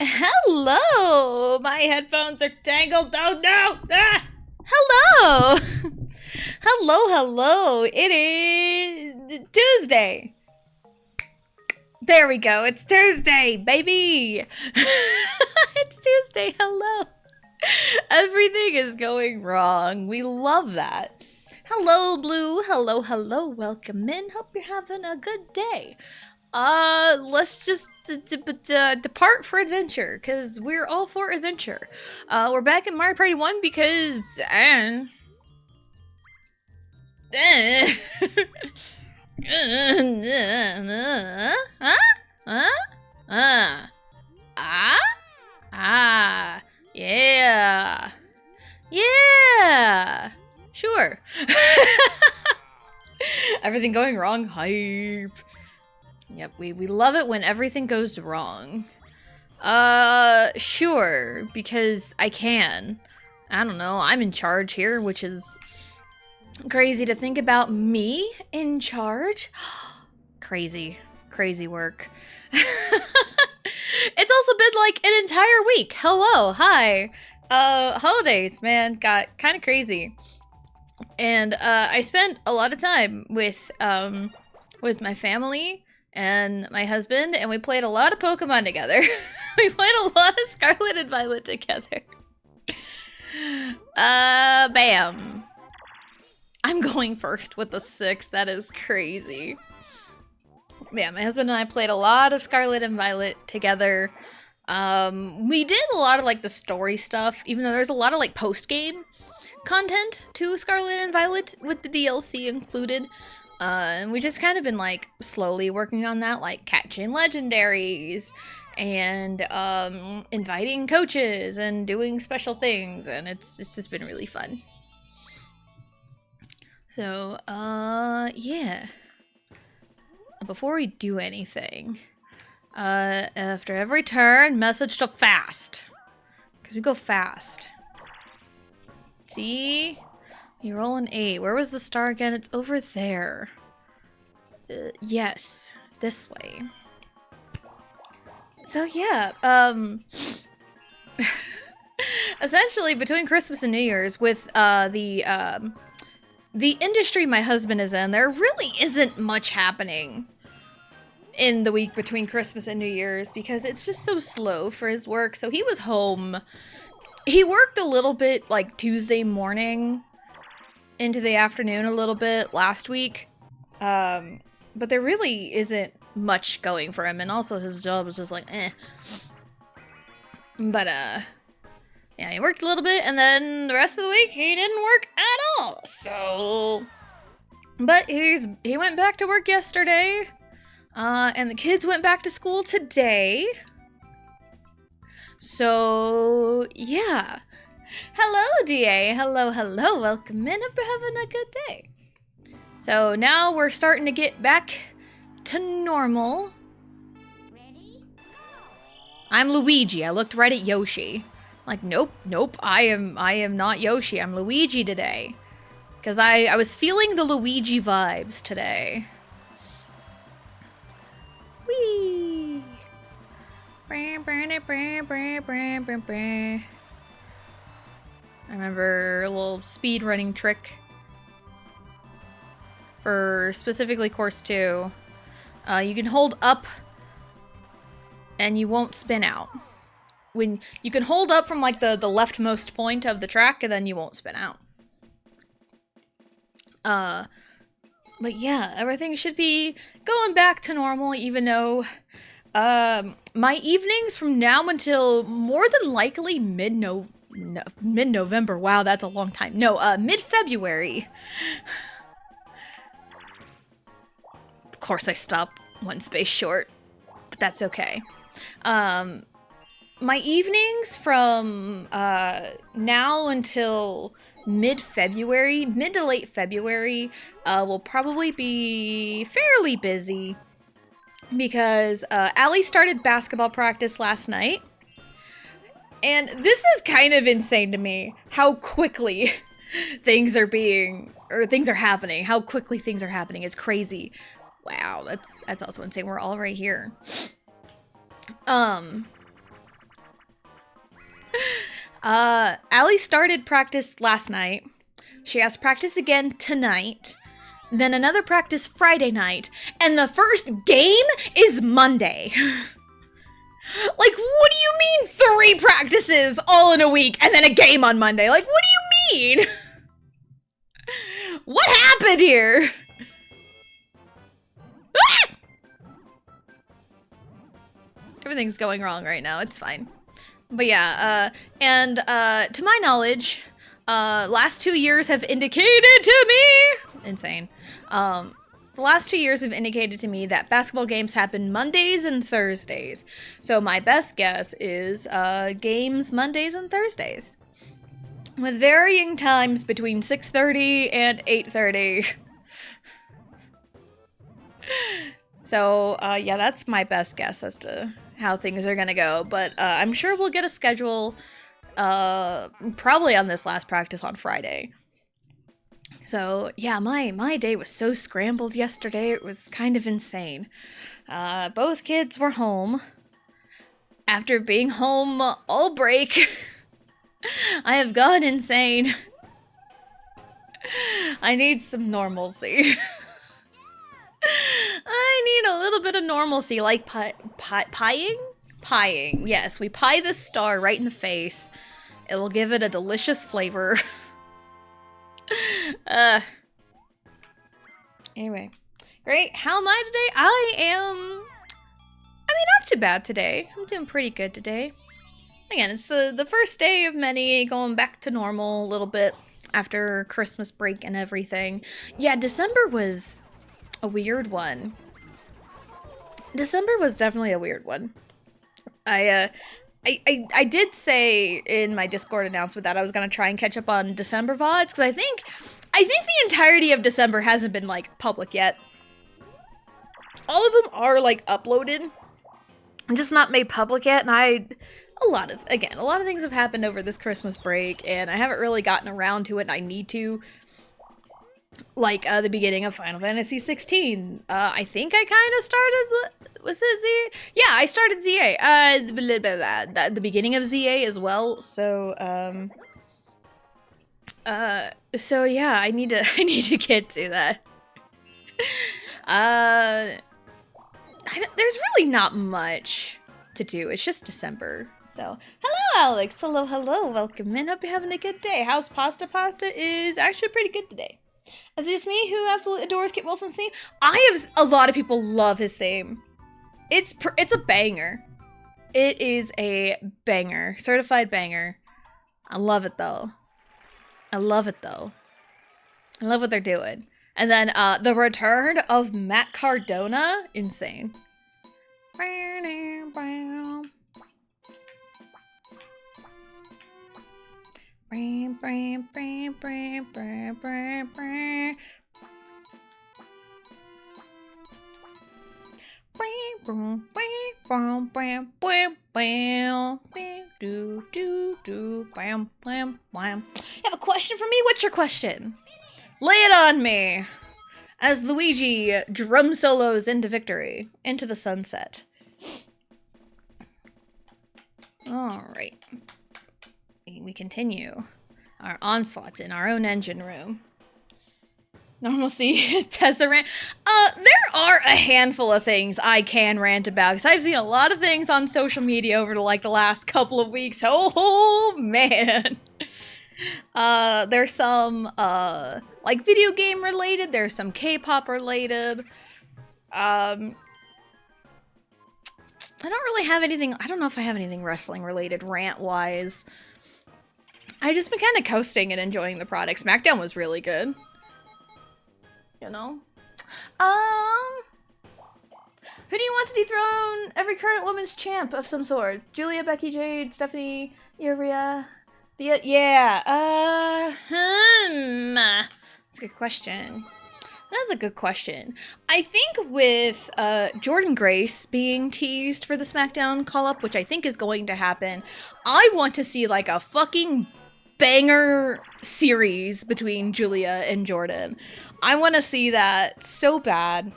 Hello! My headphones are tangled. Oh no! Ah! Hello! hello. It is Tuesday. There we go. It's Tuesday, baby! It's Tuesday. Hello. Everything is going wrong. We love that. Hello, Blue. Hello. Welcome in. Hope you're having a good day. Let's just depart for adventure, because we're all for adventure. We're back in Mario Party 1 because, huh? Yeah. Yeah. Sure. Everything going wrong? Hype. Yep, we love it when everything goes wrong. Sure, because I can. I don't know, I'm in charge here, which is crazy to think about me in charge. Crazy work. It's also been like an entire week. Hello, hi. Holidays, man, got kind of crazy. And, I spent a lot of time with my family and my husband, and we played a lot of Pokemon together. We played a lot of Scarlet and Violet together. Bam. I'm going first with the 6. That is crazy. Yeah, my husband and I played a lot of Scarlet and Violet together. We did a lot of, like, the story stuff, even though there's a lot of, like, post-game content to Scarlet and Violet with the DLC included. And we just kind of been like slowly working on that, like catching legendaries and inviting coaches and doing special things, and it's just been really fun. So yeah. Before we do anything, after every turn, message to fast, because we go fast. See? You roll an 8. Where was the star again? It's over there. Yes. This way. So yeah, essentially between Christmas and New Year's, with the industry my husband is in, there really isn't much happening in the week between Christmas and New Year's because it's just so slow for his work. So he was home. He worked a little bit like Tuesday morning into the afternoon a little bit last week, but there really isn't much going for him, and also his job was just like but yeah, he worked a little bit, and then the rest of the week he didn't work at all. So but he went back to work yesterday, and the kids went back to school today. So yeah. Hello, DA. Hello. Welcome in. Hope you're having a good day. So now we're starting to get back to normal. Ready? I'm Luigi. I looked right at Yoshi. Like, nope. I am not Yoshi. I'm Luigi today. Because I was feeling the Luigi vibes today. Whee! I remember a little speed running trick for specifically course 2. You can hold up and you won't spin out. When you can hold up from like the leftmost point of the track, and then you won't spin out. But yeah, everything should be going back to normal, even though my evenings from now until more than likely mid-November. Wow, that's a long time. No, mid-February. Of course I stopped one space short, but that's okay. My evenings from now until mid-February, mid to late February, will probably be fairly busy because Allie started basketball practice last night. And this is kind of insane to me, how quickly things are happening. How quickly things are happening is crazy. Wow, that's also insane. We're all right here. Allie started practice last night. She has practice again tonight. Then another practice Friday night. And the first game is Monday. Like, what do you mean 3 practices all in a week and then a game on Monday? Like, what do you mean? What happened here? Ah! Everything's going wrong right now. It's fine. But yeah, to my knowledge, last 2 years have indicated to me... Insane. The last 2 years have indicated to me that basketball games happen Mondays and Thursdays. So my best guess is games Mondays and Thursdays. With varying times between 6:30 and 8:30. So, yeah, that's my best guess as to how things are gonna go. But I'm sure we'll get a schedule probably on this last practice on Friday. So, yeah, my day was so scrambled yesterday, it was kind of insane. Both kids were home. After being home all break, I have gone insane. I need some normalcy. I need a little bit of normalcy, like pieing? Pieing, yes, we pie the star right in the face. It'll give it a delicious flavor. Anyway, great. How am I today? I mean, not too bad today. I'm doing pretty good today. Again, it's the first day of many, going back to normal a little bit after Christmas break and everything. Yeah, December was a weird one. December was definitely a weird one. I did say in my Discord announcement that I was gonna try and catch up on December VODs, because I think the entirety of December hasn't been, like, public yet. All of them are, like, uploaded, and just not made public yet, and a lot of things have happened over this Christmas break, and I haven't really gotten around to it, and I need to. Like, the beginning of Final Fantasy 16. I think I kind of started, was it ZA? Yeah, I started ZA. The beginning of ZA as well, so, so yeah, I need to get to that. There's really not much to do. It's just December. So, hello, Alex. Hello. Welcome in. Hope you're having a good day. How's Pasta? Pasta is actually pretty good today. Is it just me who absolutely adores Kit Wilson's theme? A lot of people love his theme. It's a banger. It is a banger. Certified banger. I love it though. I love what they're doing. And then the return of Matt Cardona, insane. You have a question for me? What's your question? Lay it on me! As Luigi drum solos into victory, into the sunset. Alright. We continue our onslaught in our own engine room. Normalcy, Tessa rant. There are a handful of things I can rant about, because I've seen a lot of things on social media over the last couple of weeks. Oh, man. There's some, video game related, there's some K-pop related. I don't really have anything, I don't know if I have anything wrestling related rant-wise. I just been kind of coasting and enjoying the product. SmackDown was really good. You know? Who do you want to dethrone every current women's champ of some sort? Julia, Becky, Jade, Stephanie, Yuria, Thea? Yeah, that's a good question. That's a good question. I think with Jordynne Grace being teased for the SmackDown call-up, which I think is going to happen, I want to see like a fucking banger series between Julia and Jordynne. I want to see that so bad.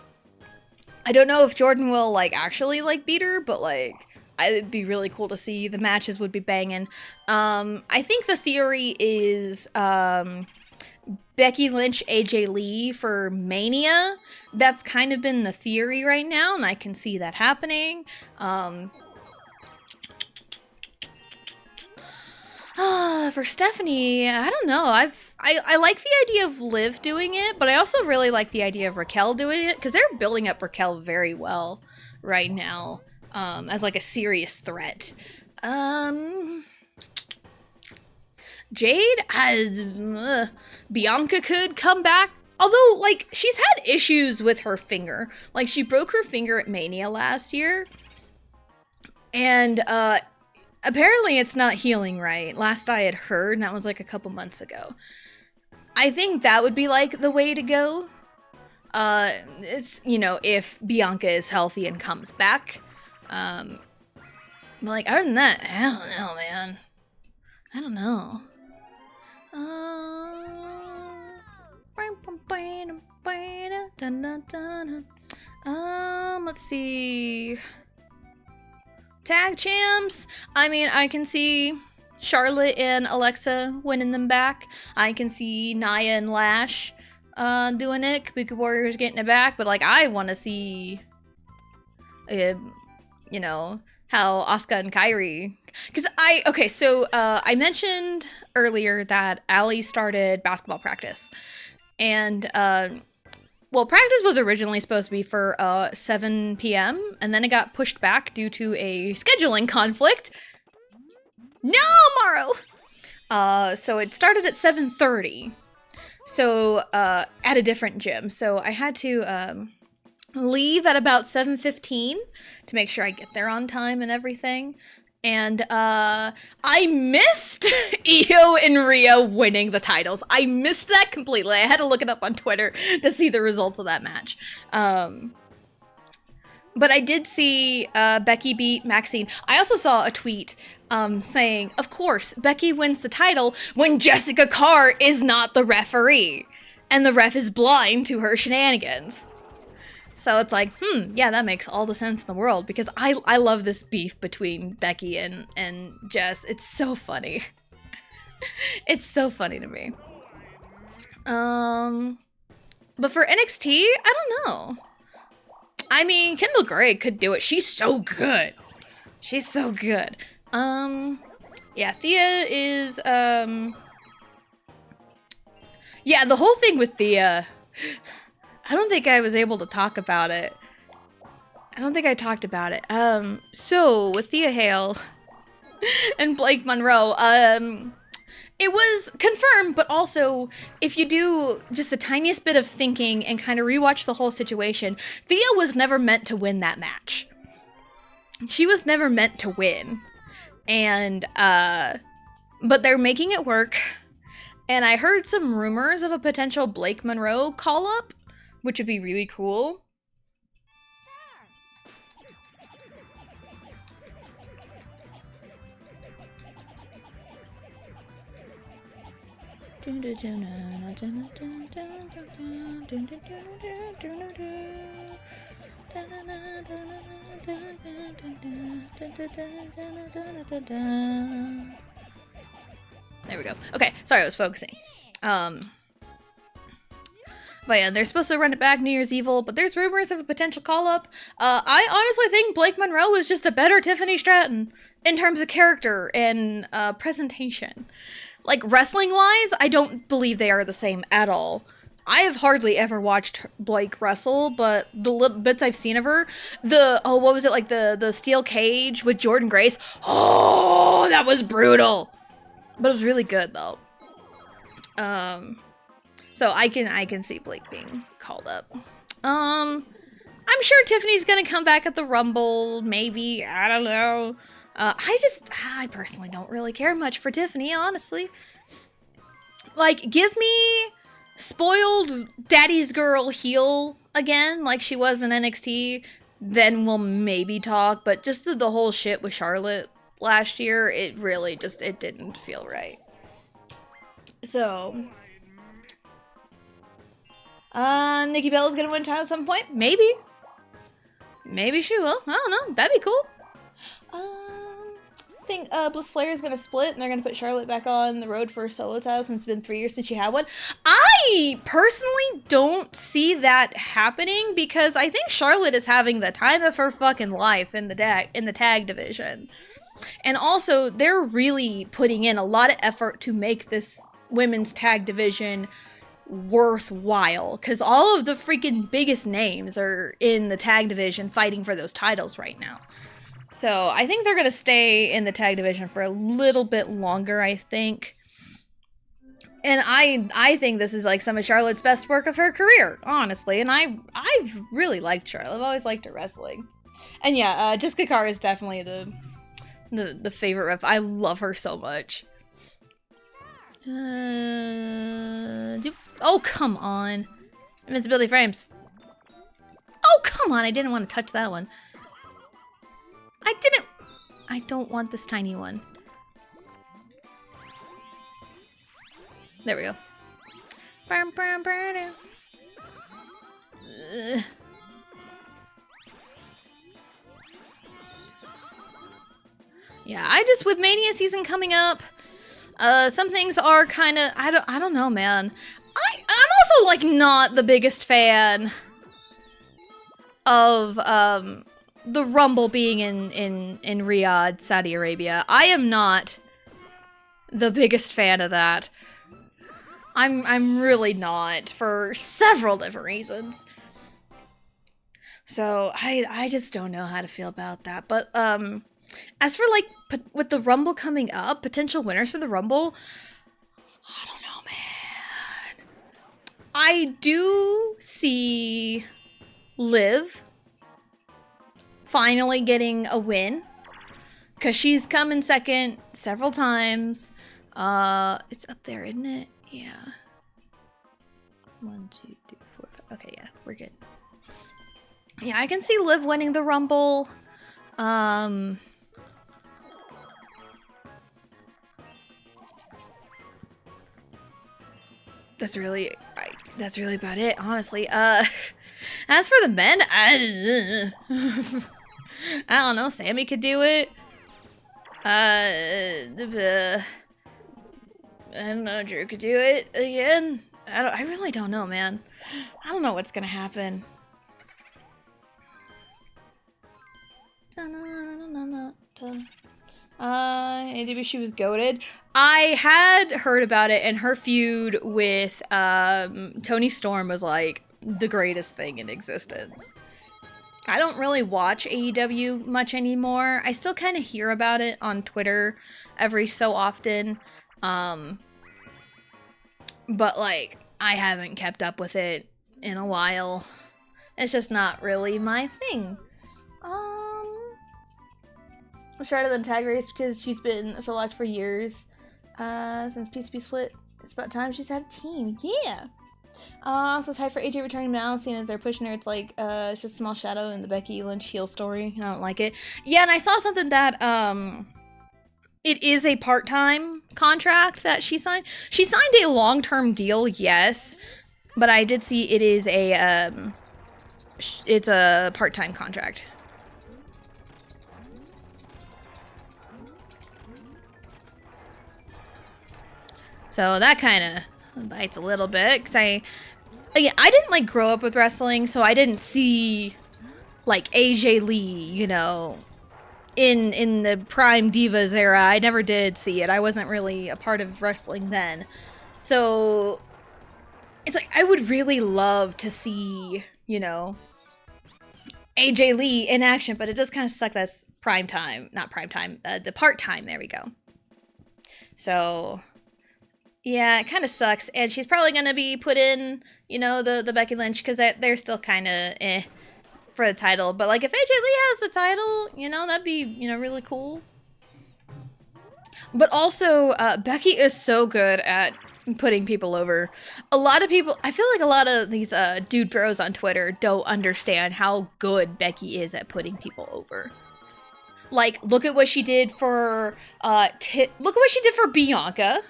I don't know if Jordynne will actually beat her, but it'd be really cool to see. The matches would be banging. I think the theory is Becky Lynch, AJ Lee for Mania. That's kind of been the theory right now, and I can see that happening. For Stephanie, I don't know. I like the idea of Liv doing it, but I also really like the idea of Raquel doing it, because they're building up Raquel very well right now, as like a serious threat. Jade, as Bianca could come back. Although, like, she's had issues with her finger. Like, she broke her finger at Mania last year. And, apparently it's not healing right. Last I had heard, and that was like a couple months ago. I think that would be, like, the way to go. It's, you know, if Bianca is healthy and comes back. But, like, other than that, I don't know, man. I don't know. Let's see. Tag champs. I mean, I can see Charlotte and Alexa winning them back. I can see Nia and Lash doing it. Kabuki Warriors getting it back. But, like, I want to see, you know, how Asuka and Kairi. Because I mentioned earlier that Allie started basketball practice. And, well, practice was originally supposed to be for 7 p.m. and then it got pushed back due to a scheduling conflict. No, Morrow! So it started at 7:30. So, at a different gym. So I had to leave at about 7:15 to make sure I get there on time and everything. And I missed Io and Rhea winning the titles. I missed that completely. I had to look it up on Twitter to see the results of that match. But I did see Becky beat Maxine. I also saw a tweet saying, of course, Becky wins the title when Jessica Carr is not the referee. And the ref is blind to her shenanigans. So it's like, yeah, that makes all the sense in the world, because I love this beef between Becky and Jess. It's so funny. It's so funny to me. But for NXT, I don't know. I mean, Kendall Gray could do it. She's so good. She's so good. Yeah, Thea is, yeah, the whole thing with Thea, I don't think I was able to talk about it. I don't think I talked about it. So with Thea Hale and Blake Monroe, it was confirmed, but also if you do just the tiniest bit of thinking and kind of rewatch the whole situation, Thea was never meant to win that match. She was never meant to win. And, but they're making it work. And I heard some rumors of a potential Blake Monroe call-up, which would be really cool. There we go. Okay, sorry, I was focusing. But yeah, they're supposed to run it back New Year's Evil, but there's rumors of a potential call-up. I honestly think Blake Monroe is just a better Tiffany Stratton in terms of character and presentation. Like, wrestling-wise, I don't believe they are the same at all. I have hardly ever watched Blake wrestle, but the little bits I've seen of her, what was it, like the steel cage with Jordynne Grace? Oh, that was brutal! But it was really good, though. So I can see Blake being called up. I'm sure Tiffany's gonna come back at the Rumble, maybe, I don't know. I personally don't really care much for Tiffany, honestly. Like, give me spoiled daddy's girl heel again, like she was in NXT, then we'll maybe talk, but just the whole shit with Charlotte last year, it really just, it didn't feel right. So, Nikki Bella's gonna win a title at some point? Maybe. Maybe she will. I don't know. That'd be cool. I think Bliss Flare is gonna split and they're gonna put Charlotte back on the road for a solo title since it's been 3 years since she had one. I personally don't see that happening because I think Charlotte is having the time of her fucking life in the tag division. And also, they're really putting in a lot of effort to make this women's tag division worthwhile because all of the freaking biggest names are in the tag division fighting for those titles right now. So I think they're going to stay in the tag division for a little bit longer, I think. And I think this is like some of Charlotte's best work of her career, honestly. And I've really liked Charlotte. I've always liked her wrestling. And yeah, Jessica Carr is definitely the favorite ref. I love her so much. Oh, come on. Invincibility frames. Oh, come on. I didn't want to touch that one. I don't want this tiny one. There we go. Yeah, with Mania season coming up, some things are kind of, I don't know, man. I'm also, like, not the biggest fan of, the Rumble being in Riyadh, Saudi Arabia. I am not the biggest fan of that. I'm really not, for several different reasons. So I just don't know how to feel about that. But as for like with the Rumble coming up, potential winners for the Rumble, I don't know, man. I do see Liv finally getting a win because she's come in second several times. It's up there, isn't it? Yeah. 1, 2, 3, 4, 5. Okay, yeah, we're good. Yeah, I can see Liv winning the Rumble. That's really about it, honestly. As for the men, I don't know. Sammy could do it. I don't know. Drew could do it again. I really don't know, man. I don't know what's gonna happen. She was goated. I had heard about it, and her feud with Toni Storm was like the greatest thing in existence. I don't really watch AEW much anymore. I still kind of hear about it on Twitter every so often. But like, I haven't kept up with it in a while. It's just not really my thing. Charlotte in the tag race because she's been select for years. Since PCP split. It's about time she's had a team. Yeah! Also it's hype for AJ returning now, seeing as they're pushing her. It's like, it's just a small shadow in the Becky Lynch heel story. I don't like it. Yeah, and I saw something that, it is a part-time contract that she signed. She signed a long-term deal, yes, but I did see it is a, it's a part-time contract. So that kind of bites a little bit, because I didn't, like, grow up with wrestling, so I didn't see, like, AJ Lee, you know, in the Prime Divas era. I never did see it. I wasn't really a part of wrestling then. So, it's like, I would really love to see, you know, AJ Lee in action, but it does kind of suck that's prime time. Not prime time, the part-time, there we go. So, yeah, it kind of sucks, and she's probably going to be put in, you know, the Becky Lynch, because they're still kind of for the title. But, like, if AJ Lee has the title, you know, that'd be, you know, really cool. But also, Becky is so good at putting people over. A lot of people, I feel like a lot of these dude bros on Twitter don't understand how good Becky is at putting people over. Like, look at what she did for, look at what she did for Bianca.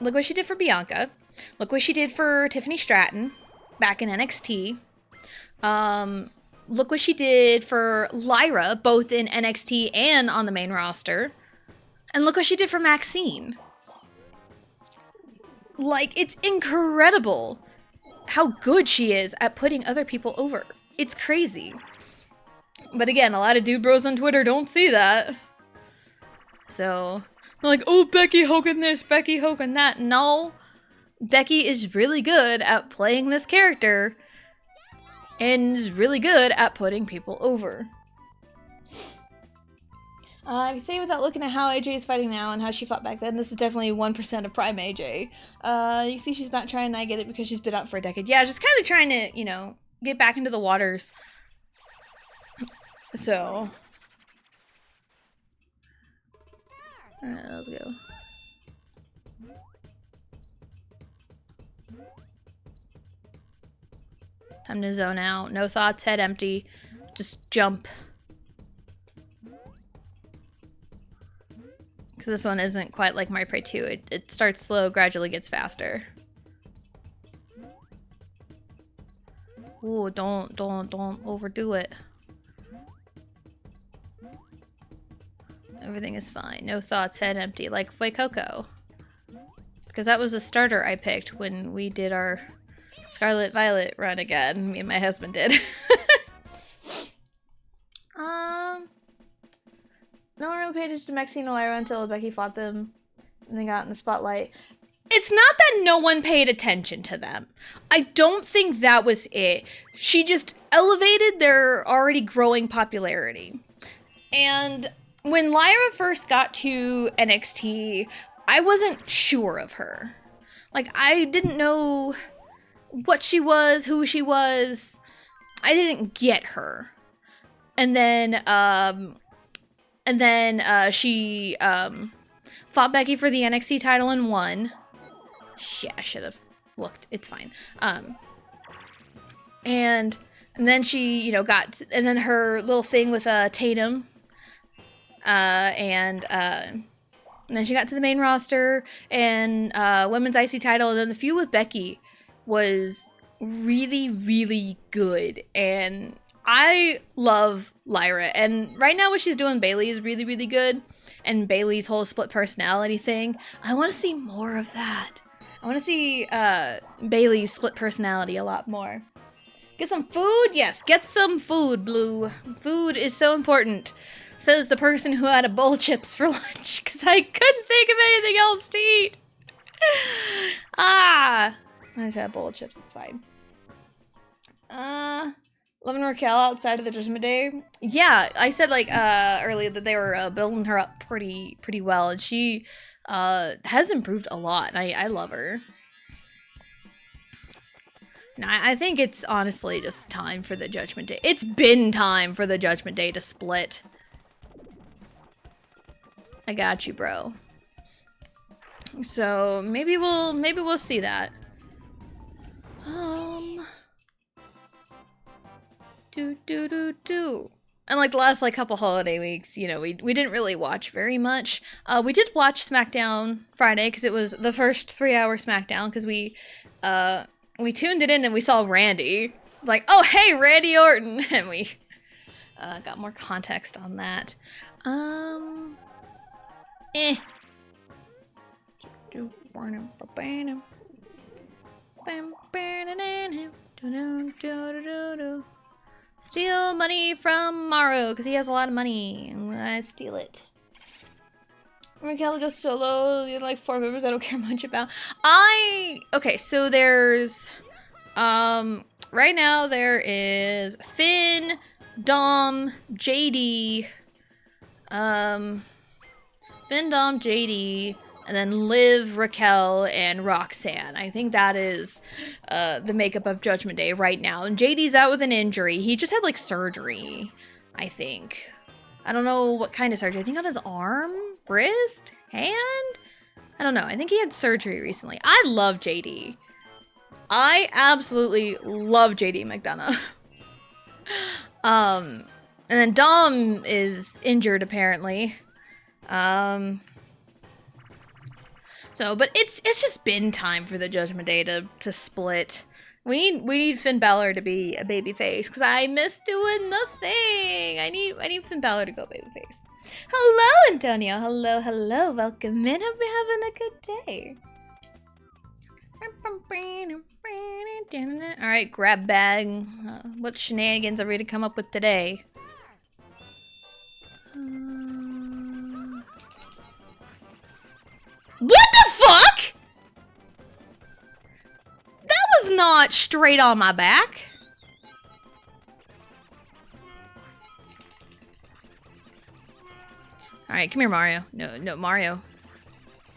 Look what she did for Bianca. Look what she did for Tiffany Stratton back in NXT. Look what she did for Lyra, both in NXT and on the main roster. And look what she did for Maxine. Like, it's incredible how good she is at putting other people over. It's crazy. But again, a lot of dude bros on Twitter don't see that. So, they're like, oh, Becky Hogan this, Becky Hogan that. No. Becky is really good at playing this character and is really good at putting people over. I can say without looking at how AJ is fighting now and how she fought back then, this is definitely 1% of Prime AJ. You see she's not trying, and I get it because she's been out for a decade. Yeah, just kind of trying to, you know, get back into the waters. So. Alright, let's go. Time to zone out. No thoughts, head empty. Just jump. Because this one isn't quite like Mario Party 2. It starts slow, gradually gets faster. Ooh, don't overdo it. Everything is fine. No thoughts, head empty, like Fuecoco. Because that was a starter I picked when we did our Scarlet Violet run again. Me and my husband did. No one really paid attention to Maxine and Lyra until Becky fought them and they got in the spotlight. It's not that no one paid attention to them. I don't think that was it. She just elevated their already growing popularity. And when Lyra first got to NXT, I wasn't sure of her. Like, I didn't know what she was, who she was. I didn't get her. And then she fought Becky for the NXT title and won. Shit, I should have looked. It's fine. And then she, you know, and then her little thing with Tatum. And then she got to the main roster and women's IC title. And then the feud with Becky was really, really good. And I love Lyra. And right now what she's doing, Bayley, is really, really good. And Bayley's whole split personality thing. I want to see more of that. I want to see Bayley's split personality a lot more. Get some food? Yes, get some food, Blue. Food is so important. Says the person who had a bowl of chips for lunch, because I couldn't think of anything else to eat. I just had a bowl of chips, it's fine. Loving Raquel outside of the Judgment Day. Yeah, I said like earlier that they were building her up pretty well, and she has improved a lot. I love her. And I think it's honestly just time for the Judgment Day. It's been time for the Judgment Day to split. I got you, bro. So maybe we'll see that. And like the last like couple holiday weeks, you know, we didn't really watch very much. We did watch SmackDown Friday because it was the first 3-hour SmackDown because we tuned it in and we saw Randy. Like, oh hey, Randy Orton, and we got more context on that. Steal money from Maru because he has a lot of money. I'm gonna steal it. Raquel goes solo. The other like 4 members I don't care much about. Okay, so there's right now there is Finn, Dom, JD, and then Liv, Raquel, and Roxanne. I think that is the makeup of Judgment Day right now. And JD's out with an injury. He just had like surgery, I think. I don't know what kind of surgery. I think on his arm, wrist, hand? I don't know. I think he had surgery recently. I love JD. I absolutely love JD McDonough. And then Dom is injured apparently. So, but it's just been time for the Judgment Day to split. We need Finn Balor to be a babyface because I miss doing the thing. I need Finn Balor to go babyface. Hello, Antonio. Hello, hello. Welcome in. Hope you're having a good day. All right, grab bag. What shenanigans are we to come up with today? What the fuck? That was not straight on my back. Alright, come here, Mario. No, Mario.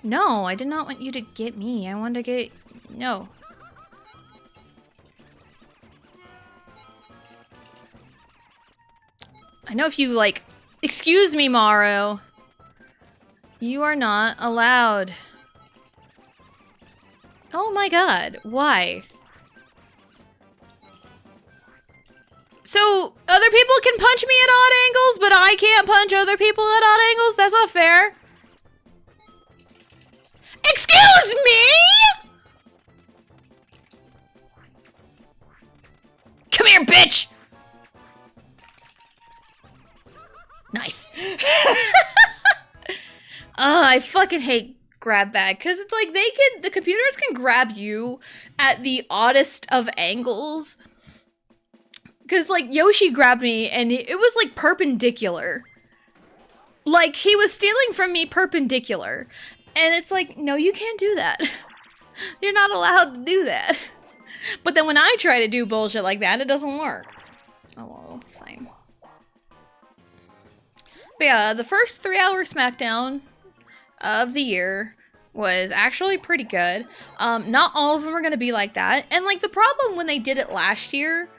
No, I did not want you to get me. I wanted to get... No. I know if you, like... Excuse me, Mario. You are not allowed. Oh my god, why? So, other people can punch me at odd angles, but I can't punch other people at odd angles? That's not fair. Excuse me?! Come here, bitch! Nice. I fucking hate grab bag, because it's like the computers can grab you at the oddest of angles. Because, like, Yoshi grabbed me, and it was, like, perpendicular. Like, he was stealing from me perpendicular. And it's like, no, you can't do that. You're not allowed to do that. But then when I try to do bullshit like that, it doesn't work. Oh, well, it's fine. But yeah, the first 3-hour SmackDown of the year was actually pretty good. Not all of them are going to be like that. And, like, the problem when they did it last year...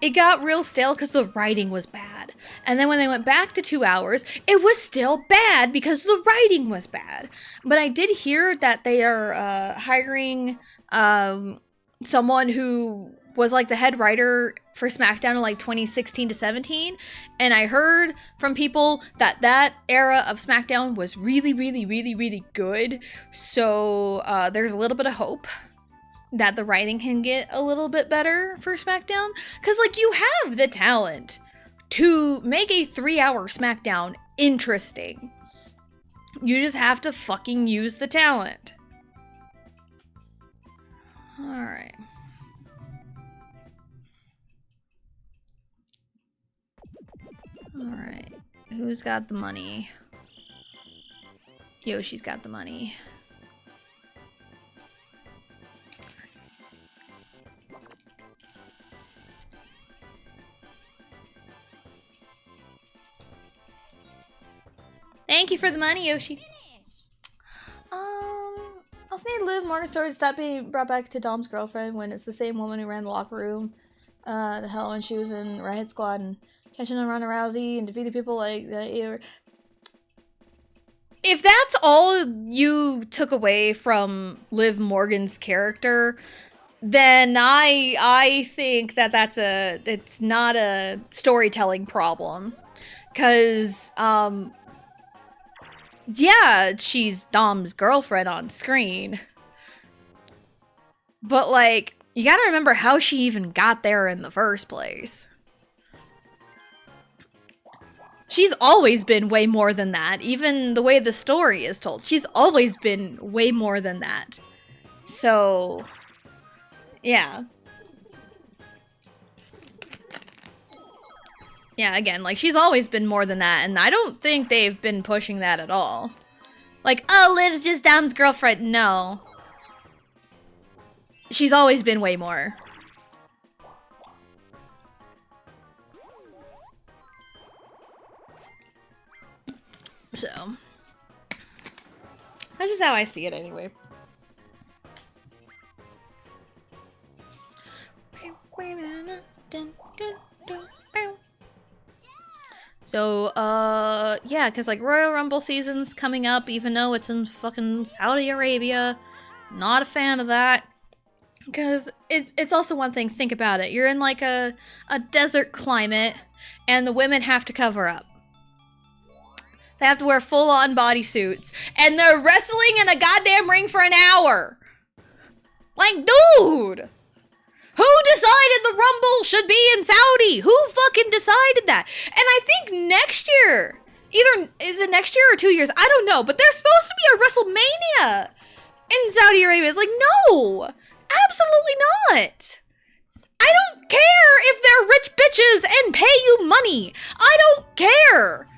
it got real stale because the writing was bad. And then when they went back to 2 hours, it was still bad because the writing was bad. But I did hear that they are hiring someone who was like the head writer for SmackDown in like 2016 to 17. And I heard from people that that era of SmackDown was really, really, really, really good. So there's a little bit of hope that the writing can get a little bit better for SmackDown. Because, like, you have the talent to make a 3-hour SmackDown interesting. You just have to fucking use the talent. Alright. Alright. Who's got the money? Yoshi's got the money. Thank you for the money, Yoshi. I also need Liv Morningstar to stop being brought back to Dom's girlfriend when it's the same woman who ran the locker room. The hell when she was in Riot Squad and catching and Ronda Rousey and defeating people like that. If that's all you took away from Liv Morgan's character, then I think that it's not a storytelling problem. 'Cause, yeah, she's Dom's girlfriend on screen. But, like, you gotta remember how she even got there in the first place. She's always been way more than that. Even the way the story is told. She's always been way more than that. So, yeah. Yeah, again, like, she's always been more than that, and I don't think they've been pushing that at all. Like, oh, Liv's just Dom's girlfriend. No. She's always been way more. So. That's just how I see it anyway. So, yeah, because, like, Royal Rumble season's coming up, even though it's in fucking Saudi Arabia. Not a fan of that. Because it's also one thing, think about it. You're in, like, a desert climate, and the women have to cover up. They have to wear full-on bodysuits. And they're wrestling in a goddamn ring for an hour. Like, dude! Who decided the Rumble should be in Saudi? Who fucking decided that? And I think next year, is it next year or 2 years? I don't know, but there's supposed to be a WrestleMania in Saudi Arabia. It's like, no, absolutely not. I don't care if they're rich bitches and pay you money. I don't care.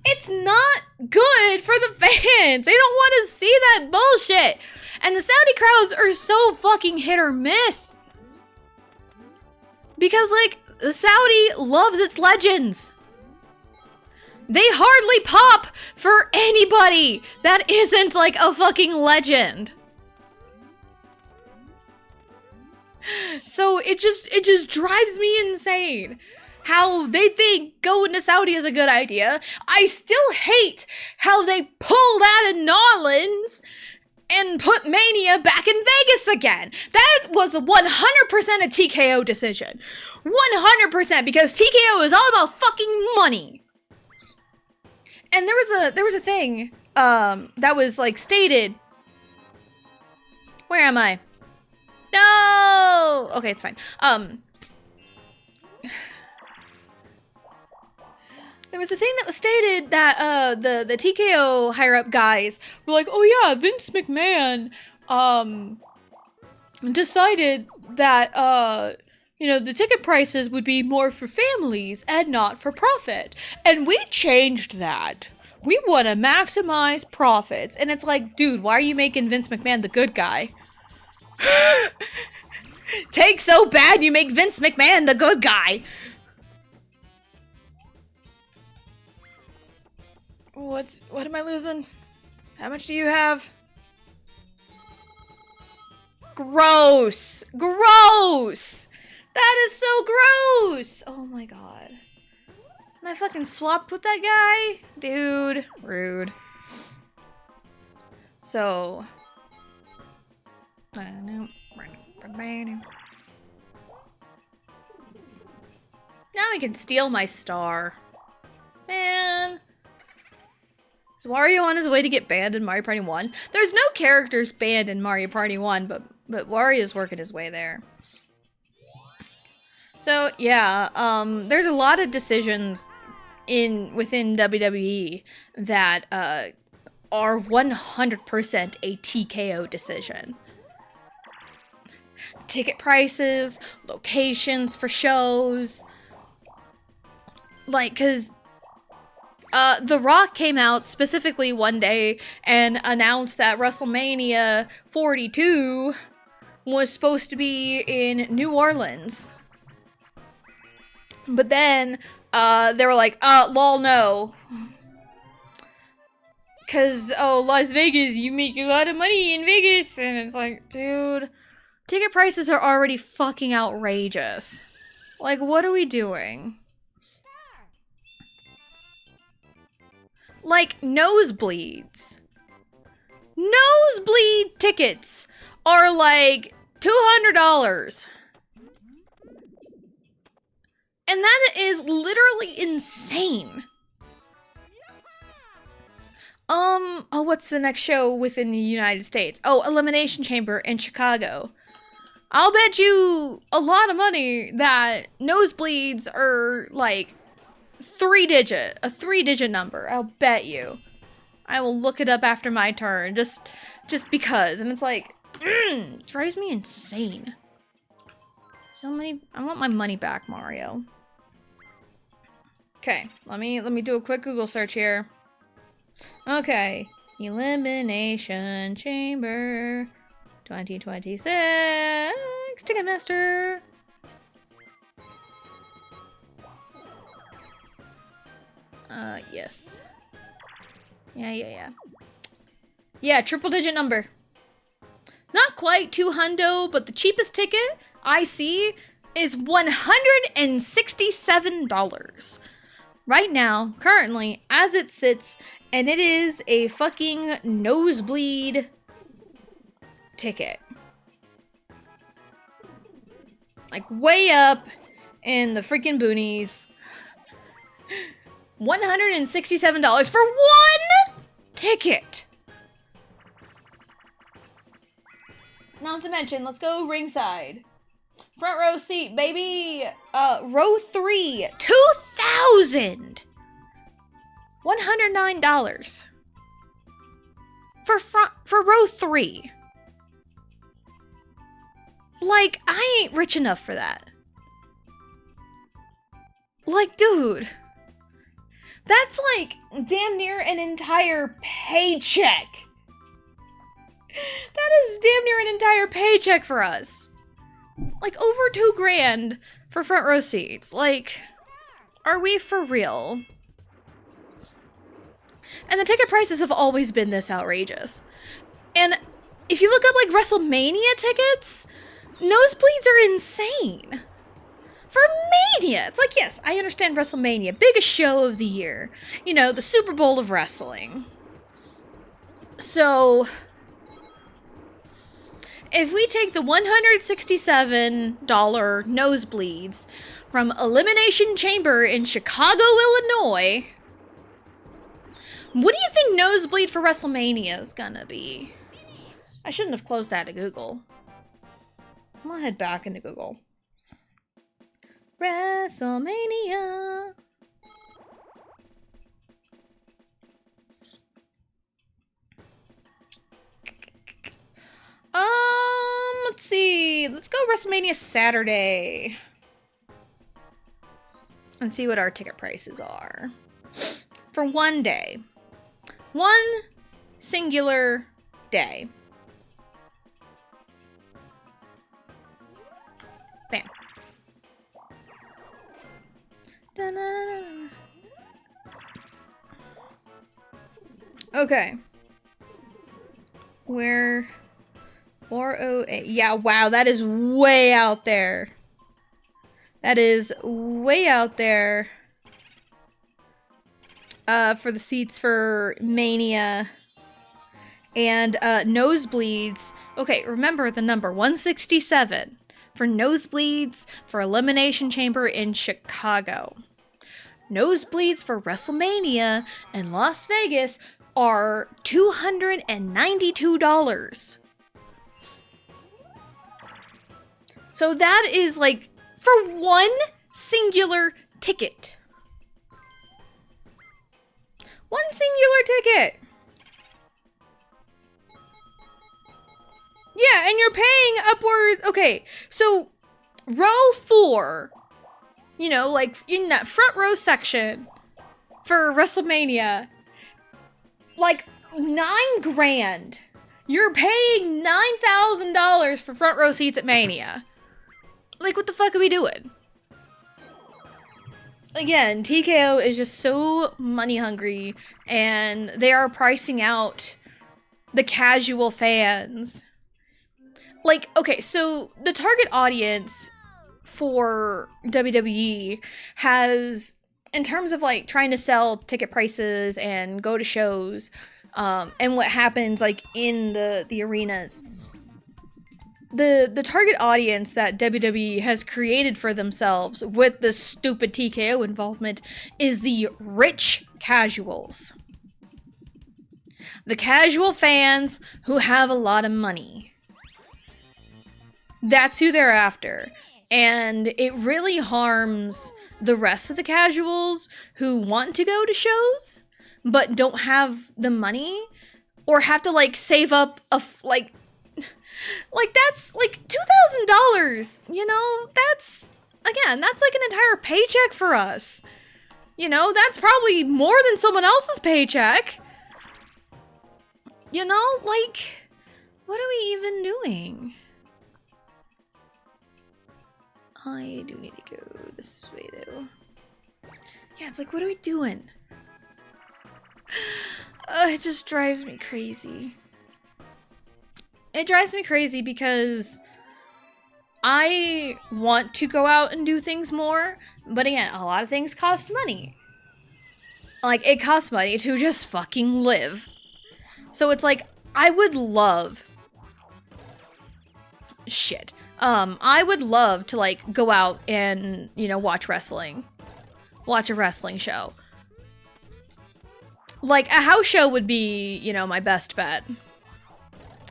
It's not good for the fans. They don't want to see that bullshit. And the Saudi crowds are so fucking hit or miss. Because, like, the Saudi loves its legends. They hardly pop for anybody that isn't, like, a fucking legend. So it just drives me insane how they think going to Saudi is a good idea. I still hate how they pulled out of New Orleans and put Mania back in Vegas again. That was 100% a TKO decision. 100%, because TKO is all about fucking money. And there was a thing that was like stated. Where am I? No. Okay, it's fine. There was a thing that was stated that the TKO higher up guys were like, oh yeah, Vince McMahon decided that you know, the ticket prices would be more for families and not for profit. And we changed that. We want to maximize profits. And it's like, dude, why are you making Vince McMahon the good guy? Take so bad you make Vince McMahon the good guy. What am I losing? How much do you have? Gross! Gross! That is so gross! Oh my god. Am I fucking swapped with that guy? Dude, rude. So. Now he can steal my star. Man. Is Wario on his way to get banned in Mario Party 1? There's no characters banned in Mario Party 1, but Wario's working his way there. So, yeah, there's a lot of decisions within WWE that are 100% a TKO decision. Ticket prices, locations for shows. Like, because The Rock came out specifically one day and announced that WrestleMania 42 was supposed to be in New Orleans. But then, they were like, lol, no. Cause, oh, Las Vegas, you make a lot of money in Vegas. And it's like, dude, ticket prices are already fucking outrageous. Like, what are we doing? Like, nosebleeds. Nosebleed tickets are like $200. And that is literally insane. Oh, what's the next show within the United States? Oh, Elimination Chamber in Chicago. I'll bet you a lot of money that nosebleeds are like a three-digit number. I'll bet you. I will look it up after my turn, just because. And it's like, drives me insane. So many. I want my money back, Mario. Okay, let me do a quick Google search here. Okay, Elimination Chamber 2026 Ticketmaster. Yes. Yeah. Yeah, triple digit number. Not quite $200, but the cheapest ticket I see is $167. Right now, currently, as it sits, and it is a fucking nosebleed ticket. Like, way up in the freaking boonies. $167 for one ticket. Not to mention, let's go ringside. Front row seat, baby. Row 3, $2,109 for row 3. Like, I ain't rich enough for that. Like, dude, that's like damn near an entire paycheck. That is damn near an entire paycheck for us. Like, over $2,000 for front row seats. Like, are we for real? And the ticket prices have always been this outrageous. And if you look up, like, WrestleMania tickets, nosebleeds are insane. For Mania! It's like, yes, I understand WrestleMania. Biggest show of the year. You know, the Super Bowl of wrestling. So, if we take the $167 nosebleeds from Elimination Chamber in Chicago, Illinois, what do you think nosebleed for WrestleMania is gonna be? I shouldn't have closed that to Google. I'm gonna head back into Google. WrestleMania. Let's see. Let's go WrestleMania Saturday. And see what our ticket prices are. For one day. One singular day. Bam. Da-na-na. Okay. Where 408. Yeah, wow, that is way out there. That is way out there. For the seats for Mania and nosebleeds. Okay, remember the number 167 for nosebleeds for Elimination Chamber in Chicago. Nosebleeds for WrestleMania in Las Vegas are $292. So that is like for one singular ticket. One singular ticket. Yeah, and you're paying upwards. Okay, so row 4, you know, like in that front row section for WrestleMania, like $9,000. You're paying $9,000 for front row seats at Mania. Like, what the fuck are we doing? Again, TKO is just so money hungry, and they are pricing out the casual fans. Like, okay, so the target audience for WWE has, in terms of like trying to sell ticket prices and go to shows, and what happens like in the arenas, the target audience that WWE has created for themselves with the stupid TKO involvement is the rich casuals. The casual fans who have a lot of money. That's who they're after. And it really harms the rest of the casuals who want to go to shows but don't have the money or have to like save up like that's like $2,000, you know? That's, again, that's like an entire paycheck for us. You know, that's probably more than someone else's paycheck. You know, like, what are we even doing? I do need to go this way, though. Yeah, it's like, what are we doing? It just drives me crazy. It drives me crazy because I want to go out and do things more, but again, a lot of things cost money. Like, it costs money to just fucking live. So it's like, I would love... Shit. I would love to, like, go out and, you know, watch wrestling. Watch a wrestling show. Like, a house show would be, you know, my best bet.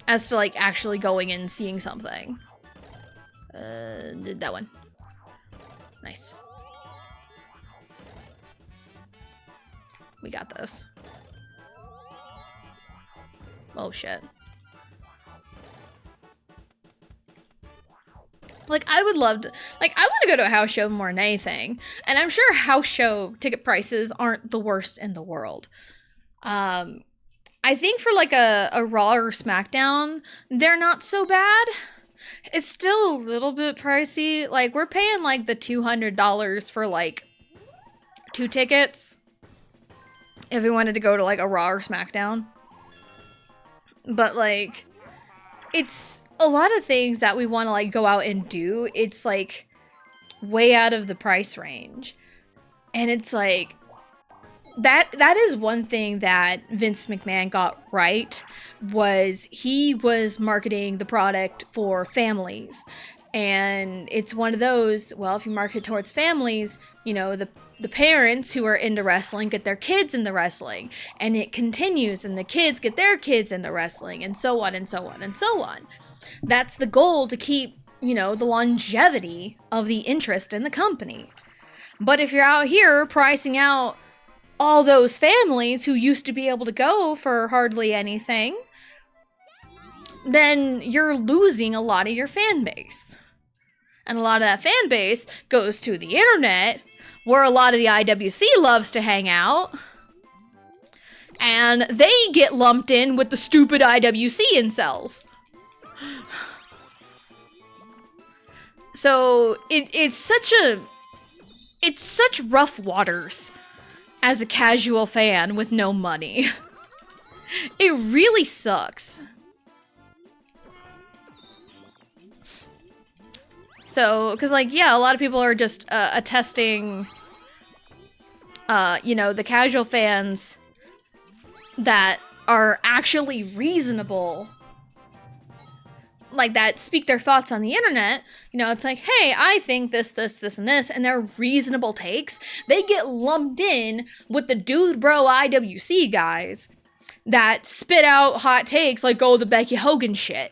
As to, like, actually going and seeing something. That one. Nice. We got this. Oh, shit. Like, I would love to, like, I want to go to a house show more than anything. And I'm sure house show ticket prices aren't the worst in the world. I think for, like, a Raw or SmackDown, they're not so bad. It's still a little bit pricey. Like, we're paying, like, the $200 for, like, 2 tickets. If we wanted to go to, like, a Raw or SmackDown. But, like, it's a lot of things that we want to, like, go out and do. It's, like, way out of the price range. And it's, like, that is one thing that Vince McMahon got right, was he was marketing the product for families. And it's one of those, well, if you market towards families, you know, the parents who are into wrestling get their kids into wrestling, and it continues, and the kids get their kids into wrestling, and so on and so on and so on. That's the goal, to keep, you know, the longevity of the interest in the company. But if you're out here pricing out all those families who used to be able to go for hardly anything, then you're losing a lot of your fan base. And a lot of that fan base goes to the internet, where a lot of the IWC loves to hang out. And they get lumped in with the stupid IWC incels. So it's such rough waters as a casual fan with no money. It really sucks. So, because, like, yeah, a lot of people are just attesting, you know, the casual fans that are actually reasonable, like, that speak their thoughts on the internet. You know, it's like, hey, I think this, and this, and they're reasonable takes. They get lumped in with the dude bro IWC guys that spit out hot takes like, oh, the Becky Hogan shit.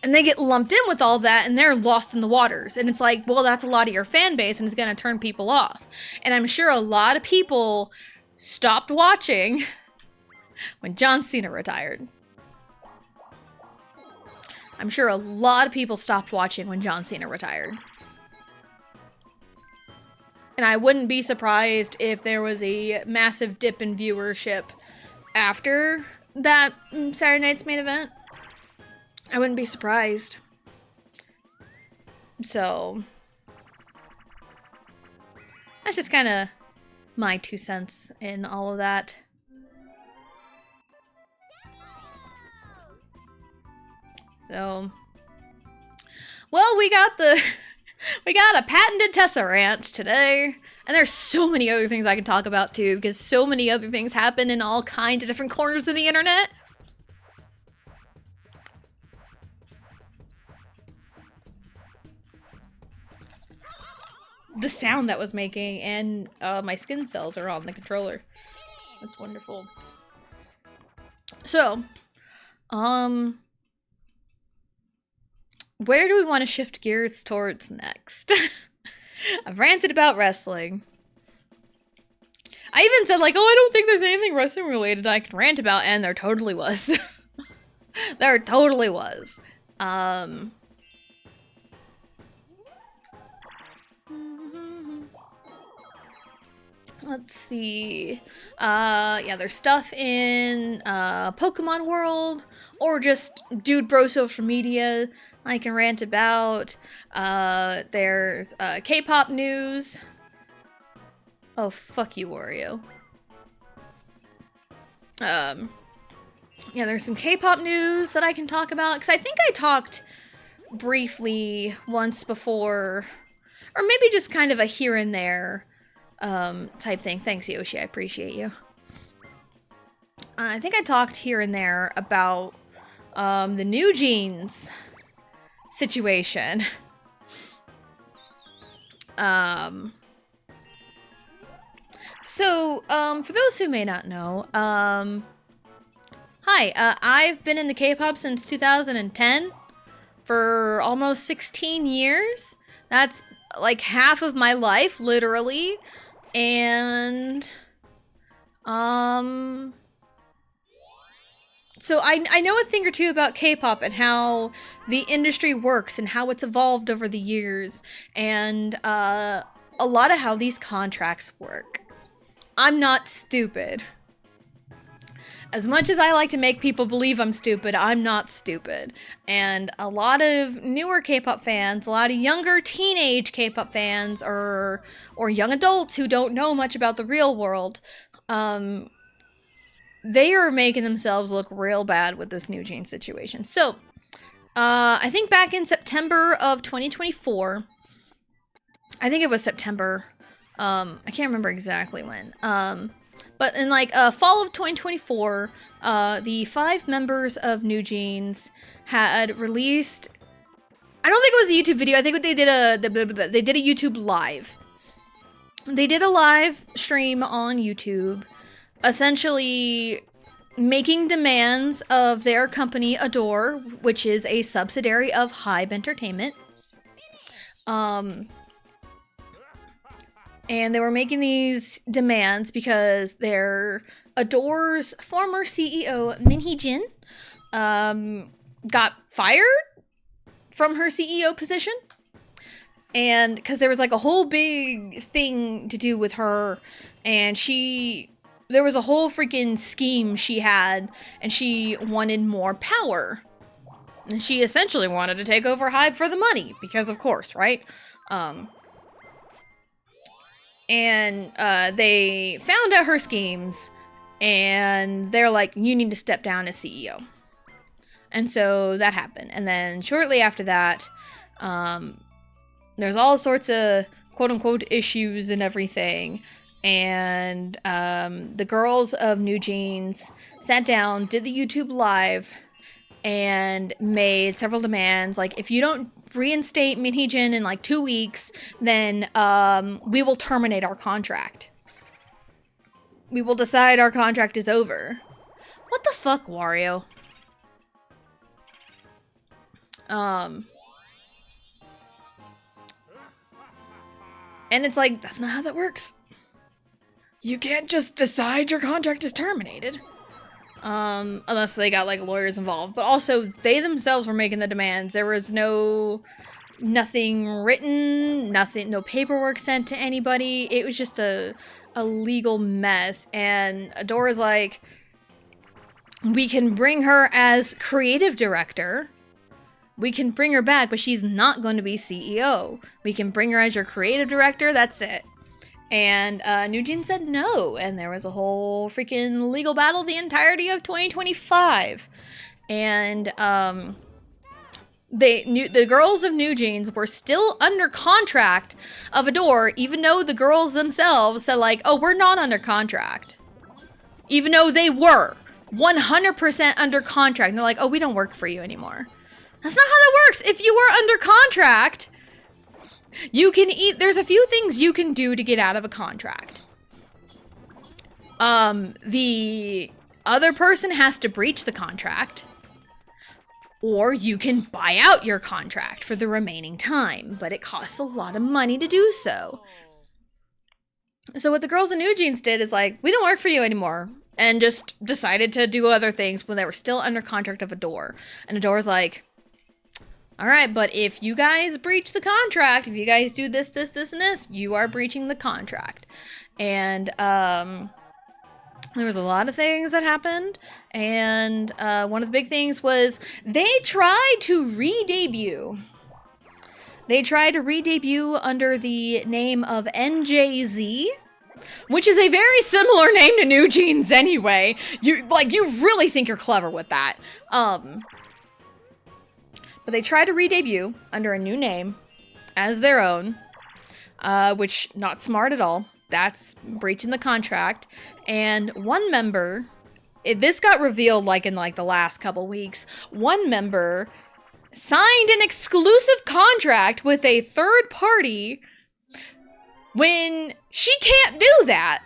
And they get lumped in with all that, and they're lost in the waters. And it's like, well, that's a lot of your fan base, and it's going to turn people off. And I'm sure a lot of people stopped watching when John Cena retired. I'm sure a lot of people stopped watching when John Cena retired. And I wouldn't be surprised if there was a massive dip in viewership after that Saturday night's main event. I wouldn't be surprised. So, that's just kind of my 2 cents in all of that. So, well, we got a patented Tesseract today. And there's so many other things I can talk about too, because so many other things happen in all kinds of different corners of the internet. The sound that was making, and my skin cells are on the controller. That's wonderful. So, where do we want to shift gears towards next? I've ranted about wrestling. I even said, like, oh, I don't think there's anything wrestling related I can rant about, and there totally was. There totally was. Let's see. Yeah, there's stuff in Pokemon World, or just Dude Bro social media I can rant about. There's K-pop news. Oh, fuck you, Wario. Yeah, there's some K-pop news that I can talk about, because I think I talked briefly once before, or maybe just kind of a here and there type thing. Thanks, Yoshi, I appreciate you. I think I talked here and there about the New Jeans situation. So, for those who may not know, hi, I've been in the K-pop since 2010 for almost 16 years. That's like half of my life, literally. And, so I know a thing or two about K-pop and how the industry works and how it's evolved over the years, and, a lot of how these contracts work. I'm not stupid. As much as I like to make people believe I'm stupid, I'm not stupid. And a lot of newer K-pop fans, a lot of younger teenage K-pop fans, or young adults who don't know much about the real world, they are making themselves look real bad with this NewJeans situation. So, I think back in September of 2024, I think it was September, I can't remember exactly when, but in like fall of 2024, the 5 members of NewJeans had released, I don't think it was a YouTube video, I think they did a YouTube live. They did a live stream on YouTube, essentially making demands of their company Adore, which is a subsidiary of HYBE Entertainment. And they were making these demands because their Adore's former CEO, Min Hee-jin, got fired from her CEO position. And because there was like a whole big thing to do with her, and there was a whole freaking scheme she had, and she wanted more power. And she essentially wanted to take over HYBE for the money, because of course, right? And they found out her schemes, and they're like, you need to step down as CEO. And so that happened. And then shortly after that, there's all sorts of quote-unquote issues and everything. And the girls of NewJeans sat down, did the YouTube live, and made several demands. Like, if you don't reinstate Min Hee-jin in like 2 weeks, then we will terminate our contract. We will decide our contract is over. What the fuck, Wario? And it's like, that's not how that works. You can't just decide your contract is terminated. Unless they got like lawyers involved. But also, they themselves were making the demands. There was nothing written, no paperwork sent to anybody. It was just a legal mess. And Adora's like, we can bring her as creative director. We can bring her back, but she's not going to be CEO. We can bring her as your creative director, that's it. And NewJeans said no, and there was a whole freaking legal battle the entirety of 2025. And the girls of NewJeans were still under contract of Adore, even though the girls themselves said like, oh, we're not under contract. Even though they were 100% under contract. And they're like, oh, we don't work for you anymore. That's not how that works. If you were under contract, you can there's a few things you can do to get out of a contract. The other person has to breach the contract, or you can buy out your contract for the remaining time, but it costs a lot of money to do so. So what the girls in NewJeans did is like, we don't work for you anymore, and just decided to do other things when they were still under contract of Adore. And Adore's like, all right, but if you guys breach the contract, if you guys do this, this, this, and this, you are breaching the contract. And there was a lot of things that happened. And one of the big things was they tried to re-debut. They tried to re-debut under the name of NJZ, which is a very similar name to NewJeans anyway. You really think you're clever with that. But they tried to re-debut under a new name as their own, which not smart at all. That's breaching the contract. And one member, this got revealed like in like the last couple weeks, one member signed an exclusive contract with a third party when she can't do that.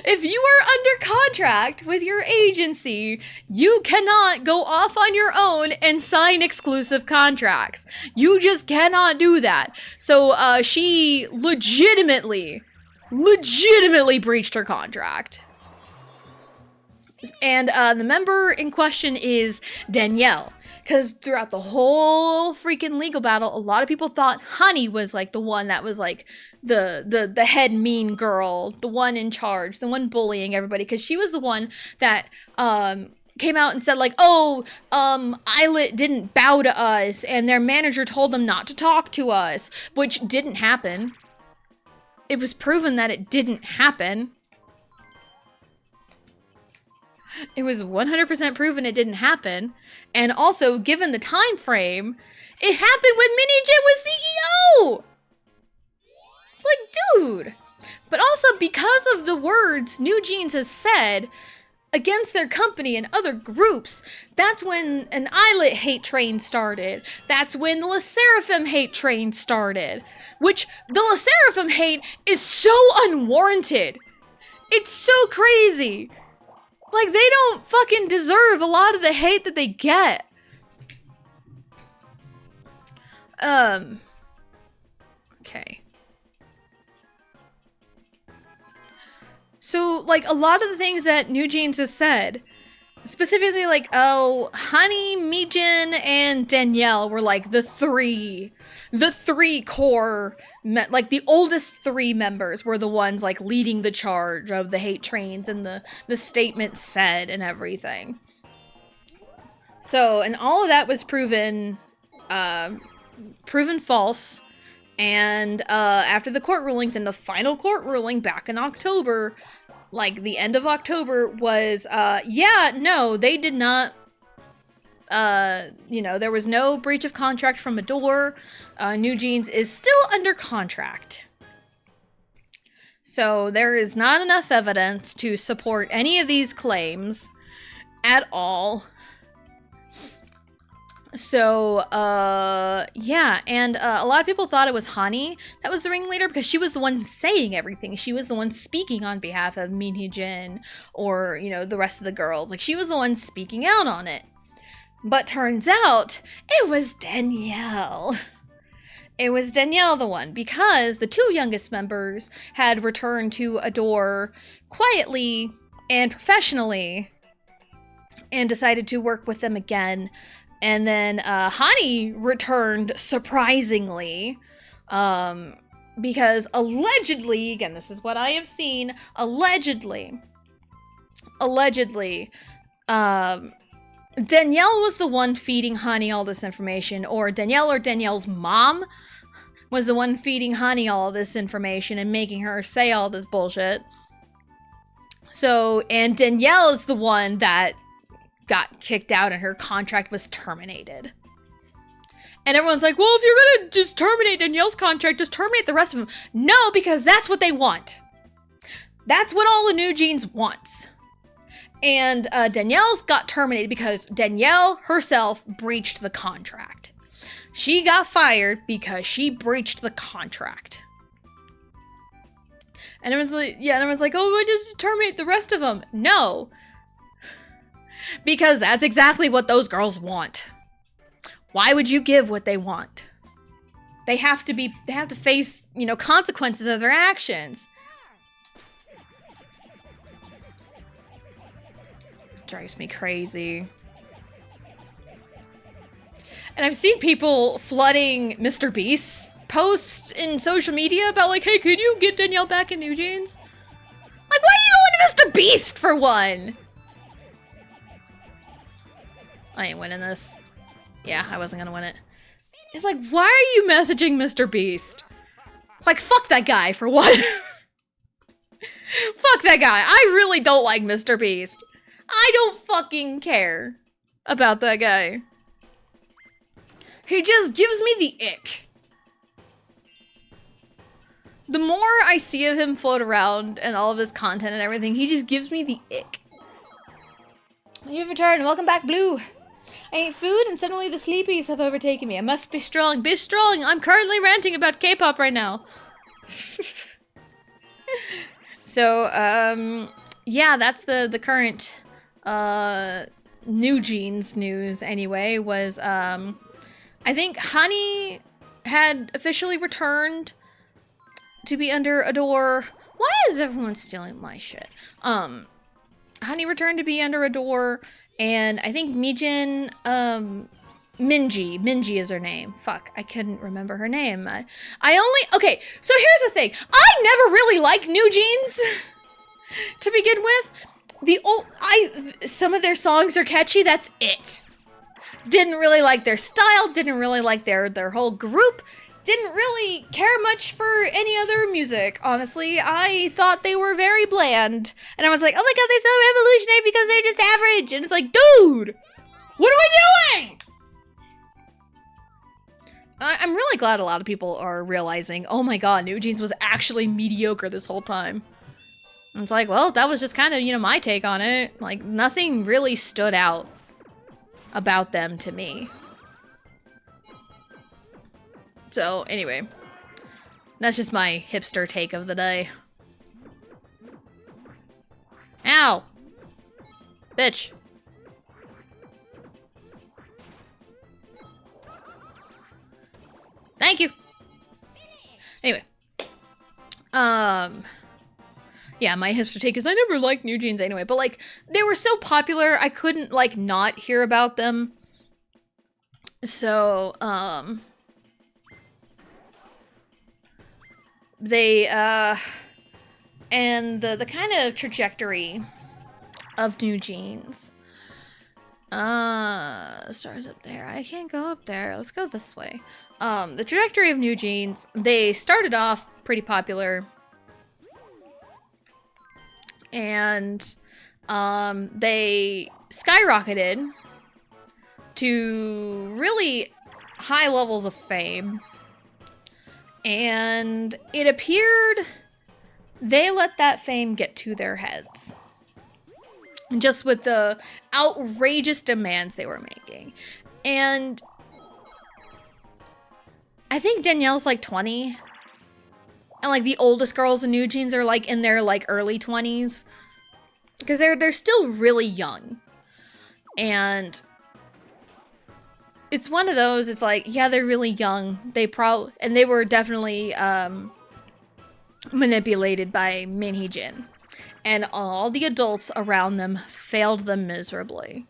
If you are under contract with your agency, you cannot go off on your own and sign exclusive contracts. You just cannot do that. So she legitimately breached her contract. And the member in question is Danielle. Because throughout the whole freaking legal battle, a lot of people thought Honey was like the one that was like the head mean girl, the one in charge, the one bullying everybody. Because she was the one that came out and said like, oh, Islet didn't bow to us and their manager told them not to talk to us, which didn't happen. It was proven that it didn't happen. It was 100% proven it didn't happen. And also, given the time frame, it happened when Minijin was CEO! It's like, dude! But also, because of the words New Jeans has said against their company and other groups, that's when an Islet hate train started. That's when the LE SSERAFIM hate train started. Which, the LE SSERAFIM hate is so unwarranted. It's so crazy. Like, they don't fucking deserve a lot of the hate that they get. Okay. So, like, a lot of the things that New Jeans has said, specifically, like, oh, Honey, Mijin, and Danielle were, like, the three core, like, the oldest three members were the ones, like, leading the charge of the hate trains and the statements said and everything. So, and all of that was proven false. And after the court rulings, and the final court ruling back in October, like, the end of October was, yeah, no, they did not, you know, there was no breach of contract from Adore. New Jeans is still under contract. So there is not enough evidence to support any of these claims at all. So, yeah, and a lot of people thought it was Honey that was the ringleader because she was the one saying everything. She was the one speaking on behalf of Min Hee-jin or, you know, the rest of the girls. Like, she was the one speaking out on it. But turns out, it was Danielle. It was Danielle the one, because the two youngest members had returned to Adore quietly and professionally and decided to work with them again. And then Honey returned surprisingly, because allegedly, again, this is what I have seen, allegedly, Danielle was the one feeding Honey all this information, or Danielle's mom was the one feeding Honey all this information and making her say all this bullshit. So, and Danielle is the one that got kicked out and her contract was terminated. And everyone's like, well, if you're gonna just terminate Danielle's contract, just terminate the rest of them. No, because that's what they want. That's what all the New Jeans wants. And Danielle's got terminated because Danielle herself breached the contract. She got fired because she breached the contract. And everyone's like, yeah, and everyone's like, oh, why just terminate the rest of them? No. Because that's exactly what those girls want. Why would you give what they want? They have to face, you know, consequences of their actions. Drives me crazy. And I've seen people flooding Mr. Beast's posts in social media about like, hey, can you get Danielle back in New Jeans? Like, why are you going to Mr. Beast for one? I ain't winning this. Yeah, I wasn't gonna win it. It's like, why are you messaging Mr. Beast? It's like, fuck that guy for one. Fuck that guy. I really don't like Mr. Beast. I don't fucking care about that guy. He just gives me the ick. The more I see of him float around and all of his content and everything, he just gives me the ick. You've returned. Welcome back, Blue. I ate food and suddenly the sleepies have overtaken me. I must be strong. Be strong. I'm currently ranting about K-pop right now. So, yeah, that's the current, New Jeans news anyway, was, I think Honey had officially returned to be under Adore. Why is everyone stealing my shit? Honey returned to be under Adore, and I think Mijin, Minji is her name. Fuck, I couldn't remember her name. Okay, so here's the thing. I never really liked New Jeans to begin with. Some of their songs are catchy, that's it. Didn't really like their style, didn't really like their whole group, didn't really care much for any other music, honestly. I thought they were very bland. And I was like, oh my god, they're so revolutionary because they're just average. And it's like, dude, what are we doing? I'm really glad a lot of people are realizing, oh my god, New Jeans was actually mediocre this whole time. And it's like, well, that was just kind of, you know, my take on it. Like, nothing really stood out about them to me. So, anyway. That's just my hipster take of the day. Ow! Bitch. Thank you! Anyway. Yeah, my hipster take is I never liked New Jeans anyway, but, like, they were so popular, I couldn't, like, not hear about them. So, they, and the kind of trajectory of New Jeans. Stars up there. I can't go up there. Let's go this way. The trajectory of New Jeans, they started off pretty popular. And, they skyrocketed to really high levels of fame. And it appeared they let that fame get to their heads. Just with the outrageous demands they were making. And I think Danielle's like 20. And like the oldest girls in New Jeans are like in their like early 20s. Because they're still really young. And it's one of those, it's like, yeah, they're really young. And they were definitely manipulated by Min Hee-jin. And all the adults around them failed them miserably.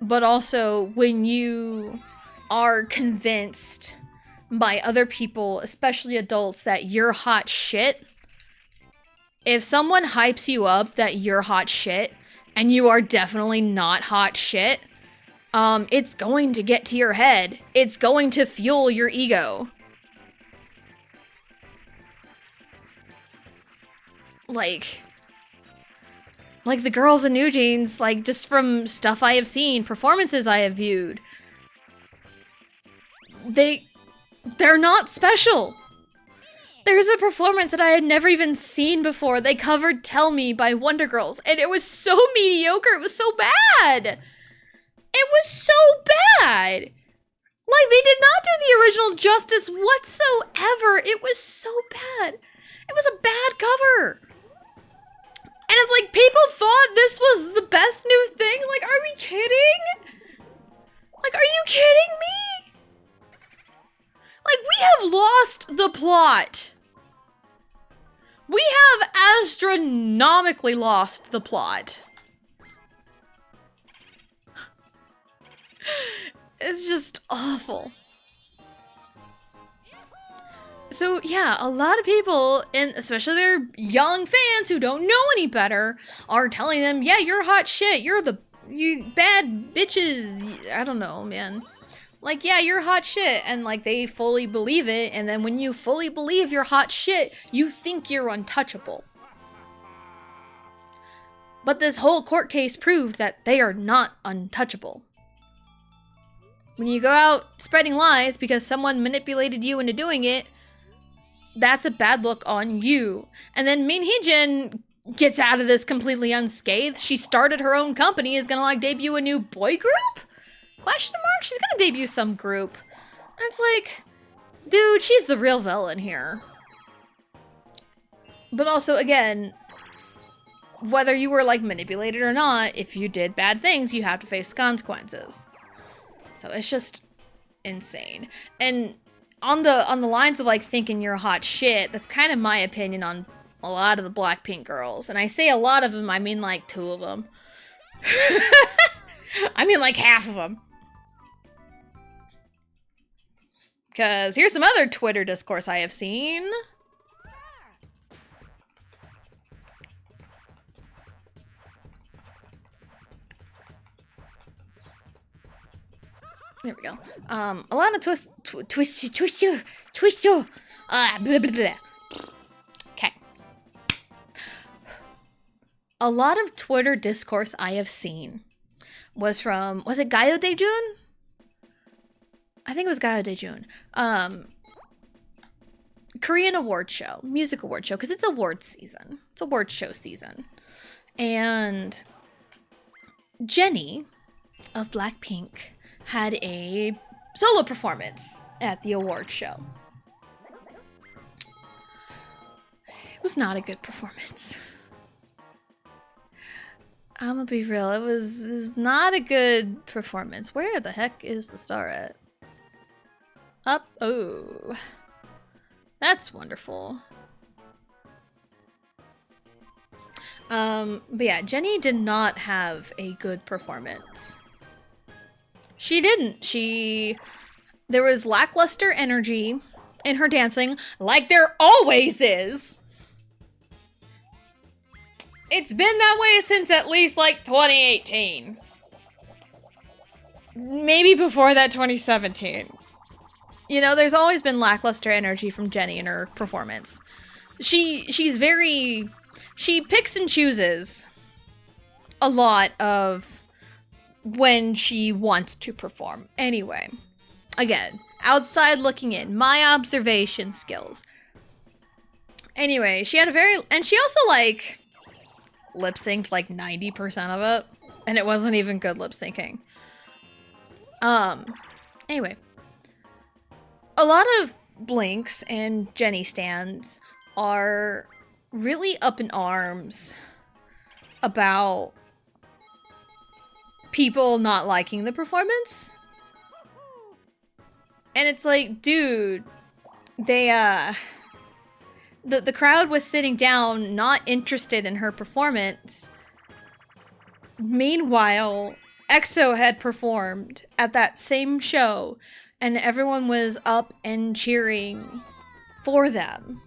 But also, when you are convinced by other people, especially adults, that you're hot shit, if someone hypes you up that you're hot shit, and you are definitely not hot shit, it's going to get to your head. It's going to fuel your ego. Like the girls in New Jeans, like, just from stuff I have seen, performances I have viewed, they're not special. There's a performance that I had never even seen before. They covered Tell Me by Wonder Girls, and it was so mediocre. It was so bad. It was so bad. Like, they did not do the original justice whatsoever. It was so bad. It was a bad cover. And it's like, people thought this was the best new thing? Like, are we kidding? Like, are you kidding me? Like, we have lost the plot. We have astronomically lost the plot. It's just awful. So yeah, a lot of people, and especially their young fans who don't know any better, are telling them, yeah, you're hot shit, you bad bitches, I don't know, man. Like, yeah, you're hot shit, and like, they fully believe it, and then when you fully believe you're hot shit, you think you're untouchable. But this whole court case proved that they are not untouchable. When you go out spreading lies because someone manipulated you into doing it, that's a bad look on you. And then Min Hee-jin gets out of this completely unscathed. She started her own company, is gonna like debut a new boy group? Question mark? She's gonna debut some group. And it's like, dude, she's the real villain here. But also, again, whether you were like manipulated or not, if you did bad things, you have to face consequences. So it's just insane. And on the lines of like thinking you're hot shit, that's kind of my opinion on a lot of the Blackpink girls. And I say a lot of them, I mean like 2 of them. I mean like half of them. Because here's some other Twitter discourse I have seen. There we go. A lot of twister. Blah, blah, blah. Okay. A lot of Twitter discourse I have seen was from, was it Gayo Daejun? I think it was Gayo Daejun. Korean award show, music award show, because it's award season. It's award show season. And Jennie of Blackpink had a solo performance at the award show. It was not a good performance. I'm gonna be real, it was not a good performance. Where the heck is the star at? Up, oh. That's wonderful. But yeah, Jennie did not have a good performance. She didn't. There was lackluster energy in her dancing, like there always is. It's been that way since at least like 2018. Maybe before that, 2017. You know, there's always been lackluster energy from Jennie in her performance. She picks and chooses a lot of when she wants to perform. Anyway, again, outside looking in, my observation skills. Anyway, she had and she also like lip synced like 90% of it, and it wasn't even good lip syncing. Anyway, a lot of Blinks and Jennie stans are really up in arms about people not liking the performance. And it's like, dude, the crowd was sitting down, not interested in her performance. Meanwhile, EXO had performed at that same show, and everyone was up and cheering for them.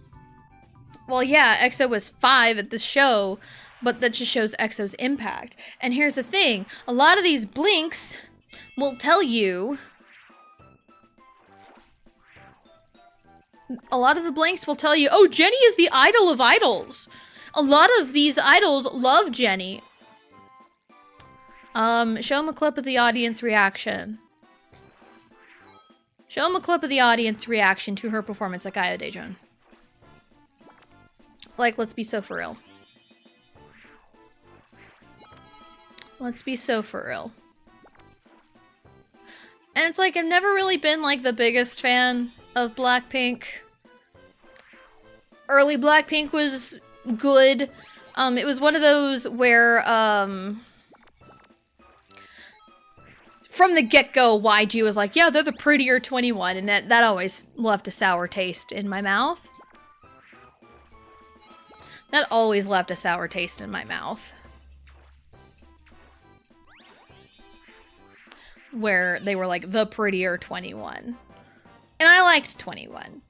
Well, yeah, EXO was 5 at the show, but that just shows EXO's impact. And here's the thing, a lot of these Blinks will tell you, oh, Jennie is the idol of idols. A lot of these idols love Jennie. Show them a clip of the audience reaction. Show them a clip of the audience reaction to her performance at Gayo Daejun. Like, let's be so for real. Let's be so for real. And it's like, I've never really been like the biggest fan of Blackpink. Early Blackpink was good. It was one of those where, from the get-go, YG was like, yeah, they're the prettier 21, and that always left a sour taste in my mouth. That always left a sour taste in my mouth. Where they were like, the prettier 21. And I liked 21.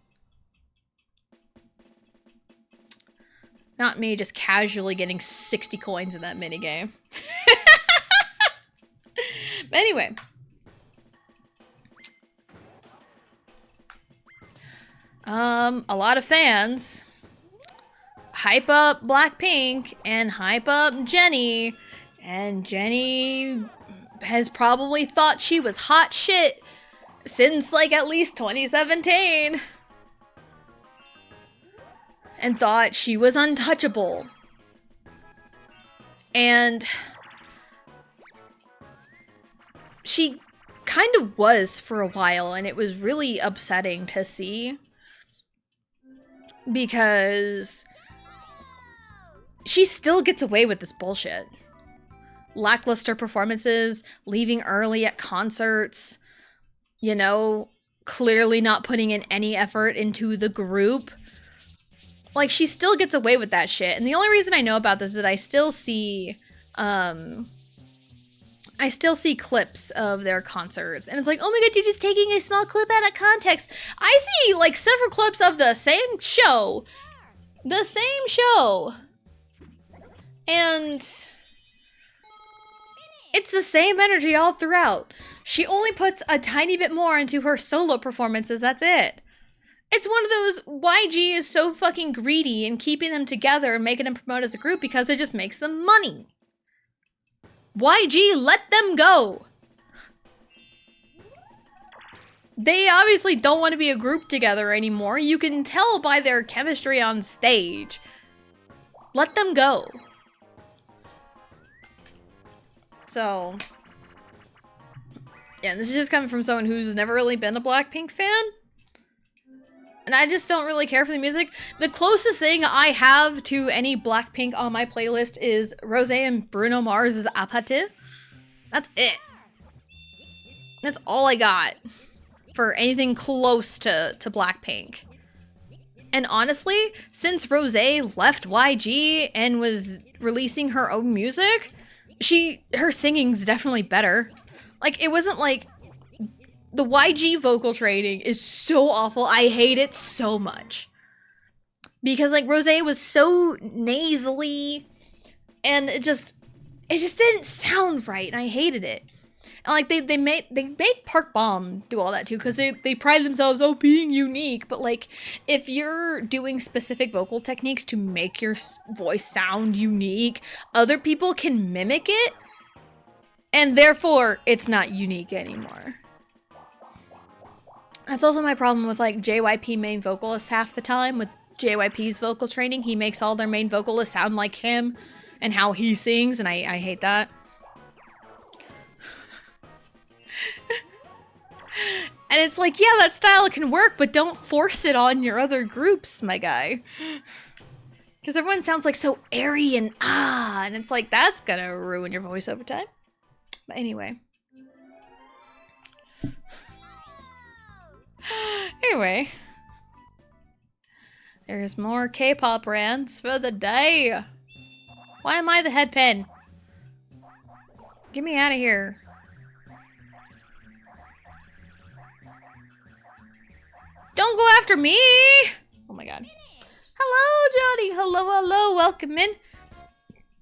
Not me just casually getting 60 coins in that minigame. But anyway. A lot of fans hype up Blackpink and hype up Jennie. And Jennie has probably thought she was hot shit since like at least 2017. And thought she was untouchable. And she kind of was for a while, and it was really upsetting to see. Because she still gets away with this bullshit. Lackluster performances, leaving early at concerts, you know, clearly not putting in any effort into the group. Like, she still gets away with that shit. And the only reason I know about this is that I still see clips of their concerts. And it's like, oh my god, you're just taking a small clip out of context. I see, like, several clips of the same show. The same show. And it's the same energy all throughout. She only puts a tiny bit more into her solo performances, that's it. It's one of those, YG is so fucking greedy in keeping them together and making them promote as a group because it just makes them money. YG, let them go. They obviously don't want to be a group together anymore. You can tell by their chemistry on stage. Let them go. So, yeah, this is just coming from someone who's never really been a Blackpink fan. And I just don't really care for the music. The closest thing I have to any Blackpink on my playlist is Rosé and Bruno Mars' Apathy. That's it. That's all I got for anything close to Blackpink. And honestly, since Rosé left YG and was releasing her own music, her singing's definitely better. Like, it wasn't like... The YG vocal training is so awful. I hate it so much. Because, like, Rosé was so nasally, and it just didn't sound right, and I hated it. And, like, they made Park Bom do all that, too, because they pride themselves on being unique, but, like, if you're doing specific vocal techniques to make your voice sound unique, other people can mimic it, and therefore, it's not unique anymore. That's also my problem with, like, JYP main vocalists half the time. With JYP's vocal training, he makes all their main vocalists sound like him and how he sings, and I hate that. And it's like, yeah, that style can work, but don't force it on your other groups, my guy. Because everyone sounds like so airy and and it's like, that's gonna ruin your voice over time. But anyway. Anyway, there's more K-pop rants for the day. Why am I the head pin? Get me out of here. Don't go after me! Oh my god. Hello, Johnny. Hello, hello. Welcome in.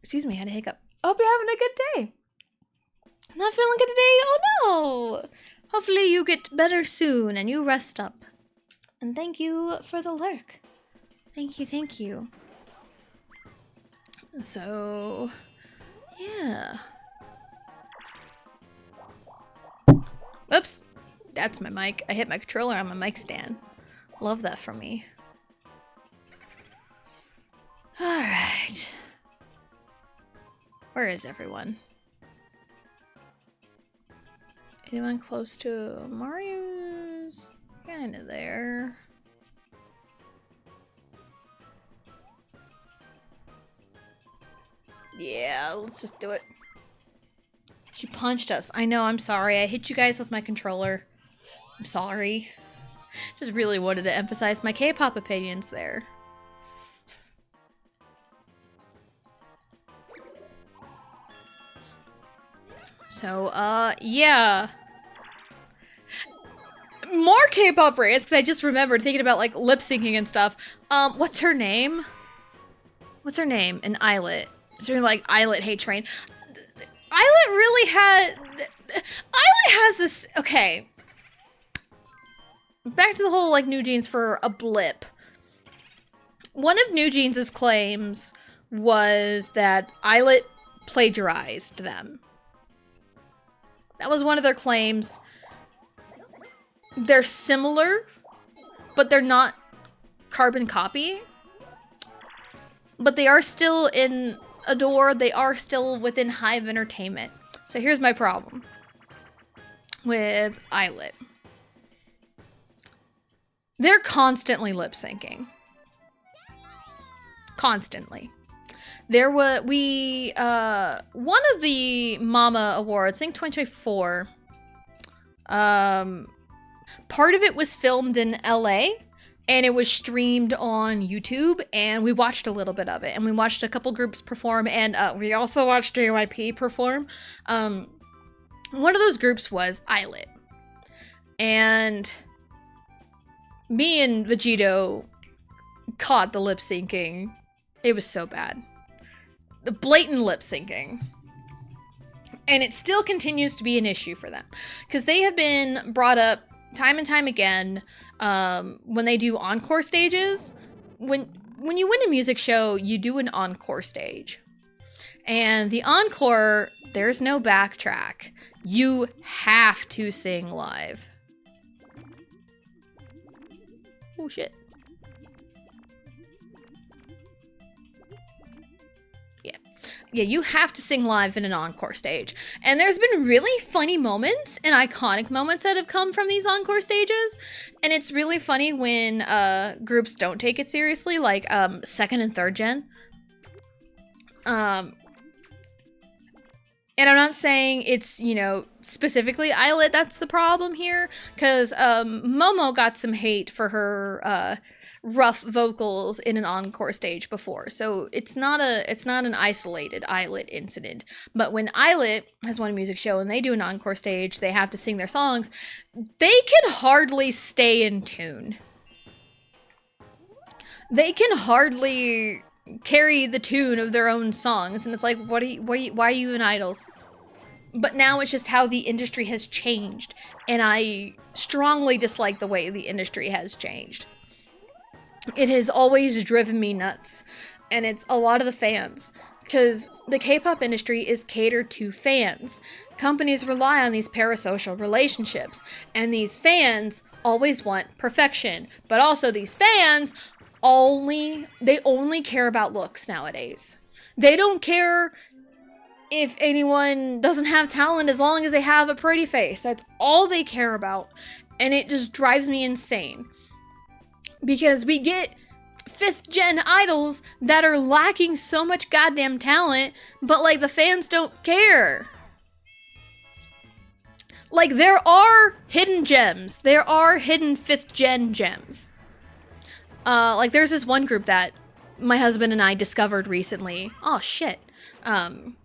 Excuse me, I had a hiccup. Hope you're having a good day. Not feeling good today? Oh no! Hopefully you get better soon and you rest up. And thank you for the lurk. Thank you, thank you. So, yeah. Oops. That's my mic. I hit my controller on my mic stand. Love that from me. Alright. Where is everyone? Anyone close to Mario's kind of there. Yeah, let's just do it. She punched us. I know, I'm sorry. I hit you guys with my controller. I'm sorry. Just really wanted to emphasize my K-pop opinions there. So, yeah. More K-pop rants, because I just remembered thinking about, like, lip-syncing and stuff. What's her name? What's her name? An Islet. Is her name, like, Islet Hate Train? Islet really had... Islet has this... Okay. Back to the whole, like, New Jeans for a blip. One of New Jeans' claims was that Islet plagiarized them. That was one of their claims. They're similar, but they're not carbon copy. But they are still in Adore. They are still within Hive Entertainment. So here's my problem with Islet. They're constantly lip syncing. Constantly. There was one of the Mama Awards, I think 2024. Part of it was filmed in LA and it was streamed on YouTube, and we watched a little bit of it, and we watched a couple groups perform, and we also watched JYP perform. One of those groups was Islet, and me and Vegito caught the lip syncing. It was so bad. The blatant lip syncing. And it still continues to be an issue for them, because they have been brought up time and time again when they do encore stages. When you win a music show, you do an encore stage. And the encore, there's no backtrack. You have to sing live. Oh shit. Yeah, you have to sing live in an encore stage. And there's been really funny moments and iconic moments that have come from these encore stages. And it's really funny when groups don't take it seriously, like second and third gen. And I'm not saying it's, you know, specifically Islet that's the problem here, because Momo got some hate for her rough vocals in an encore stage before, so it's not an isolated Islet incident. But when Islet has won a music show and they do an encore stage, they have to sing their songs. They can hardly stay in tune. They can hardly carry the tune of their own songs, and it's like, why are you in idols? But now it's just how the industry has changed, and I strongly dislike the way the industry has changed. It has always driven me nuts, and it's a lot of the fans, because the K-pop industry is catered to fans. Companies rely on these parasocial relationships, and these fans always want perfection, but also these fans only care about looks nowadays. They don't care if anyone doesn't have talent as long as they have a pretty face. That's all they care about, and it just drives me insane. Because we get 5th gen idols that are lacking so much goddamn talent, but like the fans don't care. Like, there are hidden gems. There are hidden 5th gen gems. Like there's this one group that my husband and I discovered recently. Oh shit. And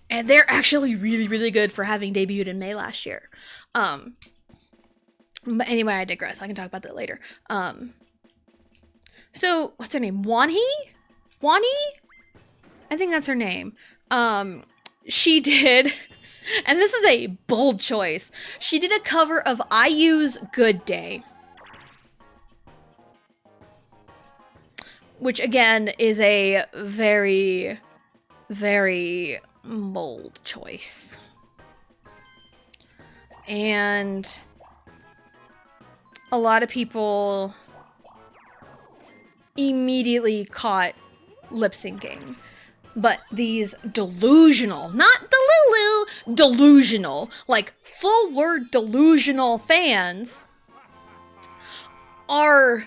they're actually really, really good for having debuted in May last year. But anyway, I digress. I can talk about that later. So what's her name? Wonhee? I think that's her name. She did, and this is a bold choice. She did a cover of IU's Good Day, which again is a very, very bold choice. And a lot of people immediately caught lip syncing. But these delusional, not delulu, delusional, like full word delusional fans are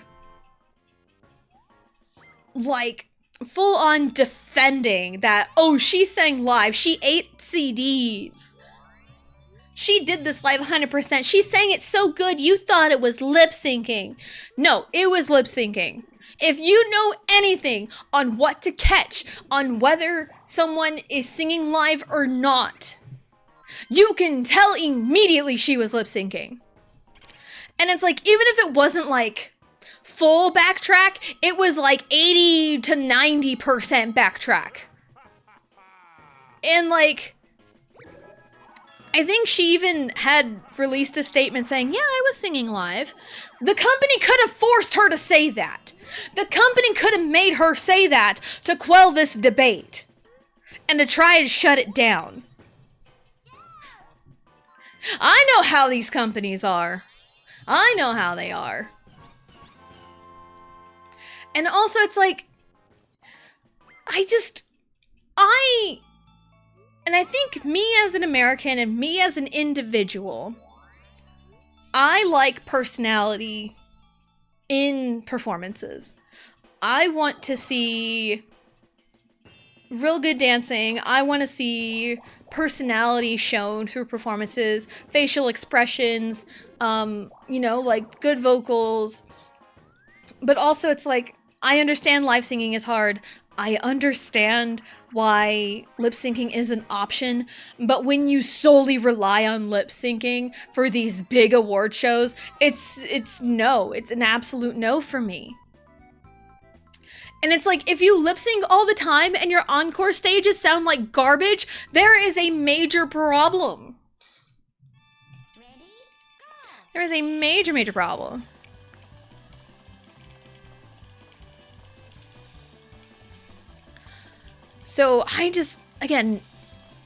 like full on defending that, oh, she sang live, she ate CDs. She did this live 100%. She sang it so good, you thought it was lip syncing. No, it was lip syncing. If you know anything on what to catch on whether someone is singing live or not, you can tell immediately she was lip syncing. And it's like, even if it wasn't like full backtrack, it was like 80 to 90% backtrack. And like, I think she even had released a statement saying, yeah, I was singing live. The company could have forced her to say that. The company could have made her say that to quell this debate and to try to shut it down. I know how these companies are. I know how they are. And also it's like, and I think me as an American and me as an individual, I like personality in performances. I want to see real good dancing. I want to see personality shown through performances, facial expressions, you know, like good vocals. But also it's like, I understand live singing is hard. I understand why lip syncing is an option, but when you solely rely on lip syncing for these big award shows, it's no. It's an absolute no for me. And it's like, if you lip sync all the time and your encore stages sound like garbage, there is a major problem. There is a major, major problem. So I just, again,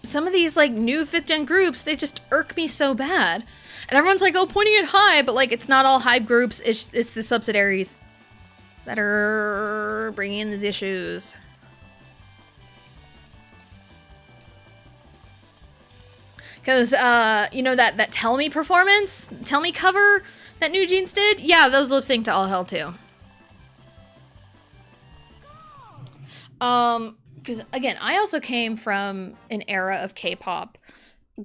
some of these like new 5th gen groups, they just irk me so bad. And everyone's like, oh, pointing at HYBE, but like, it's not all HYBE groups, it's the subsidiaries that are bringing in these issues. Because, you know, that Tell Me performance, Tell Me cover that New Jeans did? Yeah, those lip sync to All Hell too. Because again, I also came from an era of K-pop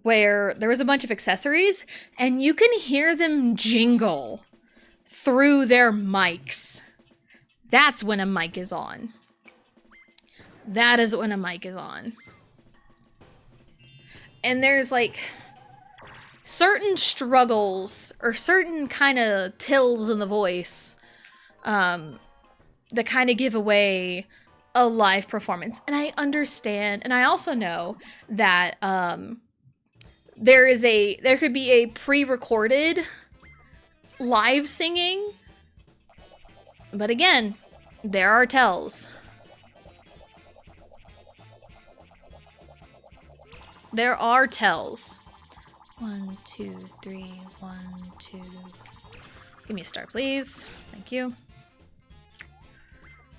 where there was a bunch of accessories and you can hear them jingle through their mics. That's when a mic is on. That is when a mic is on. And there's like certain struggles or certain kind of tills in the voice that kind of give away a live performance. And I understand, and I also know that there could be a pre-recorded live singing, but again, there are tells. There are tells. 1, 2, 3, 1, 2. Give me a star, please. Thank you.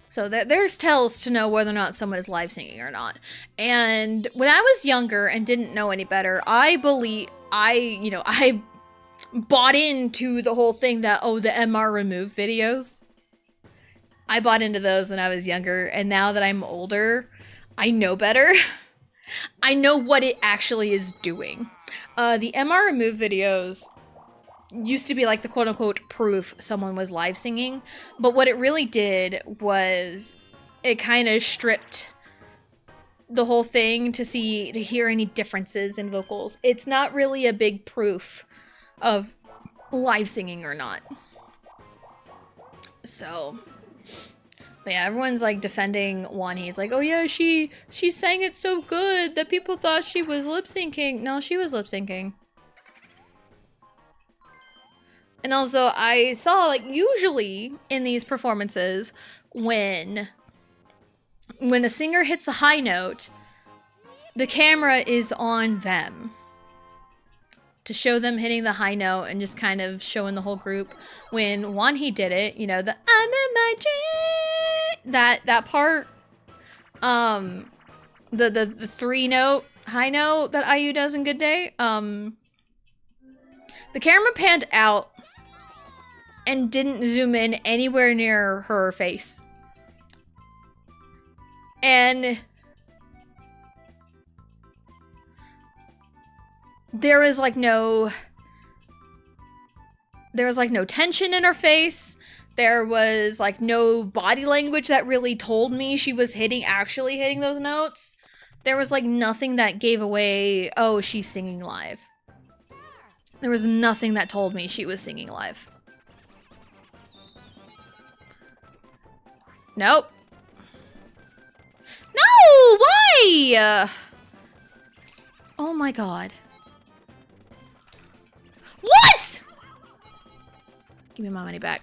So there's tells to know whether or not someone is live singing or not. And when I was younger and didn't know any better, I bought into the whole thing that, oh, the MR remove videos. I bought into those when I was younger, and now that I'm older, I know better. I know what it actually is doing. The MR remove videos used to be like the quote-unquote proof someone was live singing, but what it really did was it kind of stripped the whole thing to hear any differences in vocals. It's not really a big proof of live singing or not. So, but yeah, everyone's like defending Wonhee. He's like, oh yeah, she sang it so good that people thought she was lip syncing. No, she was lip syncing. And also, I saw, like, usually in these performances, when a singer hits a high note, the camera is on them to show them hitting the high note and just kind of showing the whole group. When Wonhee did it, you know, the I'm in my dream, that part, the 3-note high note that IU does in Good Day, the camera panned out and didn't zoom in anywhere near her face. And there was like no tension in her face. There was like no body language that really told me she was actually hitting those notes. There was like nothing that gave away, oh, she's singing live. There was nothing that told me she was singing live. Nope. No! Why? Oh my god. What?! Give me my money back.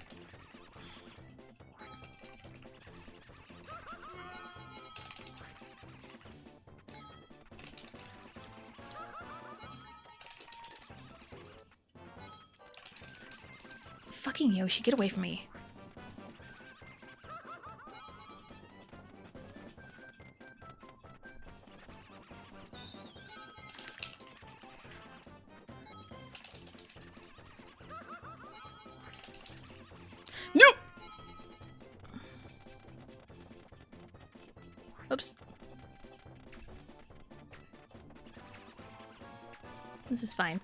Fucking Yoshi, get away from me. Oops. This is fine.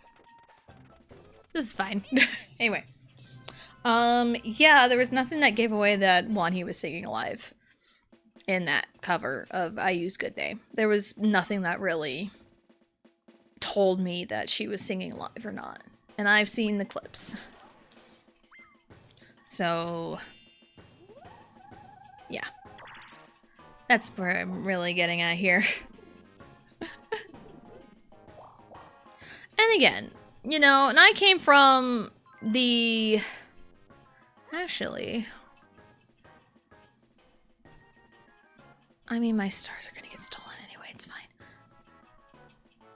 This is fine. Anyway. Yeah, there was nothing that gave away that Wanhee was singing live in that cover of IU's Good Day. There was nothing that really told me that she was singing live or not. And I've seen the clips. So, yeah. That's where I'm really getting at here. And again, you know, and I came from the... Actually... I mean, my stars are gonna get stolen anyway, it's fine.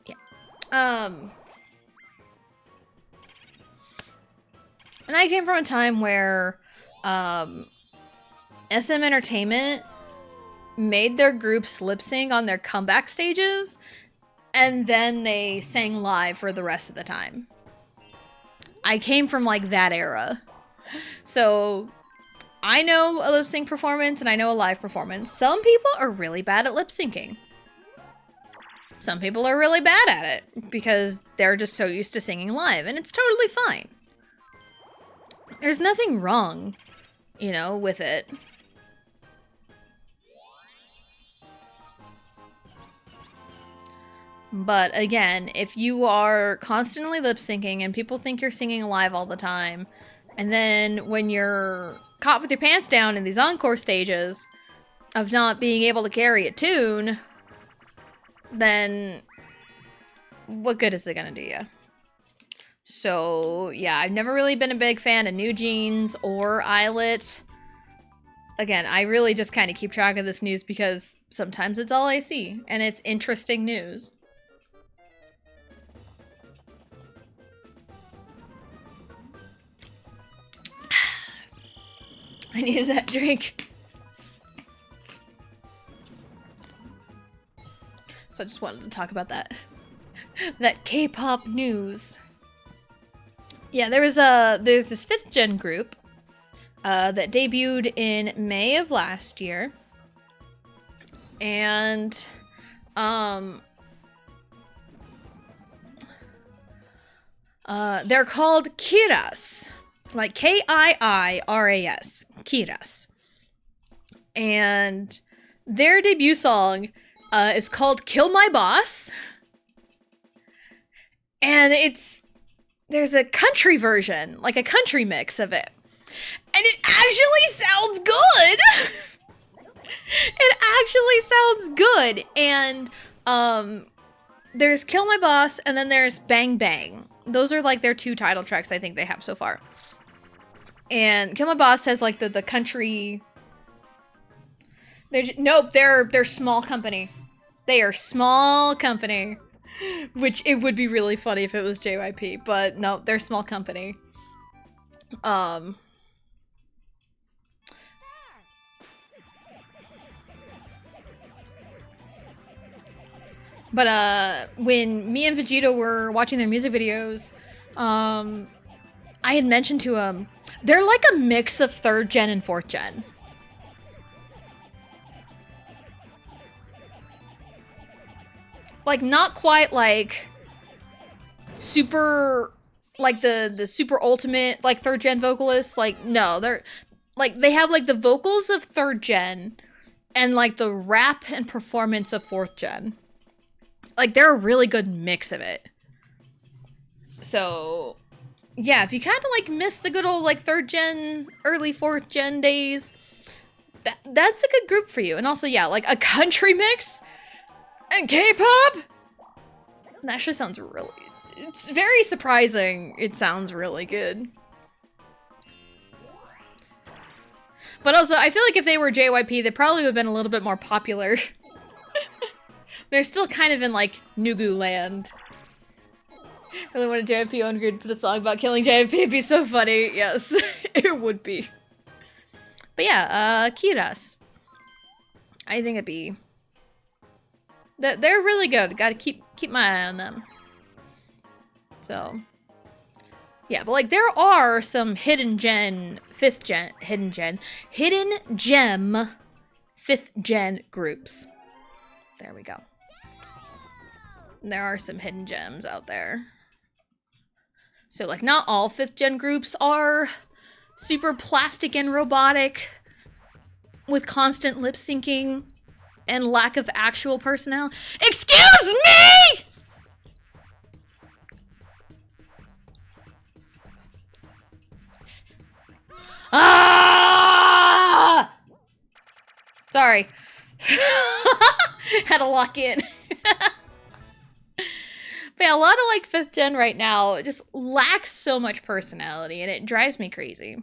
Yeah. And I came from a time where, SM Entertainment made their groups lip sync on their comeback stages, and then they sang live for the rest of the time. I came from, like, that era. So, I know a lip sync performance and I know a live performance. Some people are really bad at lip syncing. Some people are really bad at it because they're just so used to singing live, and it's totally fine. There's nothing wrong, you know, with it. But again, if you are constantly lip syncing and people think you're singing live all the time, and then when you're caught with your pants down in these encore stages of not being able to carry a tune, then what good is it gonna do you? So yeah, I've never really been a big fan of New Jeans or Islet. Again, I really just kind of keep track of this news because sometimes it's all I see, and it's interesting news. I needed that drink. So I just wanted to talk about that. That K-pop news. Yeah, there's this 5th gen group that debuted in May of last year. And they're called Kiras. Like Kiiras. Kiras. And their debut song is called Kill My Boss. And there's a country version, like a country mix of it. And it actually sounds good! It actually sounds good! And there's Kill My Boss, and then there's Bang Bang. Those are like their 2 title tracks I think they have so far. And Kill My Boss has like the country... They're small company. They are small company. Which it would be really funny if it was JYP, but no, they're small company. But when me and Vegeta were watching their music videos, I had mentioned to him, they're like a mix of 3rd gen and 4th gen. Like, not quite like super, like the super ultimate, like 3rd gen vocalists. Like, no, they're like, they have like the vocals of 3rd gen and like the rap and performance of 4th gen. Like, they're a really good mix of it. So, yeah, if you kind of like miss the good old like 3rd gen, early 4th gen days, that's a good group for you. And also, yeah, like a country mix and K-pop? That actually sounds really... It's very surprising. It sounds really good. But also, I feel like if they were JYP, they probably would have been a little bit more popular. They're still kind of in, like, Nugu land. Really want a JYP owned group to put a song about killing JYP. It'd be so funny. Yes, it would be. But yeah, Kiras. I think it'd be... They're really good. Gotta keep my eye on them. So, yeah, but like there are some hidden gem 5th gen groups. There we go. There are some hidden gems out there. So, like, not all 5th gen groups are super plastic and robotic with constant lip syncing and lack of actual personnel. Excuse me! Ah! Sorry. Had to lock in. But yeah, a lot of like 5th gen right now just lacks so much personality and it drives me crazy.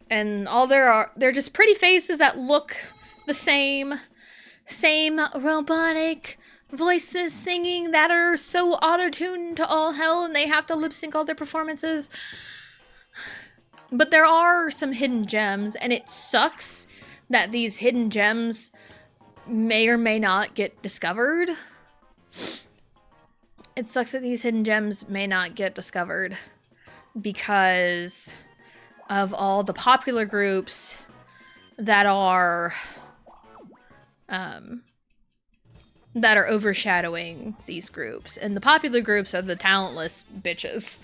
And all they're just pretty faces that look the same robotic voices singing that are so auto-tuned to all hell and they have to lip sync all their performances. But there are some hidden gems and it sucks that these hidden gems may or may not get discovered. It sucks that these hidden gems may not get discovered because of all the popular groups that are overshadowing these groups. And the popular groups are the talentless bitches.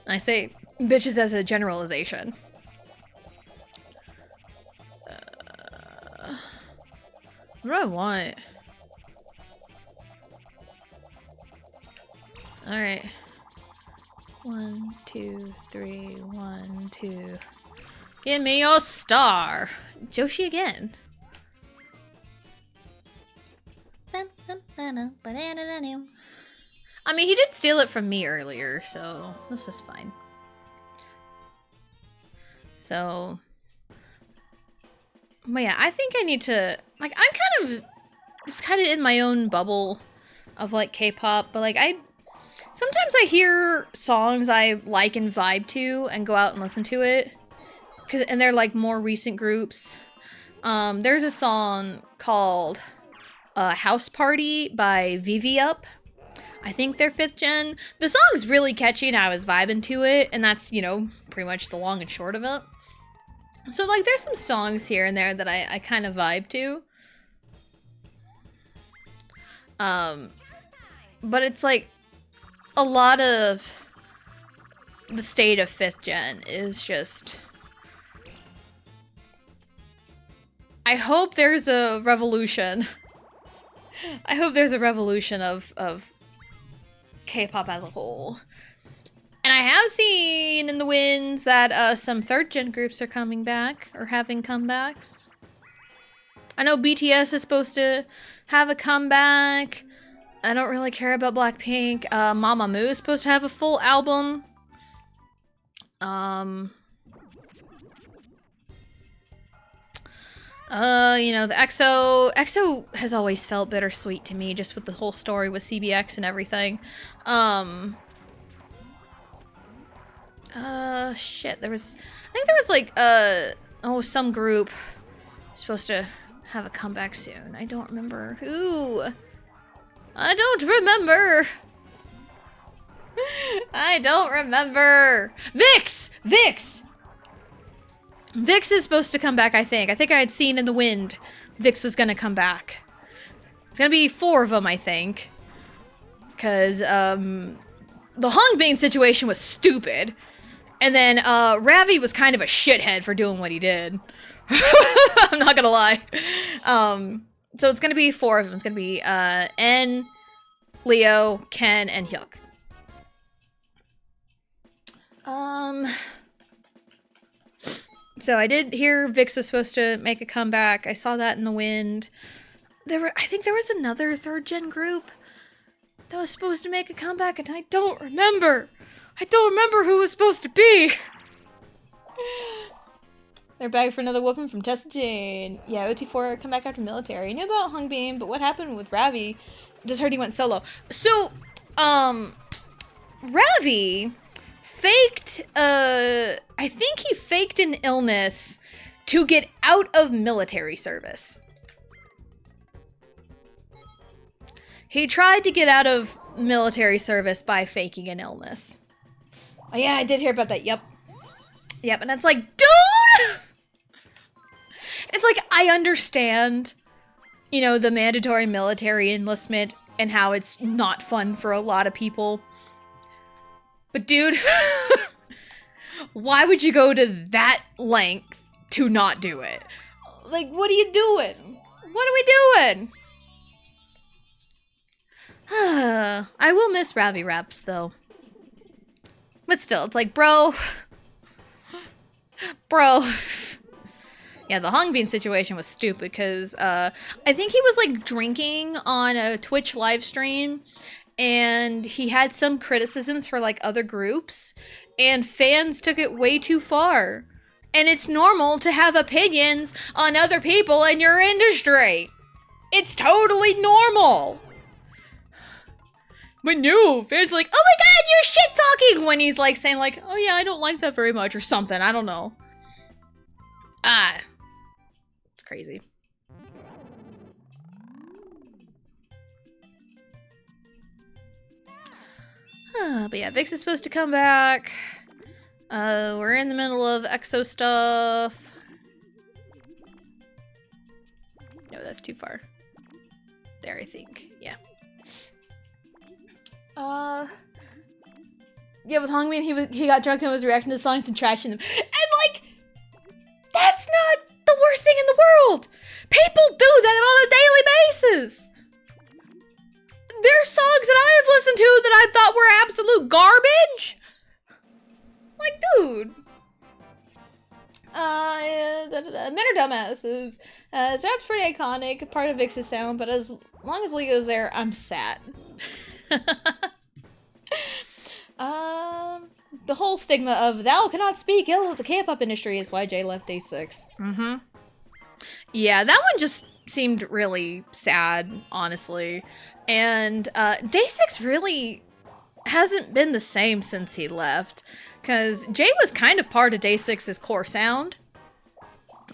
And I say bitches as a generalization. What do I want? Alright. 1, 2, 3, 1, 2. Give me your star! Joshi again. I mean, he did steal it from me earlier, so this is fine. So... But yeah, I think I need to... Like, I'm just kind of in my own bubble of, like, K-pop, but, like, sometimes I hear songs I like and vibe to and go out and listen to it. And they're, like, more recent groups. There's a song called House Party by VV Up. I think they're 5th gen. The song's really catchy and I was vibing to it. And that's, you know, pretty much the long and short of it. So, like, there's some songs here and there that I kind of vibe to. But it's, like, a lot of the state of 5th gen is just... I hope there's a revolution. I hope there's a revolution of K-pop as a whole. And I have seen in the winds that some 3rd gen groups are coming back, or having comebacks. I know BTS is supposed to have a comeback. I don't really care about Blackpink. Mamamoo is supposed to have a full album. You know, the EXO has always felt bittersweet to me, just with the whole story with CBX and everything. Shit, I think there was like, some group supposed to have a comeback soon. I don't remember who. I don't remember. I don't remember. VIXX! VIXX is supposed to come back, I think. I think I had seen in the wind VIXX was gonna come back. It's gonna be 4 of them, I think. Because, the Hongbin situation was stupid. And then, Ravi was kind of a shithead for doing what he did. I'm not gonna lie. So it's gonna be 4 of them. It's gonna be, N, Leo, Ken, and Hyuk. So I did hear VIXX was supposed to make a comeback. I saw that in the wind. I think there was another 3rd gen group that was supposed to make a comeback, and I don't remember. I don't remember who it was supposed to be. They're back for another whooping from Tessa Jane. Yeah, OT4 come back after military. I knew about Hongbin, but what happened with Ravi? Just heard he went solo. So, Ravi faked, I think he faked an illness to get out of military service. He tried to get out of military service by faking an illness. Oh yeah, I did hear about that, yep. Yep, and it's like, dude! It's like, I understand, you know, the mandatory military enlistment and how it's not fun for a lot of people. But dude, why would you go to that length to not do it? Like, what are you doing? What are we doing? I will miss Ravi Raps, though. But still, it's like, bro. Bro. Yeah, the Hongbin situation was stupid because I think he was like drinking on a Twitch live stream and he had some criticisms for like other groups and fans took it way too far. And it's normal to have opinions on other people in your industry. It's totally normal. But no, fans like, oh my god, you're shit talking when he's like saying like, oh yeah, I don't like that very much or something. I don't know. It's crazy. But yeah, Vix is supposed to come back. We're in the middle of EXO stuff. No, that's too far. There, I think. Yeah. Yeah, with Hongbin, he got drunk and was reacting to the songs and trashing them. And like, that's not the worst thing in the world. People do that on a daily basis. There's songs that I have listened to that I thought were absolute garbage. Like, dude. Men are dumbasses. Zap's pretty iconic, part of Vix's sound, but as long as Lego's there, I'm sad. The whole stigma of thou cannot speak ill of the K-pop industry is why Jay left Day 6. Yeah, that one just seemed really sad, honestly. And Day 6 really hasn't been the same since he left. Because Jay was kind of part of Day 6's core sound.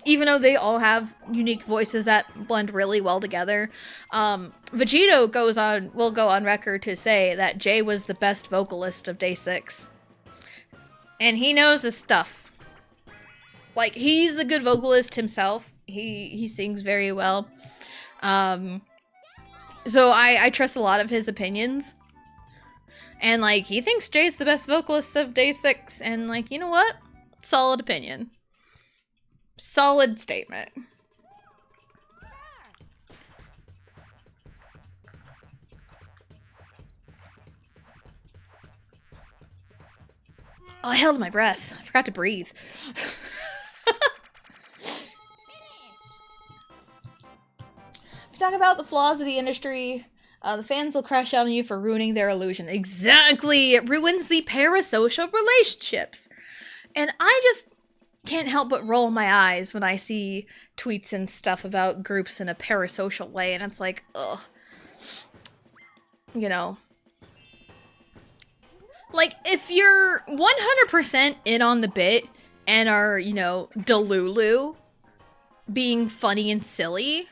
Even though they all have unique voices that blend really well together. Vegito will go on record to say that Jay was the best vocalist of Day 6. And he knows his stuff. Like, he's a good vocalist himself. He sings very well. So I trust a lot of his opinions. And, like, he thinks Jay's the best vocalist of Day 6. And, like, you know what? Solid opinion. Solid statement. Oh, I held my breath. I forgot to breathe. If you talk about the flaws of the industry, the fans will crash out on you for ruining their illusion. Exactly! It ruins the parasocial relationships. And I just can't help but roll my eyes when I see tweets and stuff about groups in a parasocial way, and it's like, ugh. You know. Like, if you're 100% in on the bit and are, you know, Delulu, being funny and silly,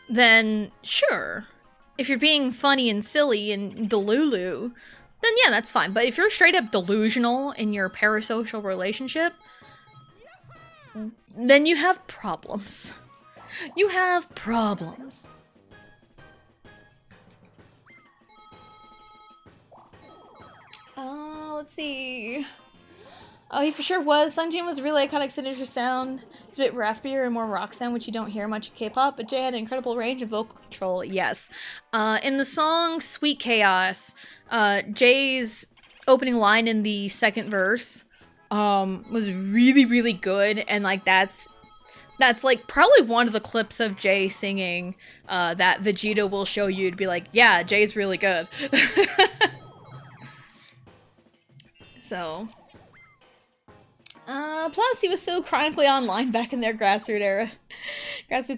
then sure. If you're being funny and silly and Delulu, then yeah, that's fine. But if you're straight up delusional in your parasocial relationship, then you have problems. You have problems. Let's see. Oh, he for sure was. Sungjin was a really iconic signature sound. It's a bit raspier and more rock sound, which you don't hear much in K-pop, but Jay had an incredible range of vocal control, yes. In the song Sweet Chaos, Jay's opening line in the second verse was really, really good, and like that's like probably one of the clips of Jay singing that Vegeta will show you to be like, yeah, Jay's really good. So... plus he was so chronically online back in their grassroots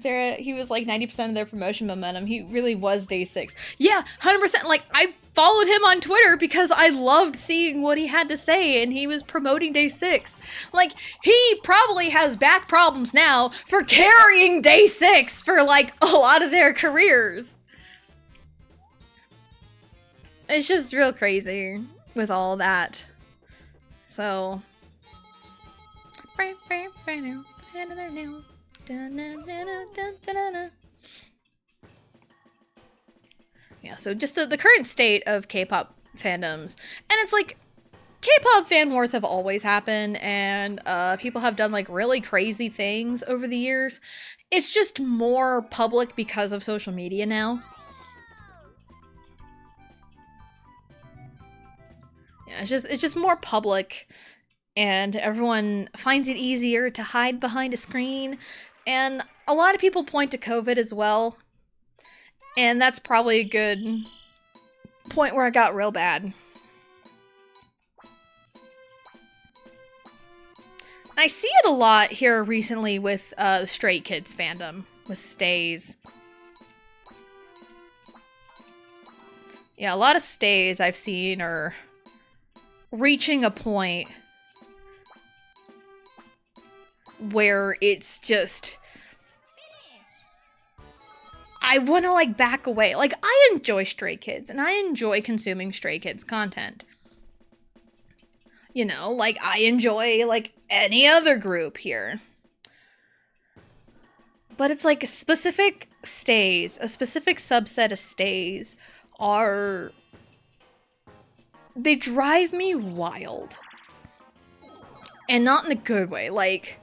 era. He was like 90% of their promotion momentum. He really was Day 6. Yeah, 100%. Like, I followed him on Twitter because I loved seeing what he had to say, and he was promoting Day 6. Like, he probably has back problems now for carrying Day 6 for, like, a lot of their careers. It's just real crazy with all that. So... yeah, so just the current state of K-pop fandoms. And it's like, K-pop fan wars have always happened, and people have done like really crazy things over the years. It's just more public because of social media now. Yeah, it's just more public, and everyone finds it easier to hide behind a screen. And a lot of people point to COVID as well, and that's probably a good point where it got real bad. I see it a lot here recently with the Stray Kids fandom, with stays. Yeah, a lot of stays I've seen are reaching a point where it's just, I want to like back away. Like, I enjoy Stray Kids and I enjoy consuming Stray Kids content. You know, like, I enjoy like any other group here. But it's like specific stays, a specific subset of stays are, they drive me wild. And not in a good way. Like,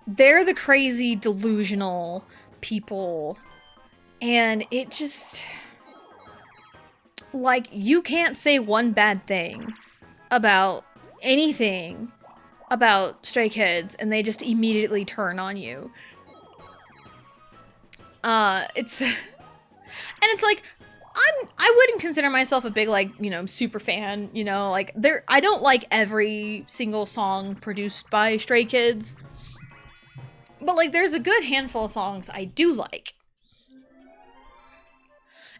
they're the crazy, delusional people. And it just, like, you can't say one bad thing about anything about Stray Kids and they just immediately turn on you. It's and it's like, I wouldn't consider myself a big, like, you know, super fan, you know, like, I don't like every single song produced by Stray Kids, but like, there's a good handful of songs I do like.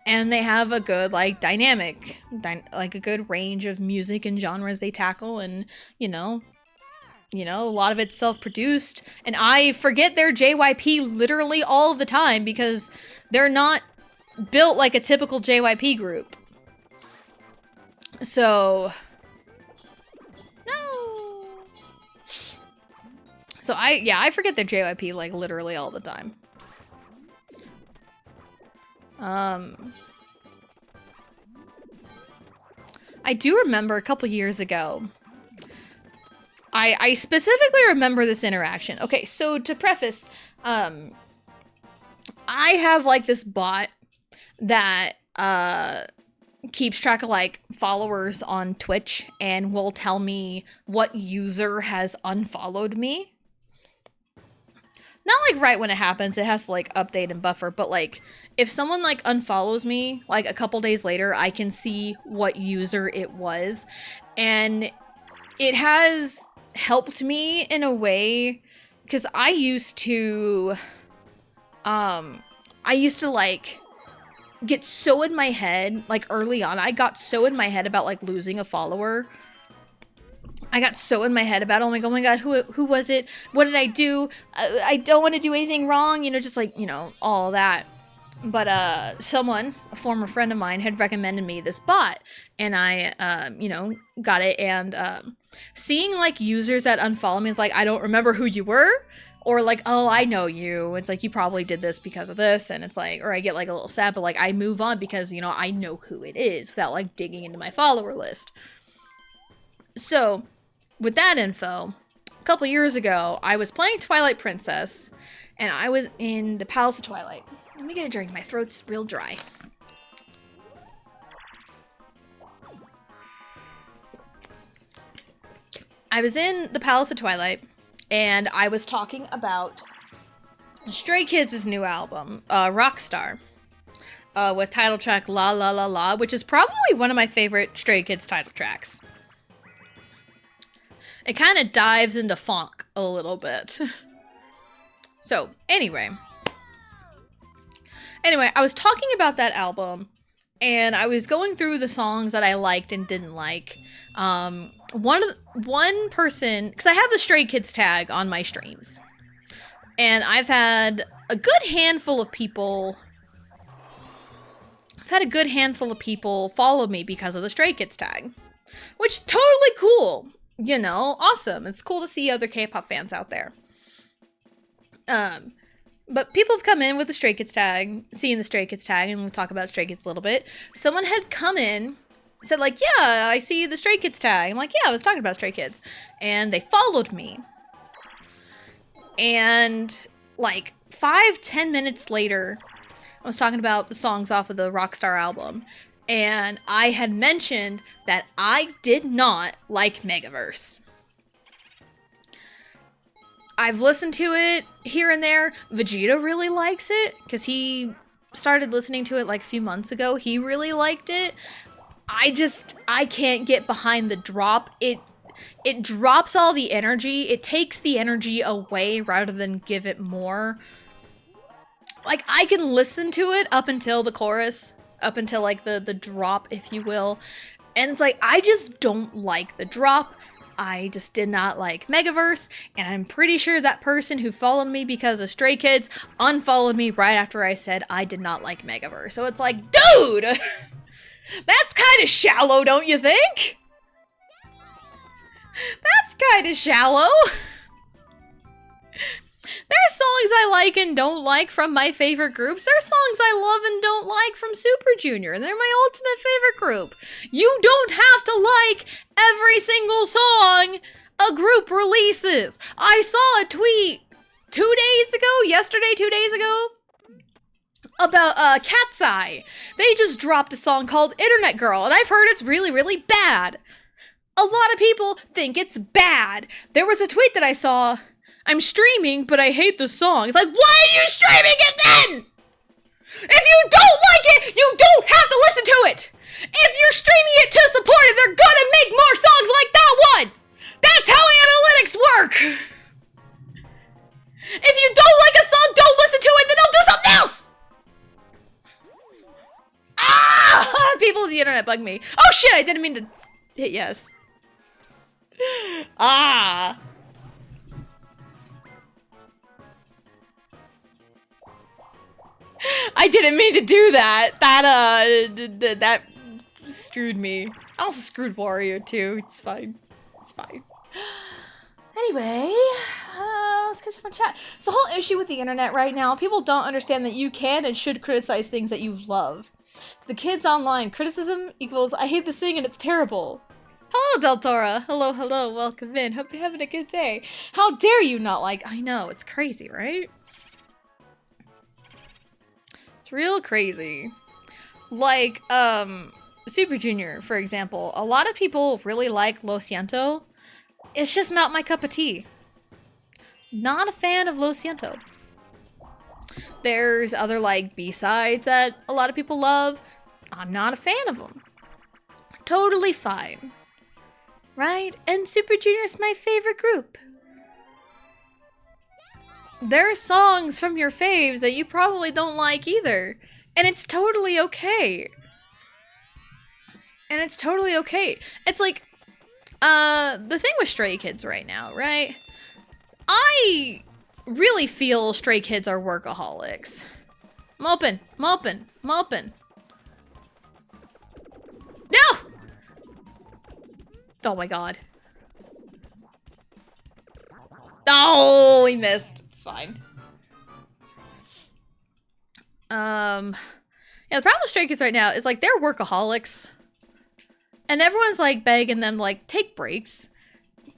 And they have a good, like, like a good range of music and genres they tackle, and, you know, a lot of it's self-produced, and I forget they're JYP literally all of the time because they're not built like a typical JYP group. So, no. So I forget they're JYP like literally all the time. I do remember a couple years ago, I specifically remember this interaction. Okay, so to preface, I have like this bot that keeps track of like followers on Twitch and will tell me what user has unfollowed me. Not like right when it happens, it has to like update and buffer, but like if someone like unfollows me like a couple days later, I can see what user it was, and it has helped me in a way because I used to like get so in my head, like early on, I got so in my head about like losing a follower. I got so in my head about, oh my god, who was it? What did I do? I don't want to do anything wrong, you know, just like, you know, all that. But someone, a former friend of mine, had recommended me this bot, and I, you know, got it, and seeing like users that unfollow me, it's like, I don't remember who you were, or like, oh, I know you. It's like, you probably did this because of this, and it's like, or I get like a little sad, but like I move on because, you know, I know who it is without like digging into my follower list. So, with that info, a couple years ago, I was playing Twilight Princess, and I was in the Palace of Twilight. Let me get a drink, my throat's real dry. I was in the Palace of Twilight, and I was talking about Stray Kids' new album, Rockstar, with title track La La La La, which is probably one of my favorite Stray Kids title tracks. It kind of dives into funk a little bit. So, anyway, I was talking about that album, and I was going through the songs that I liked and didn't like. One person, because I have the Stray Kids tag on my streams, and I've had a good handful of people follow me because of the Stray Kids tag, which is totally cool. You know, awesome. It's cool to see other K-pop fans out there. But people have come in with the Stray Kids tag, seeing the Stray Kids tag, and we'll talk about Stray Kids a little bit. Someone had come in said like, yeah, I see the Stray Kids tag. I'm like, yeah, I was talking about Stray Kids. And they followed me. And like 5-10 minutes later, I was talking about the songs off of the Rockstar album. And I had mentioned that I did not like Megaverse. I've listened to it here and there. Vegeta really likes it because he started listening to it like a few months ago. He really liked it. I can't get behind the drop. It drops all the energy. It takes the energy away rather than give it more. Like, I can listen to it up until the chorus, up until like the drop, if you will. And it's like, I just don't like the drop. I just did not like Megaverse, and I'm pretty sure that person who followed me because of Stray Kids unfollowed me right after I said I did not like Megaverse. So it's like, dude! That's kind of shallow, don't you think? That's kind of shallow. There are songs I like and don't like from my favorite groups. There are songs I love and don't like from Super Junior, and they're my ultimate favorite group. You don't have to like every single song a group releases. I saw a tweet 2 days ago, yesterday, 2 days ago, about Cat's Eye. They just dropped a song called Internet Girl, and I've heard it's really, really bad. A lot of people think it's bad. There was a tweet that I saw, I'm streaming, but I hate the song. It's like, why are you streaming it then? If you don't like it, you don't have to listen to it. If you're streaming it to support it, they're gonna make more songs like that one. That's how analytics work. If you don't like a song, don't listen to it, then don't do something else. Ah! People on the internet bug me. Oh shit, I didn't mean to hit yes. Ah. I didn't mean to do that. That screwed me. I also screwed Wario too. It's fine. It's fine. Anyway, let's catch up on chat. It's the whole issue with the internet right now. People don't understand that you can and should criticize things that you love. To the kids online, criticism equals, I hate this thing and it's terrible. Hello, Deltora. Hello, hello. Welcome in. Hope you're having a good day. How dare you not like... I know, it's crazy, right? It's real crazy. Like, Super Junior, for example. A lot of people really like Lo Siento. It's just not my cup of tea. Not a fan of Lo Siento. There's other, like, B-sides that a lot of people love. I'm not a fan of them. Totally fine. Right? And Super Junior is my favorite group. There are songs from your faves that you probably don't like either. And it's totally okay. And it's totally okay. It's like, the thing with Stray Kids right now, right? I really feel Stray Kids are workaholics. Mopin', mopin', mopin'. No! Oh my god. Oh, we missed. It's fine. Yeah, the problem with Stray Kids right now is, like, they're workaholics. And everyone's, like, begging them, like, take breaks.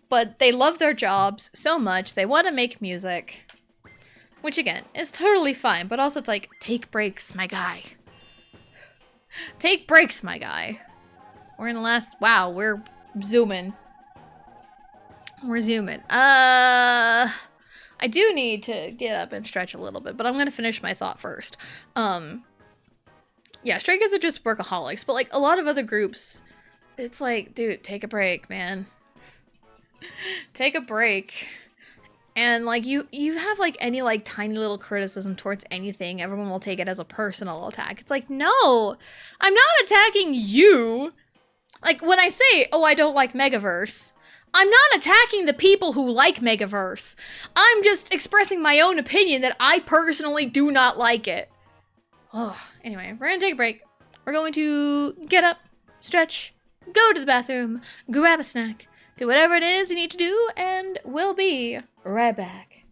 But they love their jobs so much, they want to make music. Which, again, is totally fine. But also, it's like, take breaks, my guy. Take breaks, my guy. We're in the last... Wow, we're zooming. We're zooming. I do need to get up and stretch a little bit, but I'm gonna finish my thought first. Yeah, Stray Kids are just workaholics, but, like, a lot of other groups, it's like, dude, take a break, man. Take a break. And, like, you have, like, any, like, tiny little criticism towards anything, everyone will take it as a personal attack. It's like, no! I'm not attacking you! Like, when I say, oh, I don't like Megaverse, I'm not attacking the people who like Megaverse. I'm just expressing my own opinion that I personally do not like it. Oh, anyway, we're gonna take a break. We're going to get up, stretch, go to the bathroom, grab a snack, do whatever it is you need to do, and we'll be right back.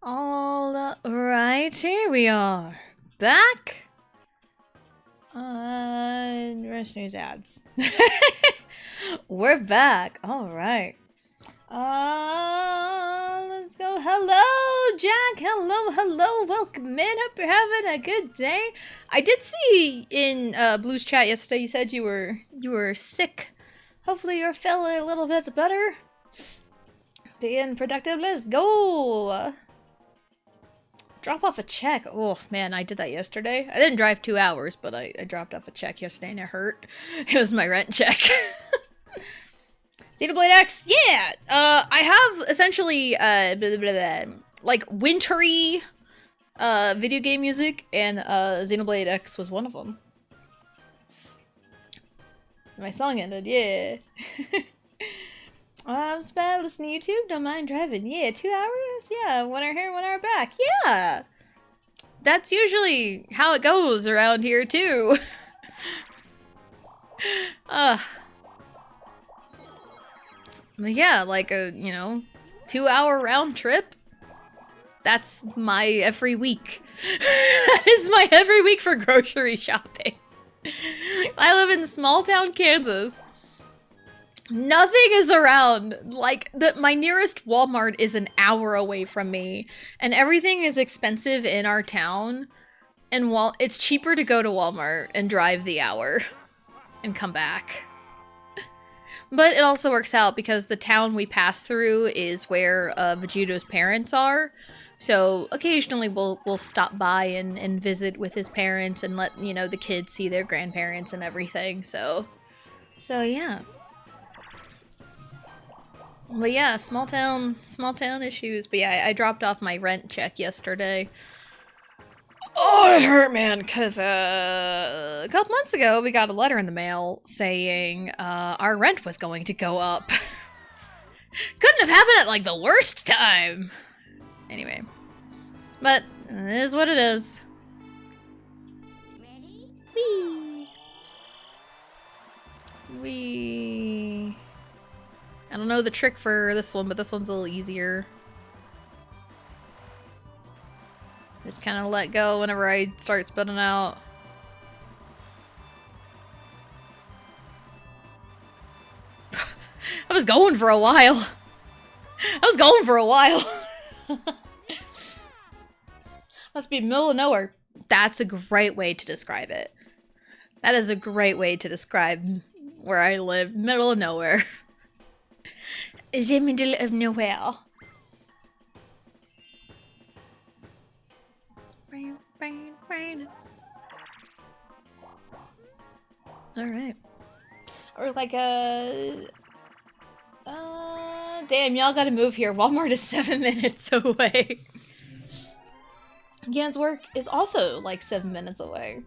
All right, here we are. Back. Rest news ads. We're back. All right. Let's go. Hello, Jack. Hello. Welcome in. Hope you're having a good day. I did see in Blue's chat yesterday you said you were sick. Hopefully you're feeling a little bit better. Being productive. Let's go. Drop off a check. Oh man, I did that yesterday. I didn't drive 2 hours, but I dropped off a check yesterday and it hurt. It was my rent check. Xenoblade X, yeah! I have essentially, like, wintry, video game music, and, Xenoblade X was one of them. My song ended, yeah. I'm spent listening to YouTube, don't mind driving. Yeah, 2 hours? Yeah, 1 hour here, 1 hour back. Yeah! That's usually how it goes around here, too. But yeah, like a, 2 hour round trip. That's my every week. That is my every week for grocery shopping. I live in small town Kansas. Nothing is around. Like, my nearest Walmart is an hour away from me. And everything is expensive in our town. And it's cheaper to go to Walmart and drive the hour. And come back. But it also works out because the town we pass through is where Vegito's parents are. So occasionally we'll stop by and visit with his parents and let, the kids see their grandparents and everything. So yeah. But yeah, small town issues. But yeah, I dropped off my rent check yesterday. Oh, it hurt, man, because a couple months ago, we got a letter in the mail saying our rent was going to go up. Couldn't have happened at, like, the worst time. Anyway. But it is what it is. Ready? Wee. I don't know the trick for this one, but this one's a little easier. Just kind of let go whenever I start spinning out. I was going for a while. Must be middle of nowhere. That's a great way to describe it. That is a great way to describe where I live. Middle of nowhere. The middle of nowhere. Alright. Or like damn, y'all gotta move here. Walmart is 7 minutes away. Gan's work is also like 7 minutes away.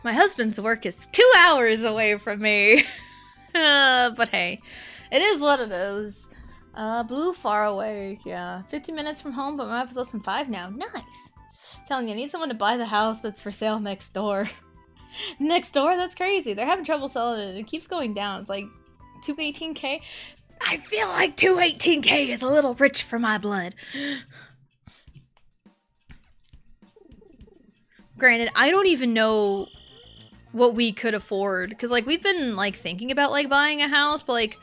My husband's work is 2 hours away from me. But hey, it is what it is. Blue far away, yeah. 50 minutes from home, but my map is less than 5 now. Nice. Telling you, I need someone to buy the house that's for sale next door. Next door? That's crazy. They're having trouble selling it. It keeps going down. It's like 218k. I feel like 218k is a little rich for my blood. Granted, I don't even know what we could afford. Because, like, we've been, like, thinking about, like, buying a house. But, like,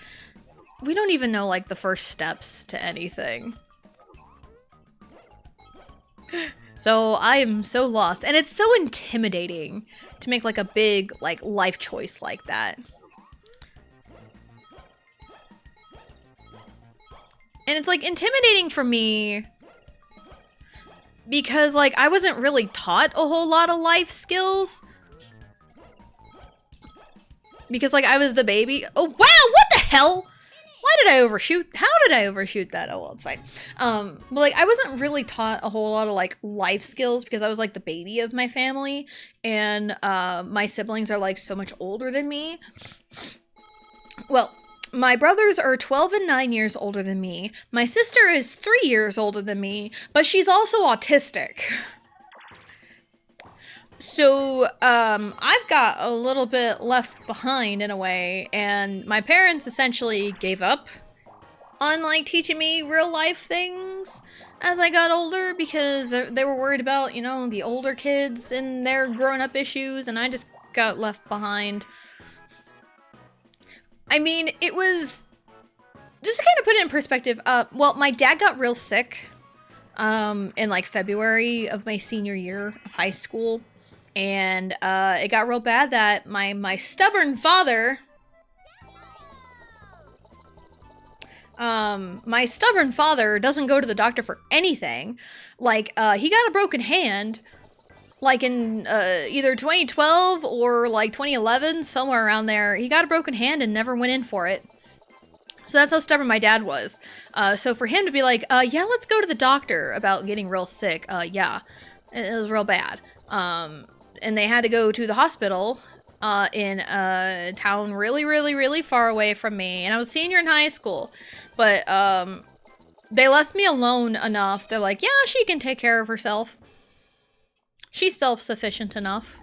we don't even know, like, the first steps to anything. So I am so lost. And it's so intimidating to make, like, a big, like, life choice like that. And it's, like, intimidating for me because, like, I wasn't really taught a whole lot of life skills. Because, like, I was the baby. Oh, wow! What the hell? Why did I overshoot? How did I overshoot that? Oh, well, it's fine. But, like, I wasn't really taught a whole lot of, like, life skills because I was, like, the baby of my family. And, my siblings are, like, so much older than me. Well, my brothers are 12 and 9 years older than me. My sister is 3 years older than me, but she's also autistic. So, I've got a little bit left behind in a way, and my parents essentially gave up on, like, teaching me real life things. as I got older because they were worried about, you know, the older kids and their grown up issues, and I just got left behind. I mean, it was, just to kind of put it in perspective, well, my dad got real sick in like February of my senior year of high school, and it got real bad that my stubborn father doesn't go to the doctor for anything. Like, he got a broken hand, like in either 2012 or like 2011, somewhere around there. He got a broken hand and never went in for it. So that's how stubborn my dad was. So for him to be like, yeah, let's go to the doctor about getting real sick. Yeah, it was real bad. And they had to go to the hospital in a town really, really, really far away from me. And I was a senior in high school. But they left me alone enough. They're like, yeah, she can take care of herself. She's self-sufficient enough.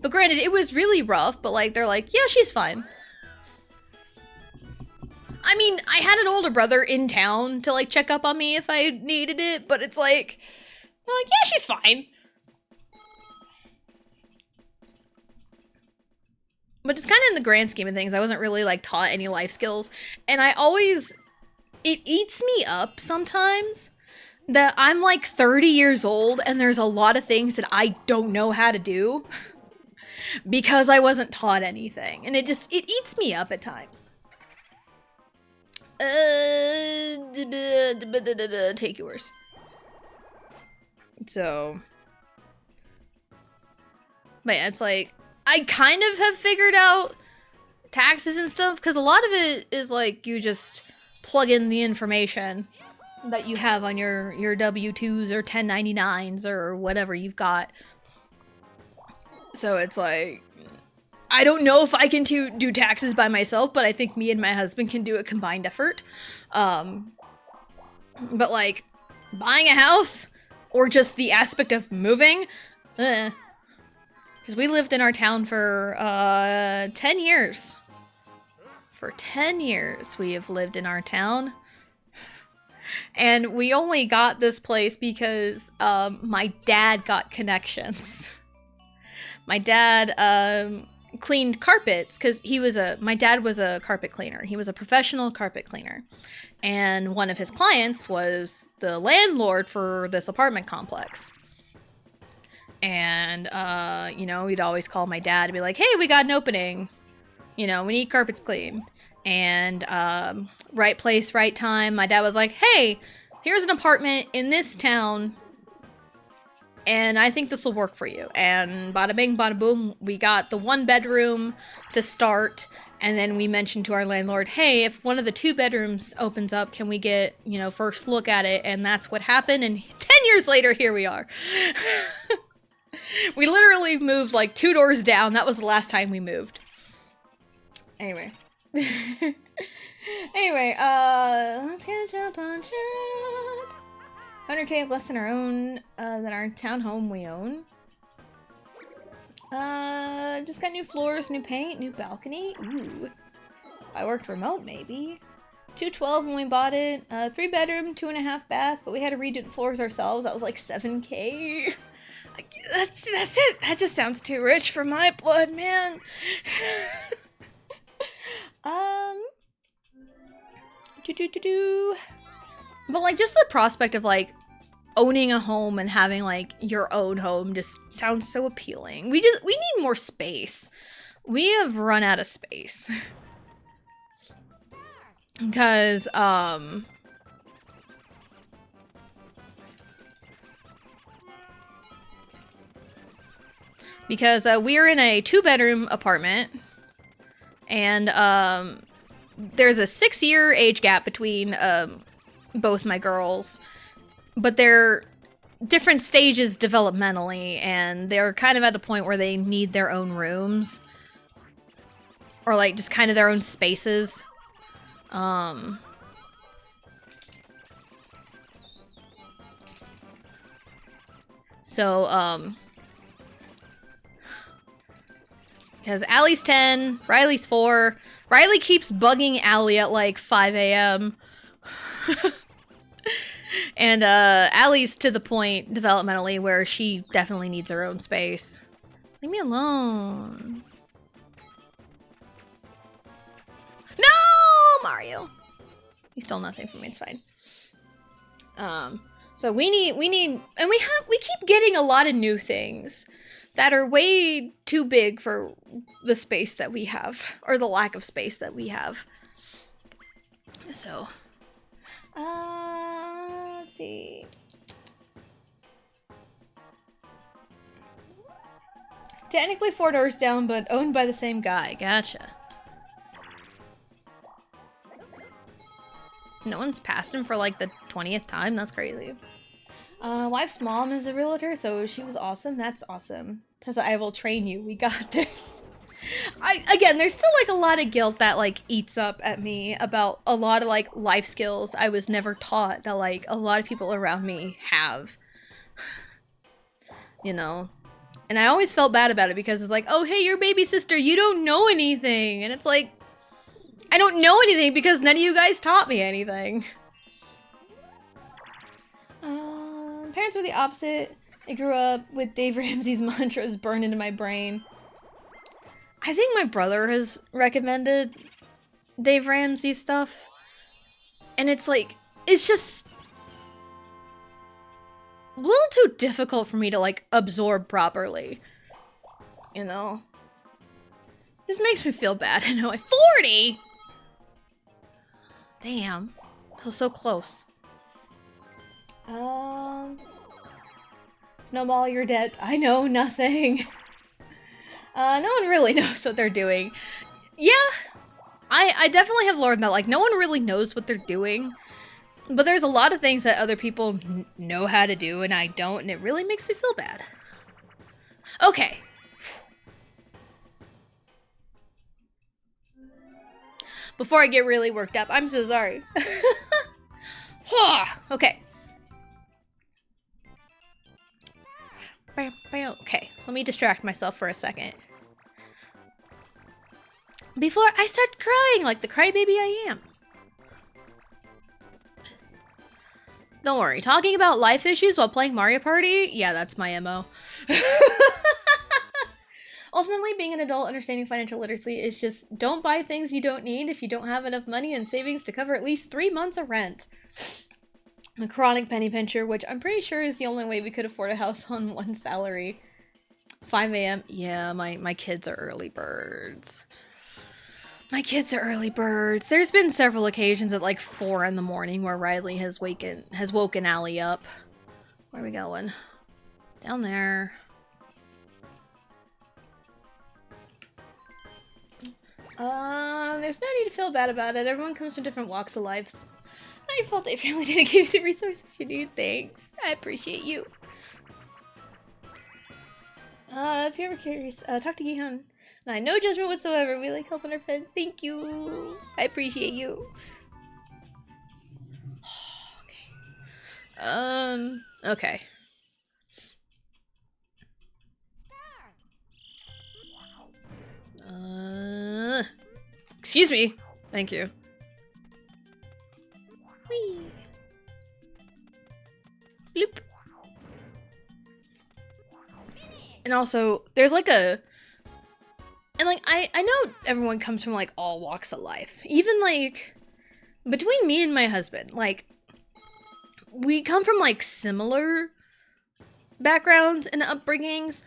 But granted, it was really rough. But like, they're like, yeah, she's fine. I mean, I had an older brother in town to like check up on me if I needed it. But it's like, I'm like, yeah, she's fine. But just kind of in the grand scheme of things, I wasn't really like taught any life skills. And I always, it eats me up sometimes that I'm like 30 years old and there's a lot of things that I don't know how to do because I wasn't taught anything. And it eats me up at times. Take yours. So, but yeah, it's like, I kind of have figured out taxes and stuff, because a lot of it is like you just plug in the information that you have on your W-2s or 1099s or whatever you've got. So it's like, I don't know if I can do taxes by myself, but I think me and my husband can do a combined effort. But like, buying a house or just the aspect of moving, because we lived in our town for 10 years. For 10 years we have lived in our town. And we only got this place because my dad got connections. My dad cleaned carpets because my dad was a carpet cleaner. He was a professional carpet cleaner. And one of his clients was the landlord for this apartment complex. And, you know, we'd always call my dad to be like, hey, we got an opening. You know, we need carpets cleaned. And, right place, right time. My dad was like, hey, here's an apartment in this town. And I think this will work for you. And bada bing, bada boom, we got the 1 bedroom to start. And then we mentioned to our landlord, hey, if one of the 2 bedrooms opens up, can we get, you know, first look at it? And that's what happened. And 10 years later, here we are. We literally moved like 2 doors down. That was the last time we moved. Anyway. Anyway, let's catch up on chat. 100k less than our townhome we own. Just got new floors, new paint, new balcony. Ooh. I worked remote, maybe. 212 when we bought it. 3 bedroom, 2.5 bath, but we had to redo the floors ourselves. That was like 7k. That's it. That just sounds too rich for my blood, man. But like just the prospect of like owning a home and having like your own home just sounds so appealing. We need more space. We have run out of space. Because we're in a 2-bedroom apartment, and there's a 6-year age gap between both my girls, but they're different stages developmentally, and they're kind of at the point where they need their own rooms, or like just kind of their own spaces. Because Allie's 10, Riley's 4. Riley keeps bugging Allie at like 5 a.m. And Allie's to the point developmentally where she definitely needs her own space. Leave me alone. No, Mario. He stole nothing from me. It's fine. So we need, and we keep getting a lot of new things that are way too big for the space that we have, or the lack of space that we have. So, let's see. Technically 4 doors down, but owned by the same guy. Gotcha. No one's passed him for like the 20th time? That's crazy. Wife's mom is a realtor, so she was awesome. That's awesome. Tessa, I will train you. We got this. Again, there's still like a lot of guilt that like eats up at me about a lot of like life skills I was never taught that like a lot of people around me have. You know? And I always felt bad about it because it's like, oh, hey, your baby sister, you don't know anything. And it's like, I don't know anything because none of you guys taught me anything. Parents were the opposite. I grew up with Dave Ramsey's mantras burned into my brain. I think my brother has recommended Dave Ramsey stuff. And it's like, it's just a little too difficult for me to like absorb properly. You know? This makes me feel bad. I know. 40! Damn. I was so close. Snowball, you're dead. I know nothing. No one really knows what they're doing. Yeah, I definitely have learned that, like, no one really knows what they're doing. But there's a lot of things that other people know how to do and I don't, and it really makes me feel bad. Okay. Before I get really worked up, I'm so sorry. Okay. Okay, let me distract myself for a second. Before I start crying like the crybaby I am. Don't worry, talking about life issues while playing Mario Party? Yeah, that's my MO. Ultimately, being an adult understanding financial literacy is just don't buy things you don't need if you don't have enough money and savings to cover at least 3 months of rent. A chronic penny pincher, which I'm pretty sure is the only way we could afford a house on one salary. 5 a.m. Yeah, my kids are early birds. My kids are early birds. There's been several occasions at like 4 in the morning where Riley has woken Allie up. Where are we going? Down there. There's no need to feel bad about it. Everyone comes from different walks of life. Not your fault they family didn't give you the resources you need. Thanks. I appreciate you. If you're ever curious, talk to Gihan. Nah, no judgment whatsoever. We like helping our friends. Thank you. I appreciate you. Okay. Okay. Excuse me. Thank you. Whee. Bloop. And also, there's like a... And like, I know everyone comes from like all walks of life. Even like, between me and my husband, like, we come from like similar backgrounds and upbringings,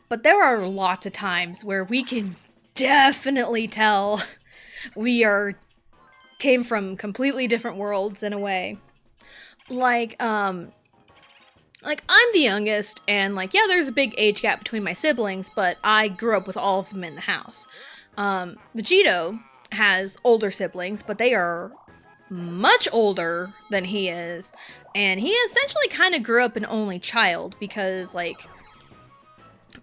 but there are lots of times where we can definitely tell we came from completely different worlds in a way. Like I'm the youngest, and like, yeah, there's a big age gap between my siblings, but I grew up with all of them in the house. Vegito has older siblings, but they are much older than he is, and he essentially kind of grew up an only child because, like,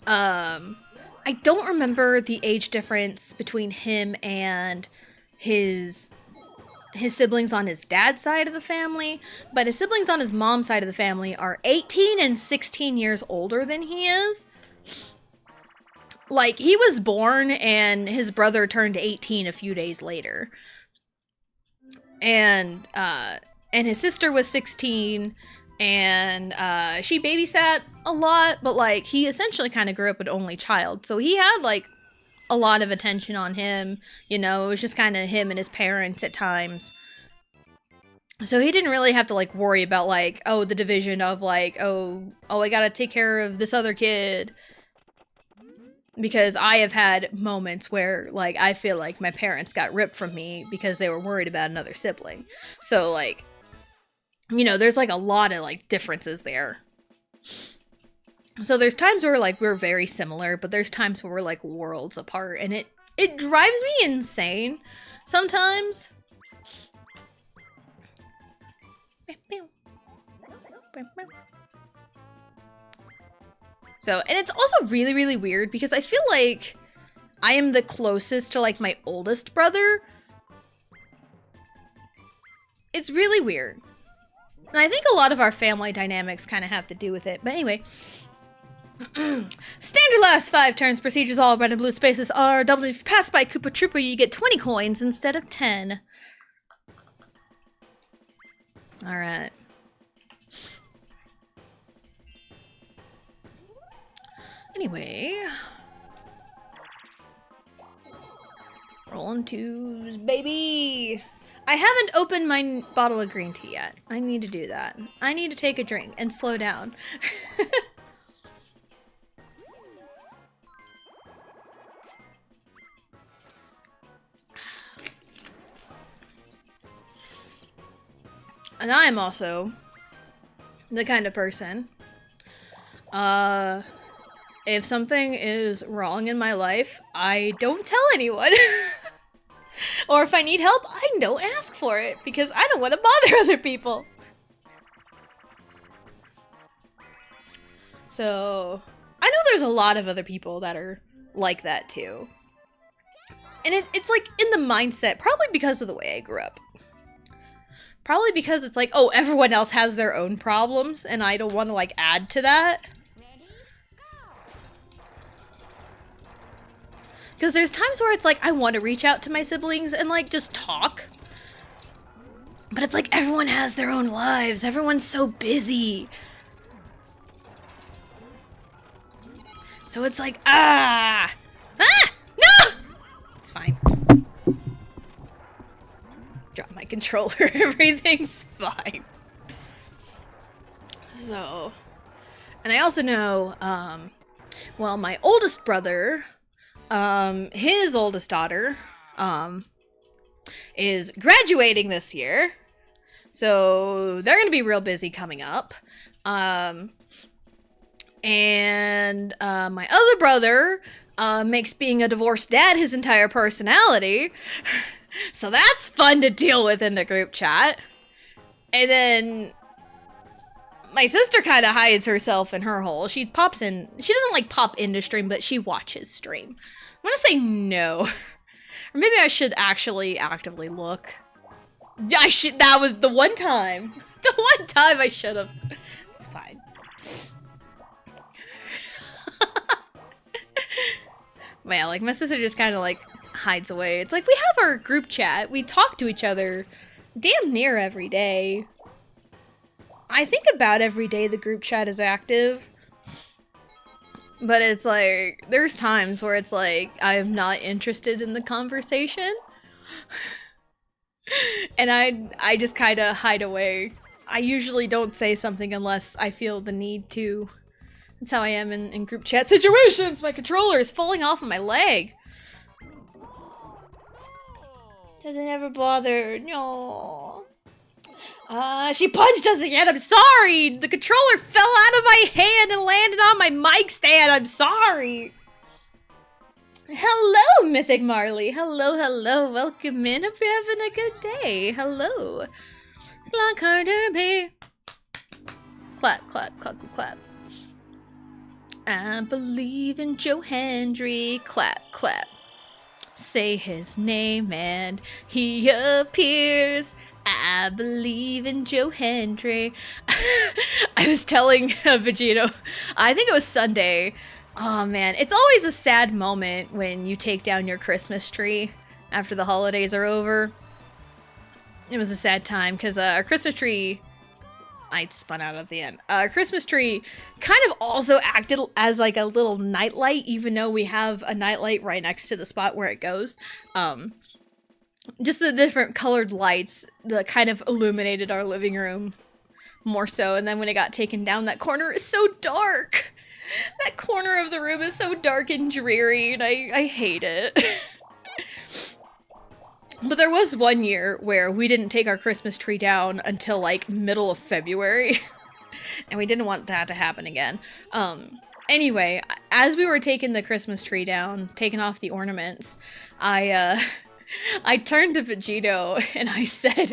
I don't remember the age difference between him and his siblings on his dad's side of the family, but his siblings on his mom's side of the family are 18 and 16 years older than he is. Like, he was born and his brother turned 18 a few days later. And, and his sister was 16, and she babysat a lot, but like he essentially kind of grew up an only child, so he had like a lot of attention on him. You know, it was just kind of him and his parents at times. So he didn't really have to like worry about like, oh, the division of like, oh, I gotta take care of this other kid. Because I have had moments where like I feel like my parents got ripped from me because they were worried about another sibling. So like, you know, there's like a lot of like differences there. So there's times where like we're very similar, but there's times where we're like worlds apart, and it drives me insane sometimes. So, and it's also really, really weird because I feel like I am the closest to like my oldest brother. It's really weird. And I think a lot of our family dynamics kind of have to do with it. But anyway. Standard last 5 turns procedures, all red and blue spaces are doubled. If you pass by Koopa Troopa, you get 20 coins instead of 10. Alright. Anyway. Rolling twos, baby! I haven't opened my bottle of green tea yet. I need to do that. I need to take a drink and slow down. And I'm also the kind of person, if something is wrong in my life, I don't tell anyone. Or if I need help, I don't ask for it because I don't want to bother other people. So, I know there's a lot of other people that are like that too. And it's like in the mindset, probably because of the way I grew up. Probably because it's like, oh, everyone else has their own problems, and I don't want to, like, add to that. Because there's times where it's like, I want to reach out to my siblings and, like, just talk. But it's like, everyone has their own lives. Everyone's so busy. So it's like, no! It's fine. Drop my controller. Everything's fine. So, and I also know, well, my oldest brother, his oldest daughter, is graduating this year. So they're gonna be real busy coming up. And my other brother, makes being a divorced dad his entire personality. So that's fun to deal with in the group chat. And then my sister kind of hides herself in her hole. She pops in. She doesn't like pop into stream, but she watches stream. I'm gonna say no. Or maybe I should actually actively look. I should. That was the one time. The one time I should have. It's fine. Yeah, like my sister just kind of like hides away. It's like we have our group chat. We talk to each other damn near every day. I think about every day the group chat is active. But it's like, there's times where it's like, I'm not interested in the conversation. And I just kind of hide away. I usually don't say something unless I feel the need to. That's how I am in group chat situations. My controller is falling off of my leg. Doesn't ever bother. No. She punched us again. I'm sorry. The controller fell out of my hand and landed on my mic stand. I'm sorry. Hello, Mythic Marley. Hello, hello. Welcome in. Hope you're having a good day. Hello. Slug harder, me. Clap, clap, clap, clap. I believe in Joe Hendry. Clap, clap. Say his name and he appears. I believe in Joe Hendry. I was telling Vegito, I think it was Sunday. Oh man, it's always a sad moment when you take down your Christmas tree after the holidays are over. It was a sad time because our Christmas tree, I spun out at the end. Our Christmas tree kind of also acted as like a little nightlight, even though we have a nightlight right next to the spot where it goes. Just the different colored lights that kind of illuminated our living room more so. And then when it got taken down, that corner is so dark. That corner of the room is so dark and dreary, and I hate it. But there was one year where we didn't take our Christmas tree down until like middle of February. And we didn't want that to happen again. Anyway, as we were taking the Christmas tree down, taking off the ornaments, I turned to Vegito and I said,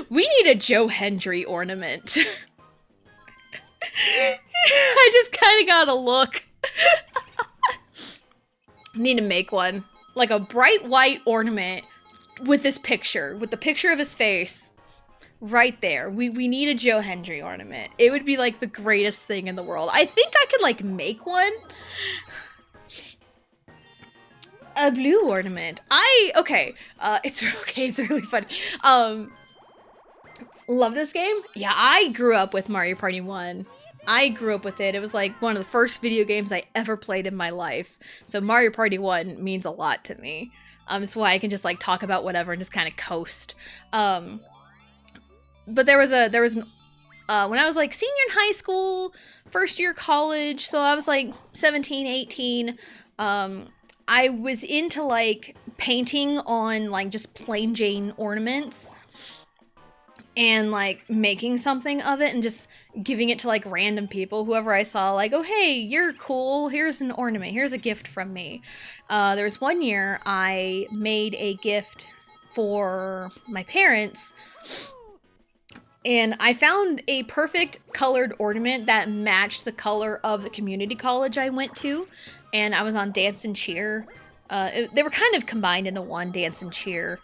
"We need a Joe Hendry ornament." I just kind of got a look. Need to make one. Like a bright white ornament with this picture, with the picture of his face right there. We need a Joe Hendry ornament. It would be like the greatest thing in the world. I think I could like make one. A blue ornament. It's really funny. Love this game. Yeah, I grew up with Mario Party 1. I grew up with it. It was like one of the first video games I ever played in my life. So Mario Party 1 means a lot to me. It's why I can just like talk about whatever and just kind of coast. But there was when I was like senior in high school, first year college, so I was like 17, 18, I was into like painting on like just plain Jane ornaments and like making something of it and just giving it to like random people, whoever I saw, like, "Oh, hey, you're cool. Here's an ornament. Here's a gift from me." There was one year I made a gift for my parents and I found a perfect colored ornament that matched the color of the community college I went to. And I was on dance and cheer. They were kind of combined into one, dance and cheer,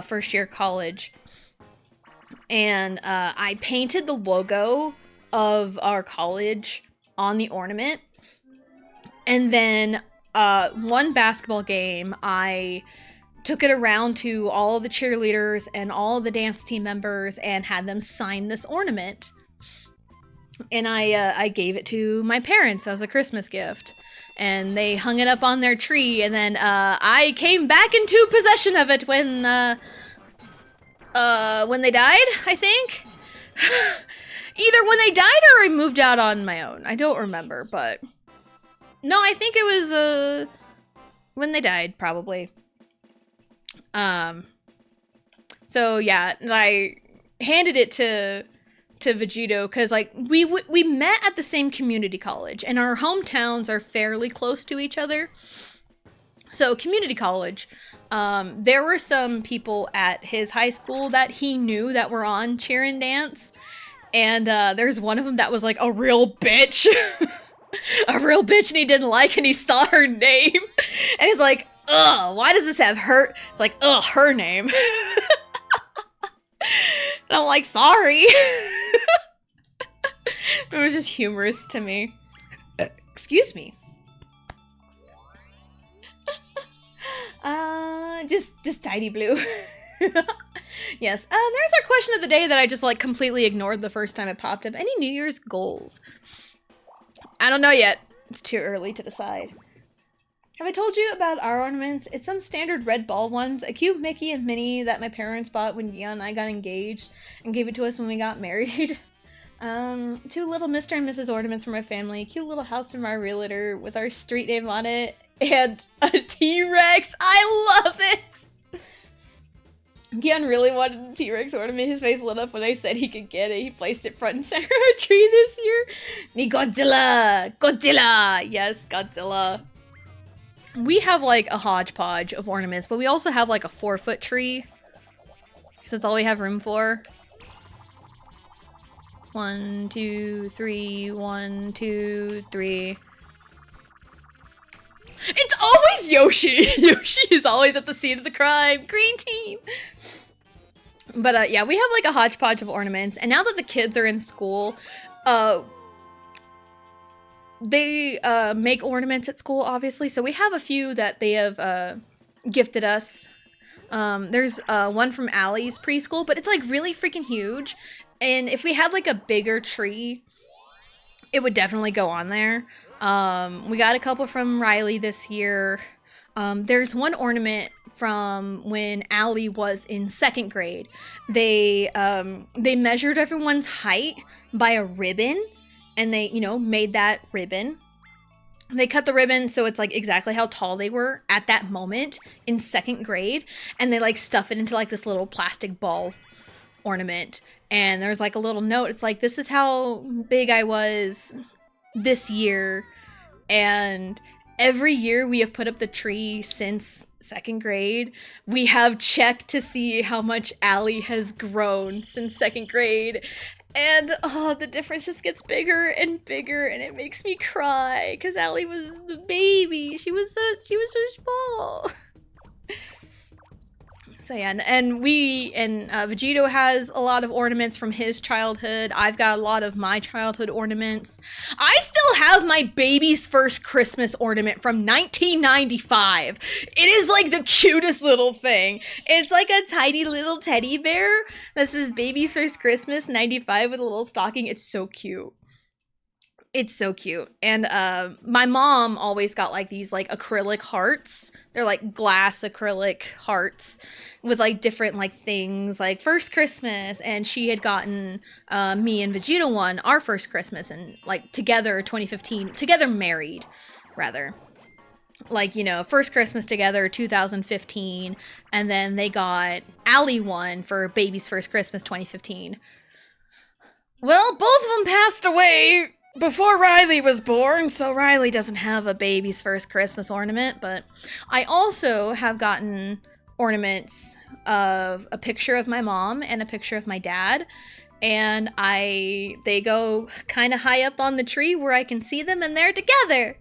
first year college. And I painted the logo of our college on the ornament. And then one basketball game, I took it around to all the cheerleaders and all the dance team members and had them sign this ornament. And I gave it to my parents as a Christmas gift. And they hung it up on their tree, and then I came back into possession of it when they died, I think. Either when they died or I moved out on my own. I don't remember, but no, I think it was when they died, probably. So yeah, I handed it to Vegito because like we met at the same community college and our hometowns are fairly close to each other. So community college, there were some people at his high school that he knew that were on cheer and dance, and there's one of them that was like a real bitch. A real bitch, and he didn't like, and he saw her name and he's like, "Ugh, why does this have her?" It's like, "Ugh, her name." And I'm like, "Sorry." It was just humorous to me. Excuse me. Just Tiny Blue. Yes. There's our question of the day that I just like completely ignored the first time it popped up. Any New Year's goals? I don't know yet. It's too early to decide. Have I told you about our ornaments? It's some standard red ball ones, a cute Mickey and Minnie that my parents bought when Gia and I got engaged and gave it to us when we got married. Two little Mr. and Mrs. ornaments for my family, cute little house from our realtor with our street name on it, and a T-Rex. I love it! Gian really wanted the T-Rex ornament. His face lit up when I said he could get it. He placed it front and center of our tree this year. Me Godzilla! Godzilla! Yes, Godzilla. We have like a hodgepodge of ornaments, but we also have like a 4-foot tree. Because that's all we have room for. 1, 2, 3, 1, 2, 3. It's always Yoshi! Yoshi is always at the scene of the crime. Green team! But yeah, we have like a hodgepodge of ornaments. And now that the kids are in school, they make ornaments at school, obviously. So we have a few that they have gifted us There's one from Allie's preschool, but it's like really freaking huge. And if we had like a bigger tree, it would definitely go on there. We got a couple from Riley this year. There's one ornament from when Allie was in 2nd grade. They measured everyone's height by a ribbon, and they, made that ribbon. They cut the ribbon so it's like exactly how tall they were at that moment in 2nd grade, and they like stuff it into like this little plastic ball ornament. And there's like a little note. It's like, this is how big I was this year. And every year we have put up the tree since 2nd grade. We have checked to see how much Allie has grown since 2nd grade. And the difference just gets bigger and bigger, and it makes me cry because Allie was the baby. She was so small. So yeah, and Vegito has a lot of ornaments from his childhood. I've got a lot of my childhood ornaments. I still have my baby's first Christmas ornament from 1995. It is like the cutest little thing. It's like a tiny little teddy bear that says baby's first Christmas 95 with a little stocking. It's so cute. It's so cute. And my mom always got like these like acrylic hearts. They're like glass acrylic hearts with like different like things like first Christmas. And she had gotten me and Vegeta one, our first Christmas, and like together 2015, together married rather. Like, first Christmas together 2015. And then they got Allie one for baby's first Christmas 2015. Well, both of them passed away before Riley was born, so Riley doesn't have a baby's first Christmas ornament, but I also have gotten ornaments of a picture of my mom and a picture of my dad, and they go kind of high up on the tree where I can see them, and they're together,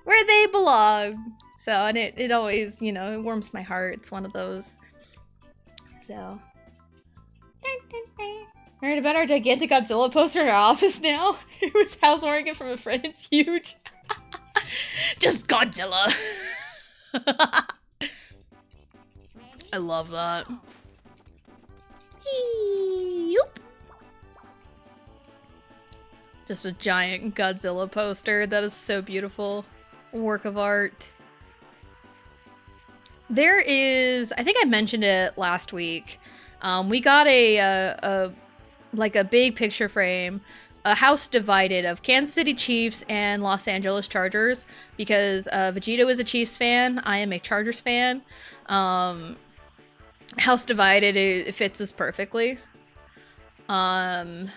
where they belong. So, and it always, it warms my heart. It's one of those. So. I heard about our gigantic Godzilla poster in our office now. It was housewarming it from a friend. It's huge. Just Godzilla. I love that. Yoop. Just a giant Godzilla poster. That is so beautiful. Work of art. There is, I think I mentioned it last week. We got a big picture frame, a house divided of Kansas City Chiefs and Los Angeles Chargers, because Vegito is a Chiefs fan. I am a Chargers fan. House divided, it fits us perfectly. But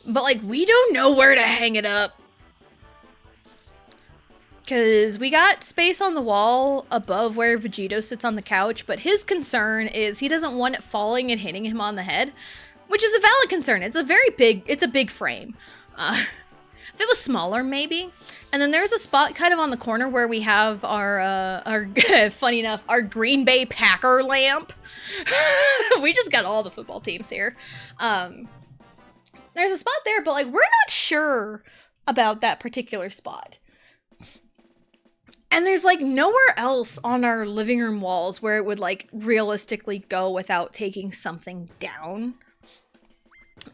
like, we don't know where to hang it up. Because we got space on the wall above where Vegito sits on the couch, but his concern is he doesn't want it falling and hitting him on the head, which is a valid concern. It's a big frame. If it was smaller, maybe. And then there's a spot kind of on the corner where we have our funny enough, our Green Bay Packer lamp. We just got all the football teams here. There's a spot there, but like, we're not sure about that particular spot. And there's like nowhere else on our living room walls where it would like realistically go without taking something down.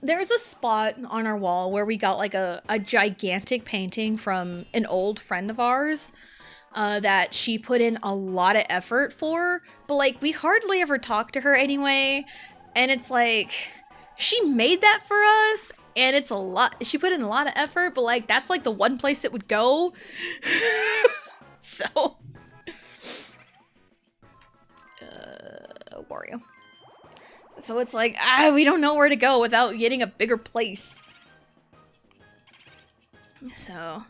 There's a spot on our wall where we got like a gigantic painting from an old friend of ours that she put in a lot of effort for, but like we hardly ever talk to her anyway. And it's like, she made that for us and it's a lot. She put in a lot of effort, but like that's like the one place it would go. So, Wario. So it's like, we don't know where to go without getting a bigger place. So,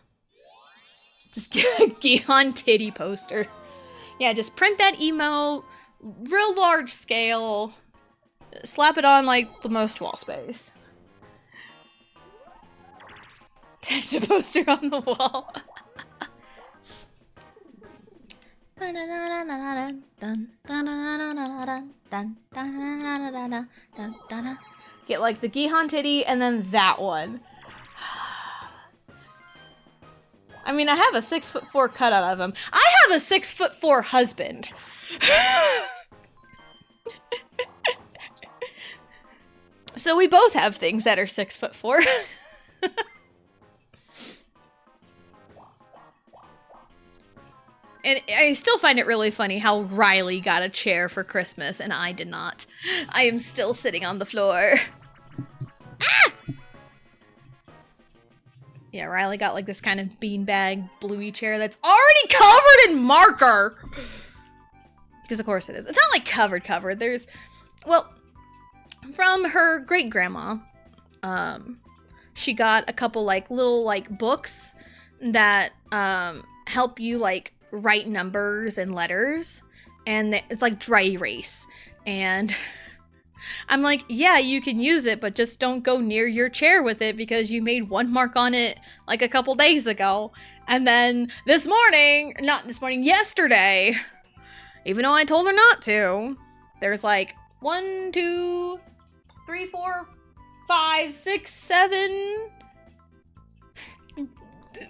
just get a Gion titty poster. Yeah, just print that emote, real large scale, slap it on like the most wall space. Attach the poster on the wall. Get like the Gihan titty and then that one. I mean, I have a 6'4" cutout of him. I have a 6'4" husband. So we both have things that are 6'4". And I still find it really funny how Riley got a chair for Christmas and I did not. I am still sitting on the floor. Ah! Yeah, Riley got like this kind of beanbag bluey chair that's already covered in marker. Because of course it is. It's not like covered. There's, well, from her great grandma, she got a couple like little like books that help you like write numbers and letters, and it's like dry erase. And I'm like, yeah, you can use it, but just don't go near your chair with it because you made one mark on it like a couple days ago. And then yesterday, even though I told her not to, there's like 1, 2, 3, 4, 5, 6, 7.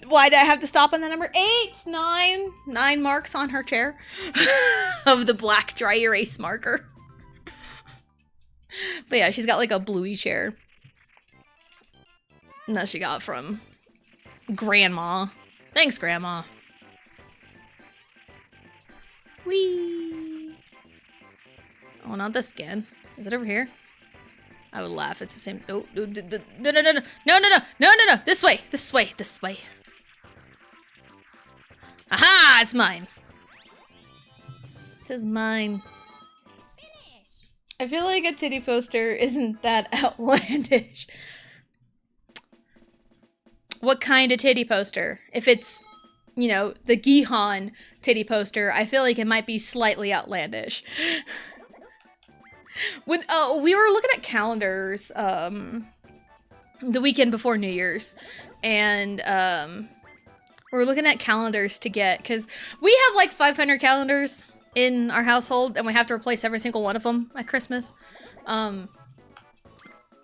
Why did I have to stop on that number? 8, 9 marks on her chair of the black dry erase marker. But yeah, she's got like a bluey chair. And that she got from Grandma. Thanks, Grandma. Whee! Oh, not this again. Is it over here? I would laugh. It's the same. Oh, no. This way. Aha! It's mine. It is mine. I feel like a titty poster isn't that outlandish. What kind of titty poster? If it's, you know, the Gihan titty poster, I feel like it might be slightly outlandish. When we were looking at calendars the weekend before New Year's, and we were looking at calendars to get, because we have like 500 calendars in our household and we have to replace every single one of them at Christmas. And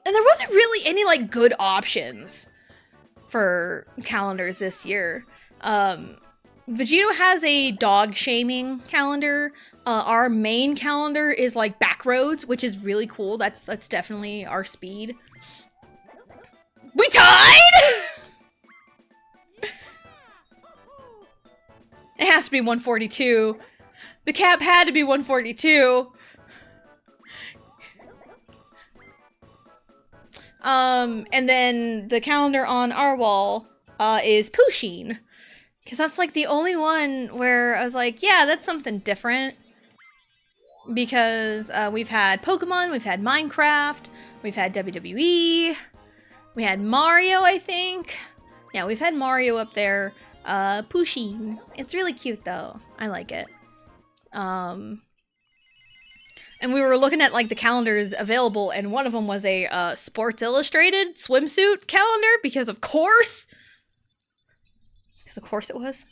there wasn't really any like good options for calendars this year. Vegito has a dog shaming calendar. Our main calendar is like Backroads, which is really cool. That's definitely our speed. We tied! It has to be 142. The cap had to be 142. And then the calendar on our wall is Pusheen. Because that's like the only one where I was like, yeah, that's something different. Because we've had Pokemon, we've had Minecraft, we've had WWE, we had Mario, I think. Yeah, we've had Mario up there. Pusheen. It's really cute though. I like it. And we were looking at like the calendars available, and one of them was a Sports Illustrated swimsuit calendar because of course. Because of course it was.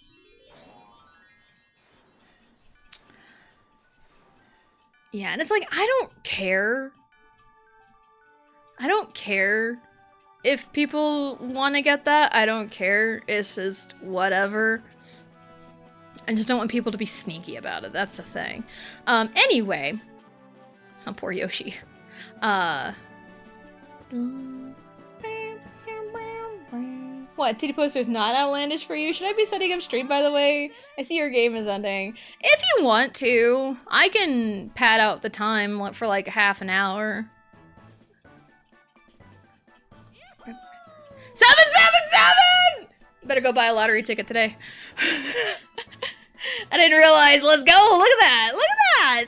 Yeah, and it's like, I don't care. I don't care if people want to get that. I don't care. It's just whatever. I just don't want people to be sneaky about it. That's the thing. Anyway. Oh, poor Yoshi. What? Titty poster is not outlandish for you? Should I be setting up stream, by the way? I see your game is ending. If you want to, I can pad out the time for like half an hour. 777! Better go buy a lottery ticket today. I didn't realize. Let's go. Look at that. Look at that.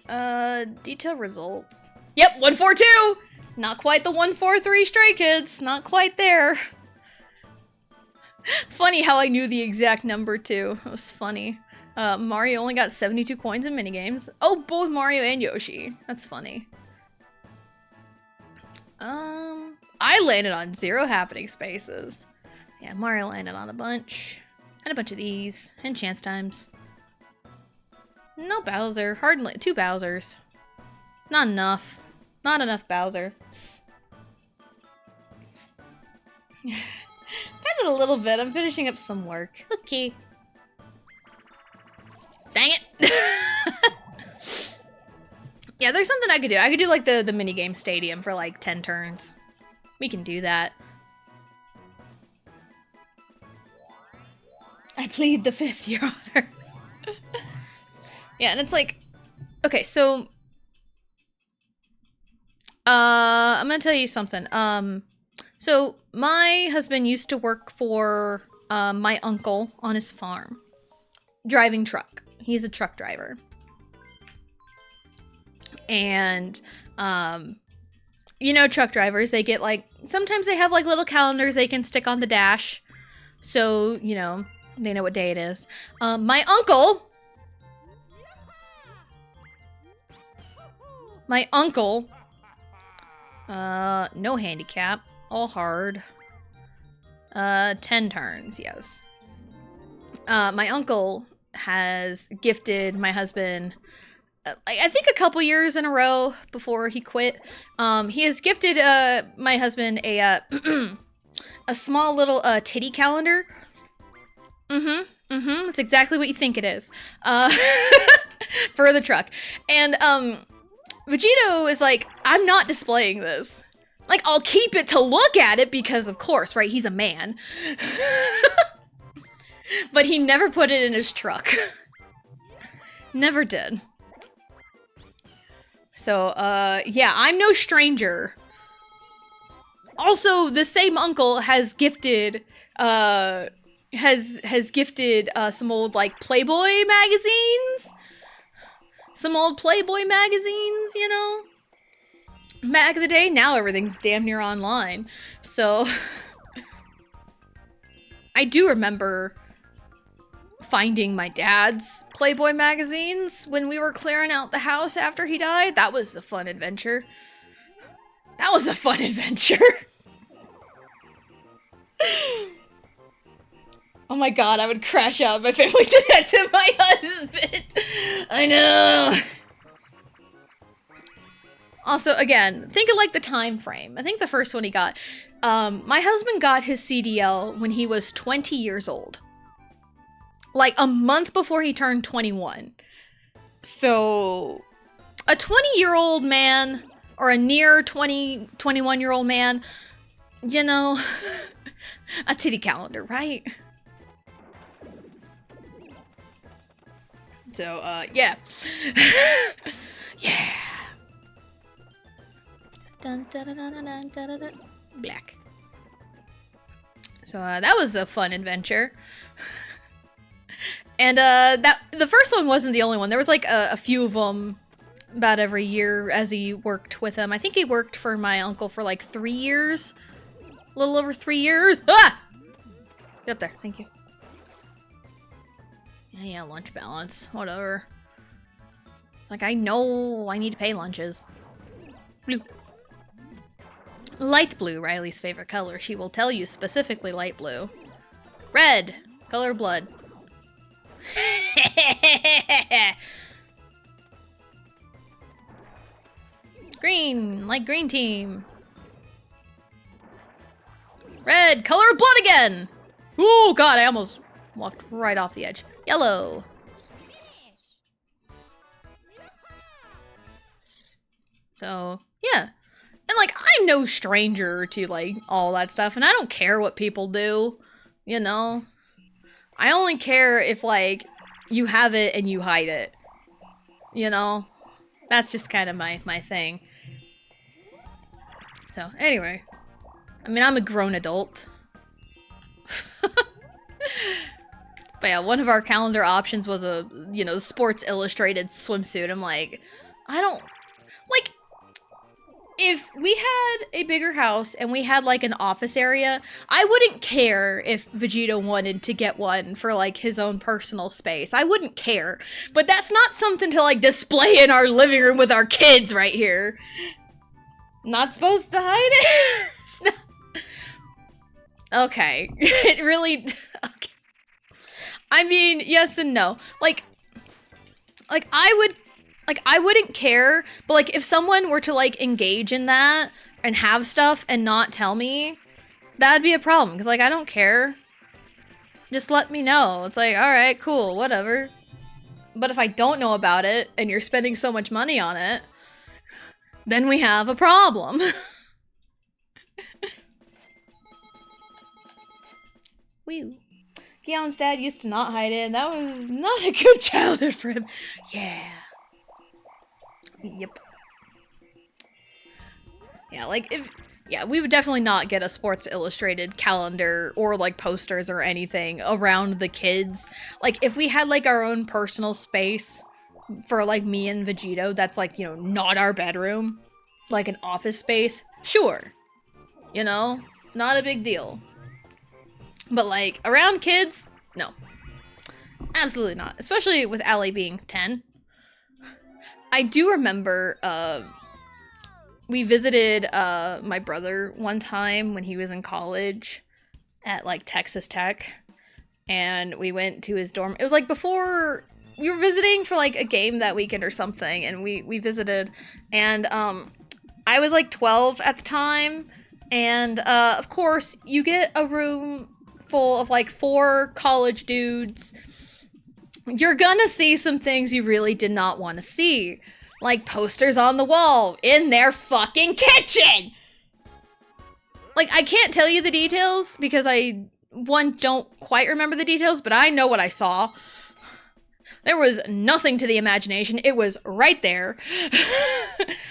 777. Detail results. Yep, 142. Not quite the 143 Stray Kids. Not quite there. Funny how I knew the exact number too. It was funny. Mario only got 72 coins in minigames. Oh, both Mario and Yoshi. That's funny. I landed on 0 happening spaces. Yeah, Mario landed on a bunch. And a bunch of these. And chance times. No Bowser. Hardly 2 Bowsers. Not enough. Not enough Bowser. Kind of a little bit. I'm finishing up some work. Okay. Dang it. Yeah, there's something I could do. I could do like the minigame stadium for like 10 turns. We can do that. I plead the fifth, Your Honor. Yeah, and it's like, okay, so I'm gonna tell you something. So my husband used to work for my uncle on his farm, driving truck. He's a truck driver. And you know, truck drivers, they get like, sometimes they have like little calendars they can stick on the dash, so you know, they know what day it is. My uncle, no handicap, all hard. 10 turns, yes. My uncle has gifted my husband, I think a couple years in a row before he quit, he has gifted my husband a a small little titty calendar. It's exactly what you think it is. For the truck. And Vegito is like, I'm not displaying this. Like, I'll keep it to look at it because, of course, right? He's a man. But he never put it in his truck. Never did. So, yeah, I'm no stranger. Also, the same uncle has gifted, has gifted, some old, like, Playboy magazines. Some old Playboy magazines, you know? Back in the day, now everything's damn near online. So, I do remember finding my dad's Playboy magazines when we were clearing out the house after he died. That was a fun adventure. That was a fun adventure. Oh my god, I would crash out if my family did that to my husband. I know. Also, again, think of like the time frame. I think the first one he got, my husband got his CDL when he was 20 years old. Like a month before he turned 21. So, a 20-year-old man, or a near 21-year-old man, you know, a titty calendar, right? So, yeah. Yeah. Dun, dun, dun, dun, dun, dun, dun, dun. Black. So, that was a fun adventure. And, the first one wasn't the only one. There was, like, a few of them about every year as he worked with him. I think he worked for my uncle for, like, 3 years. A little over 3 years. Ah! Get up there. Thank you. Yeah, lunch balance. Whatever. It's like, I know I need to pay lunches. Blue. Light blue, Riley's favorite color. She will tell you specifically light blue. Red. Color of blood. Green. Like green team. Red. Color of blood again. Ooh, God, I almost walked right off the edge. Yellow. So, yeah. And, like, I'm no stranger to, like, all that stuff, and I don't care what people do, you know? I only care if, like, you have it and you hide it, you know? That's just kind of my thing. So, anyway. I mean, I'm a grown adult. But yeah, one of our calendar options was a, you know, Sports Illustrated swimsuit. I'm like, I don't, like, if we had a bigger house and we had, like, an office area, I wouldn't care if Vegito wanted to get one for, like, his own personal space. I wouldn't care. But that's not something to, like, display in our living room with our kids right here. Not supposed to hide it? It's not. Okay. It really, okay. I mean, yes and no. Like, I wouldn't care, but, like, if someone were to, like, engage in that and have stuff and not tell me, that'd be a problem, because, like, I don't care. Just let me know. It's like, alright, cool, whatever. But if I don't know about it, and you're spending so much money on it, then we have a problem. Woo. Keon's dad used to not hide it, and that was not a good childhood for him. Yeah. Yep. Yeah, like, we would definitely not get a Sports Illustrated calendar or, like, posters or anything around the kids. Like, if we had, like, our own personal space for, like, me and Vegito, that's, like, you know, not our bedroom, like an office space, sure. You know? Not a big deal. But, like, around kids? No. Absolutely not. Especially with Allie being 10. I do remember, we visited, my brother one time when he was in college at, like, Texas Tech. And we went to his dorm. It was, like, before we were visiting for, like, a game that weekend or something. And we visited. And, I was, like, 12 at the time. And, of course, you get a room full of, like, 4 college dudes. You're gonna see some things you really did not want to see. Like posters on the wall in their fucking kitchen! Like, I can't tell you the details because I, one, don't quite remember the details, but I know what I saw. There was nothing to the imagination. It was right there.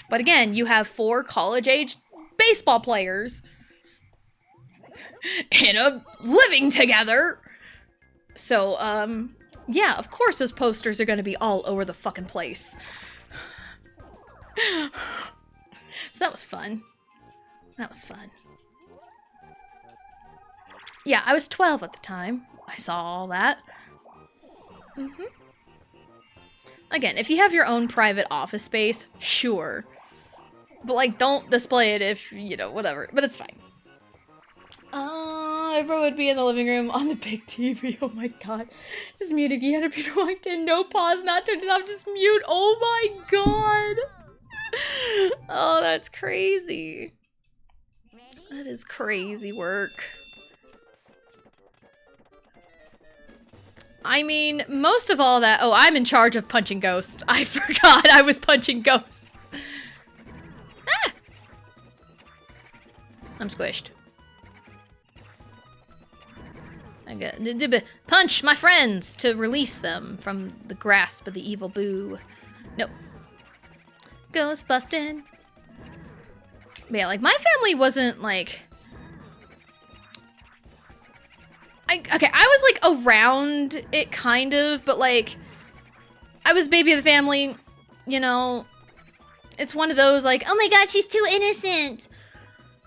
But again, you have 4 college-age baseball players in a living together. So, yeah, of course those posters are gonna be all over the fucking place. So that was fun. That was fun. Yeah, I was 12 at the time. I saw all that. Again, if you have your own private office space, sure. But, like, don't display it if, you know, whatever. But it's fine. Everyone would be in the living room on the big TV. Oh my god. Just muted. Guillermo Peter walked in. No pause, not turned it off. Just mute. Oh my god. Oh, that's crazy. That is crazy work. I mean, most of all that... Oh, I'm in charge of punching ghosts. I forgot I was punching ghosts. Ah! I'm squished. I got punch my friends to release them from the grasp of the evil Boo. No. Ghost busting. But yeah, like, my family wasn't, like... Okay, I was, like, around it, kind of, but, like... I was baby of the family, you know... It's one of those, like, oh my god, she's too innocent!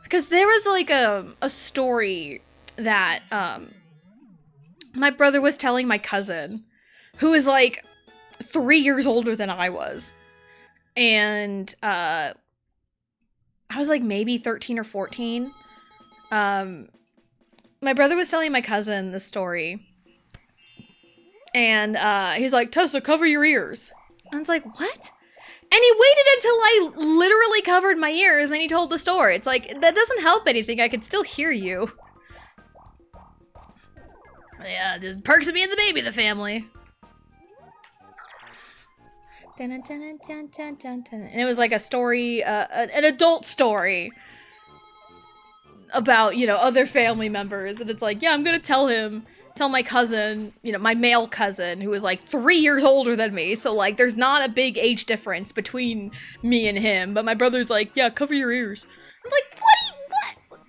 Because there was, like, a story that, my brother was telling my cousin, who is, like, 3 years older than I was. And, I was, like, maybe 13 or 14. My brother was telling my cousin the story. And, he's like, Tessa, cover your ears. And I was like, what? And he waited until I literally covered my ears and he told the story. It's like, that doesn't help anything. I could still hear you. Yeah, just perks of being the baby of the family. And it was like a story, an adult story about, you know, other family members. And it's like, yeah, I'm gonna tell my cousin, you know, my male cousin, who is like 3 years older than me. So like, there's not a big age difference between me and him. But my brother's like, yeah, cover your ears. I'm like, what?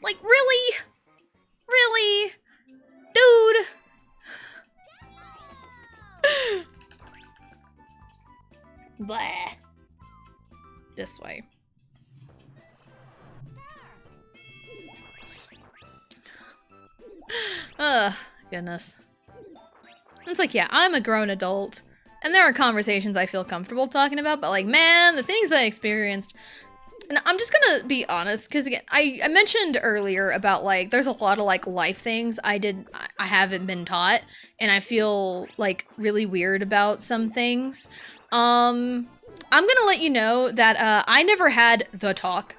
Like, really? Really? Dude. Blah. This way. Ugh, goodness. It's like, yeah, I'm a grown adult, and there are conversations I feel comfortable talking about, but like, man, the things I experienced... And I'm just gonna be honest, because again, I mentioned earlier about, like, there's a lot of, like, life things I haven't been taught, and I feel, like, really weird about some things. I'm gonna let you know that, I never had the talk,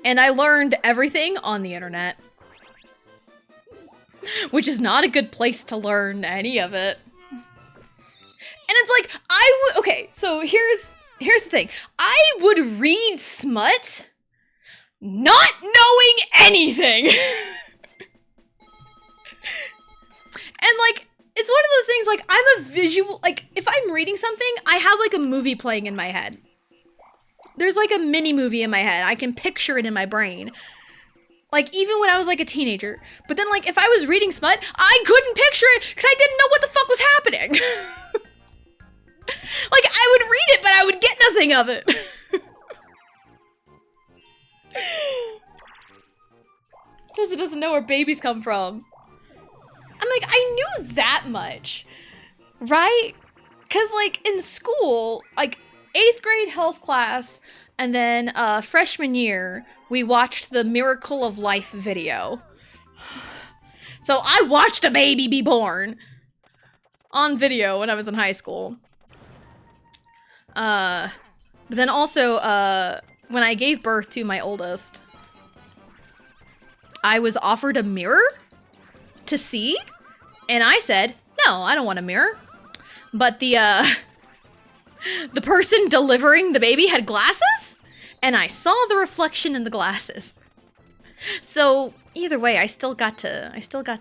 and I learned everything on the internet. Which is not a good place to learn any of it. And it's like, okay, so here's the thing. I would read smut not knowing anything. And like, it's one of those things, like, I'm a visual, like, if I'm reading something, I have like a movie playing in my head. There's like a mini movie in my head. I can picture it in my brain. Like, even when I was like a teenager. But then, like, if I was reading smut, I couldn't picture it because I didn't know what the fuck was happening. Like, I would read it, but I would get nothing of it. Because it doesn't know where babies come from. I'm like, I knew that much, right? Because, like, in school, like, 8th grade health class, and then freshman year, we watched the Miracle of Life video. So I watched a baby be born on video when I was in high school. But then also, when I gave birth to my oldest, I was offered a mirror to see, and I said, no, I don't want a mirror. But the person delivering the baby had glasses, and I saw the reflection in the glasses. So either way, I still got to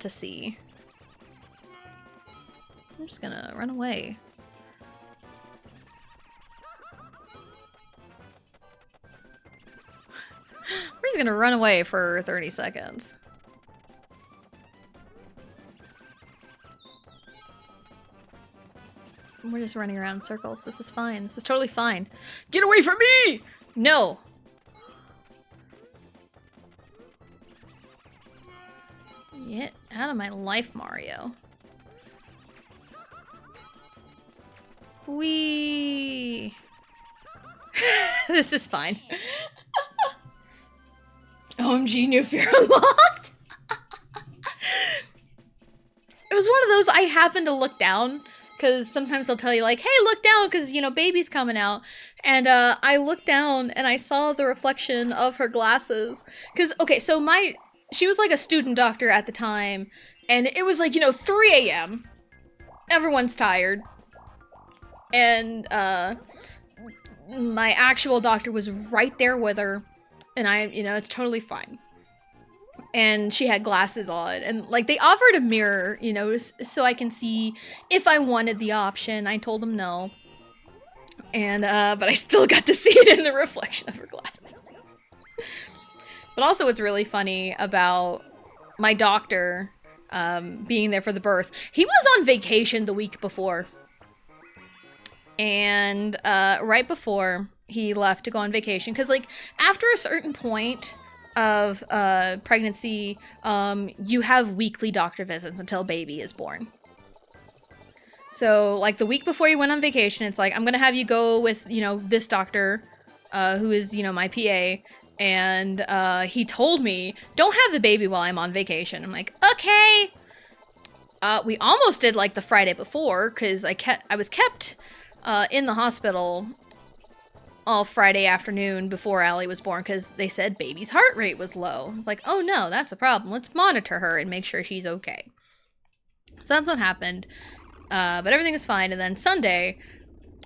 see. I'm just gonna run away. We're just gonna run away for 30 seconds. We're just running around in circles. This is fine. This is totally fine. Get away from me! No. Get out of my life, Mario. Whee! This is fine. OMG, new fear unlocked! It was one of those, I happened to look down, because sometimes they'll tell you, like, hey, look down, because, you know, baby's coming out. And I looked down, and I saw the reflection of her glasses. Because, okay, so she was, like, a student doctor at the time, and it was, like, you know, 3 a.m. Everyone's tired. And my actual doctor was right there with her. And you know, it's totally fine. And she had glasses on. And, like, they offered a mirror, you know, so I can see if I wanted the option. I told them no. And, but I still got to see it in the reflection of her glasses. But also what's really funny about my doctor being there for the birth, he was on vacation the week before. And right before he left to go on vacation, because, like, after a certain point of pregnancy, you have weekly doctor visits until baby is born. So, like, the week before he went on vacation, it's like, I'm gonna have you go with, you know, this doctor, who is, you know, my PA, and he told me, don't have the baby while I'm on vacation. I'm like, okay. We almost did, like, the Friday before, because I was kept in the hospital all Friday afternoon before Allie was born, because they said baby's heart rate was low. It's like, oh no, that's a problem. Let's monitor her and make sure she's okay. So that's what happened. But everything was fine. And then Sunday,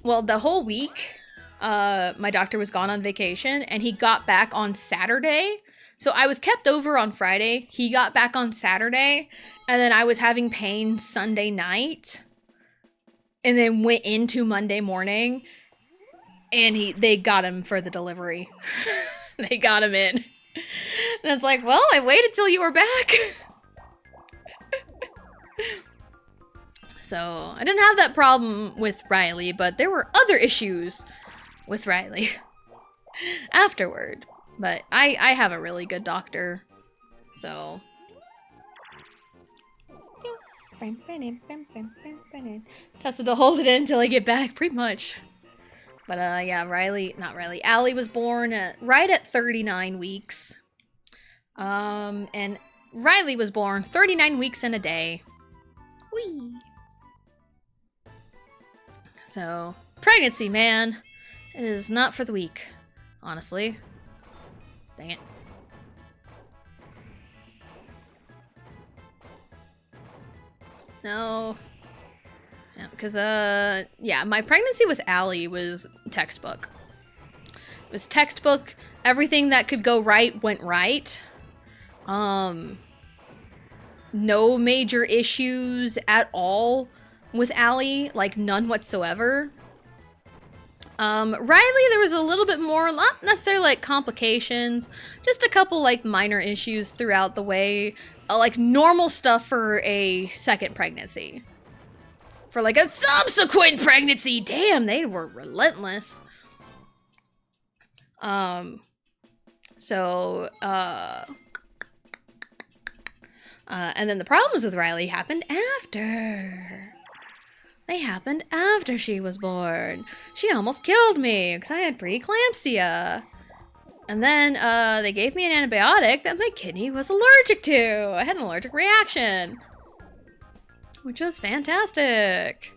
well, the whole week, my doctor was gone on vacation, and he got back on Saturday. So I was kept over on Friday. He got back on Saturday, and then I was having pain Sunday night, and then went into Monday morning, and they got him for the delivery. They got him in. And it's like, well, I waited till you were back. So I didn't have that problem with Riley, but there were other issues with Riley afterward. But I have a really good doctor, so. Tested to hold it in until I get back, pretty much. But yeah, Allie was born right at 39 weeks. And Riley was born 39 weeks in a day. Whee! So, pregnancy, man, is not for the weak, honestly. Dang it. No. Because, yeah, my pregnancy with Allie was textbook. It was textbook. Everything that could go right went right. No major issues at all with Allie, like none whatsoever. Riley, there was a little bit more, not necessarily like complications, just a couple like minor issues throughout the way, like normal stuff for a second pregnancy. For like a subsequent pregnancy, damn, they were relentless. And then the problems with Riley happened after. They happened after she was born. She almost killed me because I had preeclampsia. And then they gave me an antibiotic that my kidney was allergic to. I had an allergic reaction, which was fantastic.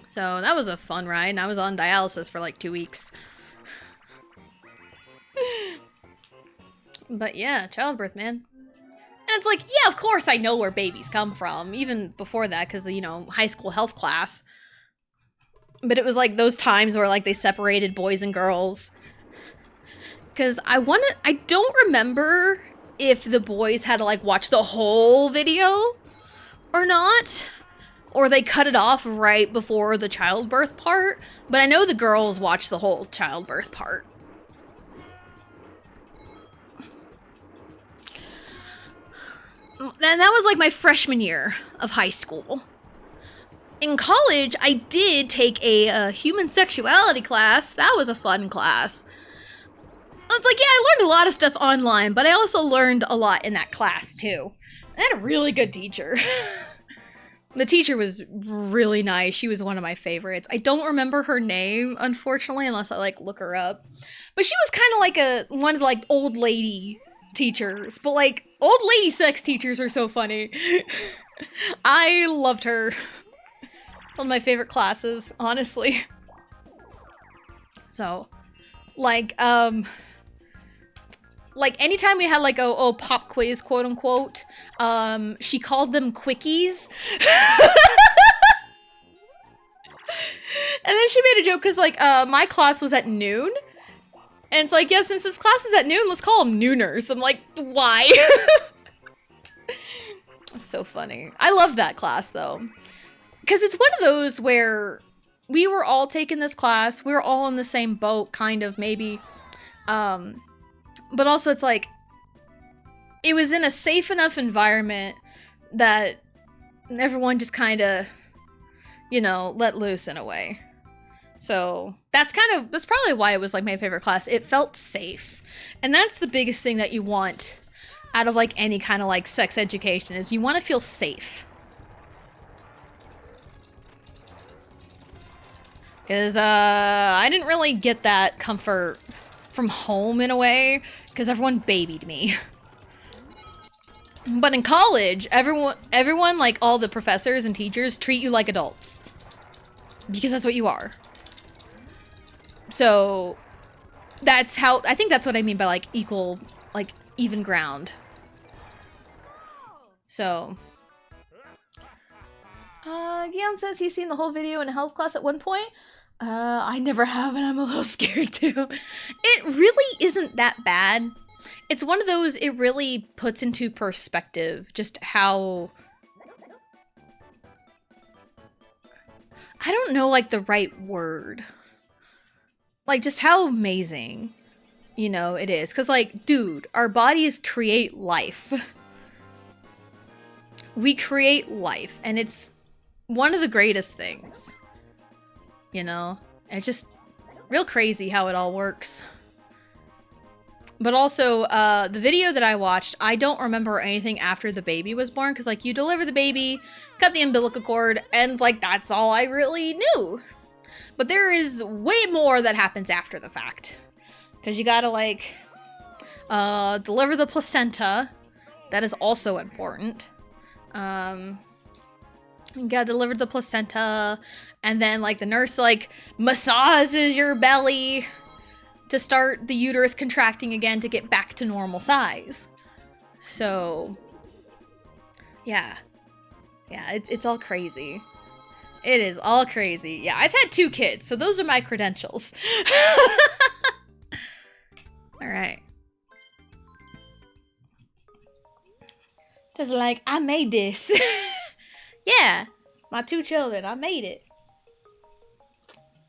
So that was a fun ride, and I was on dialysis for like 2 weeks. But yeah, childbirth, man. And it's like, yeah, of course I know where babies come from, even before that, because, you know, high school health class. But it was like those times where like they separated boys and girls. Because I don't remember if the boys had to like watch the whole video or not. Or they cut it off right before the childbirth part. But I know the girls watched the whole childbirth part. And that was like my freshman year of high school. In college, I did take a human sexuality class. That was a fun class. It's like, yeah, I learned a lot of stuff online, but I also learned a lot in that class too. I had a really good teacher. The teacher was really nice. She was one of my favorites. I don't remember her name, unfortunately, unless I like look her up. But she was kind of like one of like old lady teachers. But like old lady sex teachers are so funny. I loved her. One of my favorite classes, honestly. So, like anytime we had like a pop quiz, quote unquote, she called them quickies. And then she made a joke because like my class was at noon. And it's like, yeah, since this class is at noon, let's call them nooners. I'm like, why? So funny. I love that class though. Because it's one of those where we were all taking this class. We were all in the same boat, kind of, maybe. But also it's like, it was in a safe enough environment that everyone just kind of, you know, let loose in a way. So that's probably why it was like my favorite class. It felt safe. And that's the biggest thing that you want out of like any kind of like sex education, is you want to feel safe. Because I didn't really get that comfort from home in a way, because everyone babied me. But in college, everyone, like all the professors and teachers, treat you like adults. Because that's what you are. So I think that's what I mean by like equal, like even ground. So Gian says he's seen the whole video in a health class at one point. I never have, and I'm a little scared too. It really isn't that bad. It's one of those, it really puts into perspective just how... I don't know, like, the right word. Like, just how amazing, you know, it is. Because, like, dude, our bodies create life. We create life, and it's one of the greatest things. You know? It's just real crazy how it all works. But also, the video that I watched, I don't remember anything after the baby was born, because, like, you deliver the baby, cut the umbilical cord, and, like, that's all I really knew. But there is way more that happens after the fact. Because you gotta, like, deliver the placenta. That is also important. You gotta deliver the placenta, and then, like, the nurse, like, massages your belly to start the uterus contracting again to get back to normal size. So, yeah. Yeah, it's all crazy. It is all crazy. Yeah, I've had 2 kids, so those are my credentials. All right. It's like, I made this. Yeah, my 2 children, I made it.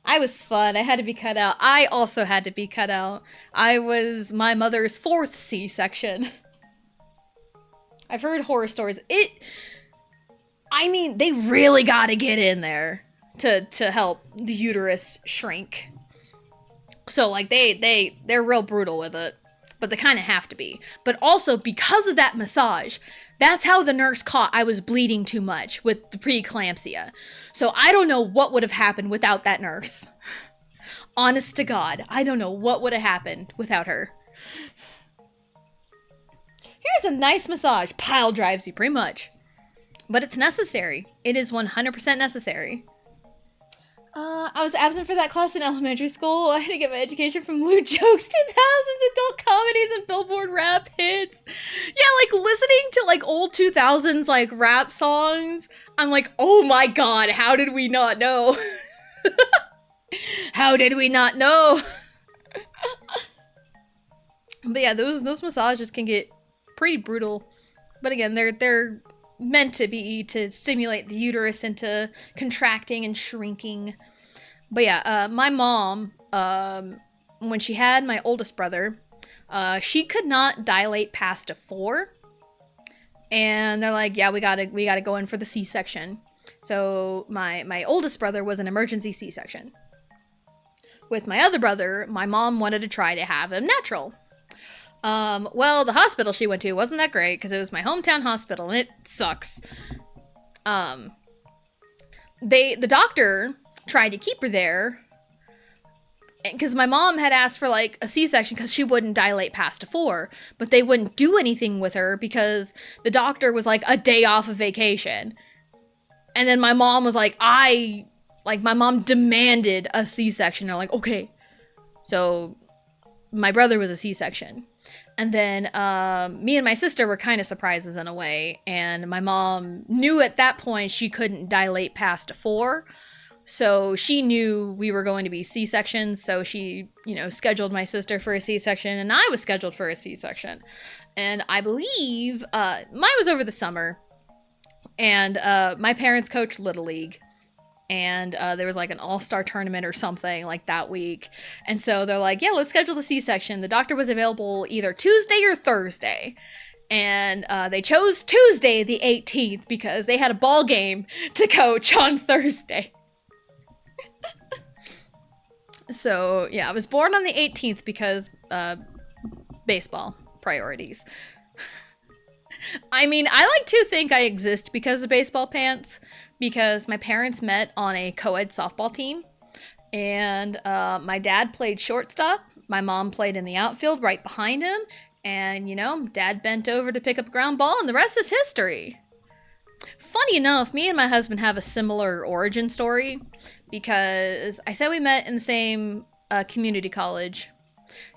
I was fun. I had to be cut out. I also had to be cut out. I was my mother's 4th C-section. I've heard horror stories. I mean, they really gotta get in there to help the uterus shrink. So, like, they're real brutal with it. But they kind of have to be. But also, because of that massage, that's how the nurse caught I was bleeding too much with the preeclampsia. So I don't know what would have happened without that nurse. Honest to God, I don't know what would have happened without her. Here's a nice massage. Pile drives you, pretty much. But it's necessary. It is 100% necessary. I was absent for that class in elementary school. I had to get my education from Lewd Jokes 2000s, adult comedies, and Billboard rap hits. Yeah, like, listening to, like, old 2000s, like, rap songs, I'm like, oh my god, how did we not know? How did we not know? But yeah, those massages can get pretty brutal. But again, they're meant to be to stimulate the uterus into contracting and shrinking. But yeah, my mom, when she had my oldest brother, she could not dilate past a 4. And they're like, yeah, we gotta go in for the C-section. So my oldest brother was an emergency C-section. With my other brother, my mom wanted to try to have him natural. Well, the hospital she went to wasn't that great because it was my hometown hospital and it sucks. The doctor tried to keep her there because my mom had asked for like a C-section because she wouldn't dilate past a 4, but they wouldn't do anything with her because the doctor was like a day off of vacation. And then my mom was like, my mom demanded a C-section. They're like, okay. So my brother was a C-section. And then me and my sister were kind of surprises in a way. And my mom knew at that point she couldn't dilate past a 4. So she knew we were going to be C-sections. So she, scheduled my sister for a C-section. And I was scheduled for a C-section. And I believe mine was over the summer. And my parents coached Little League. And there was like an all-star tournament or something like that week. And so they're like, yeah, let's schedule the C-section. The doctor was available either Tuesday or Thursday. And they chose Tuesday the 18th because they had a ball game to coach on Thursday. So, yeah, I was born on the 18th because baseball priorities. I mean, I like to think I exist because of baseball pants. Because my parents met on a co-ed softball team, and my dad played shortstop, my mom played in the outfield right behind him, and, dad bent over to pick up a ground ball, and the rest is history. Funny enough, me and my husband have a similar origin story, because I said we met in the same community college,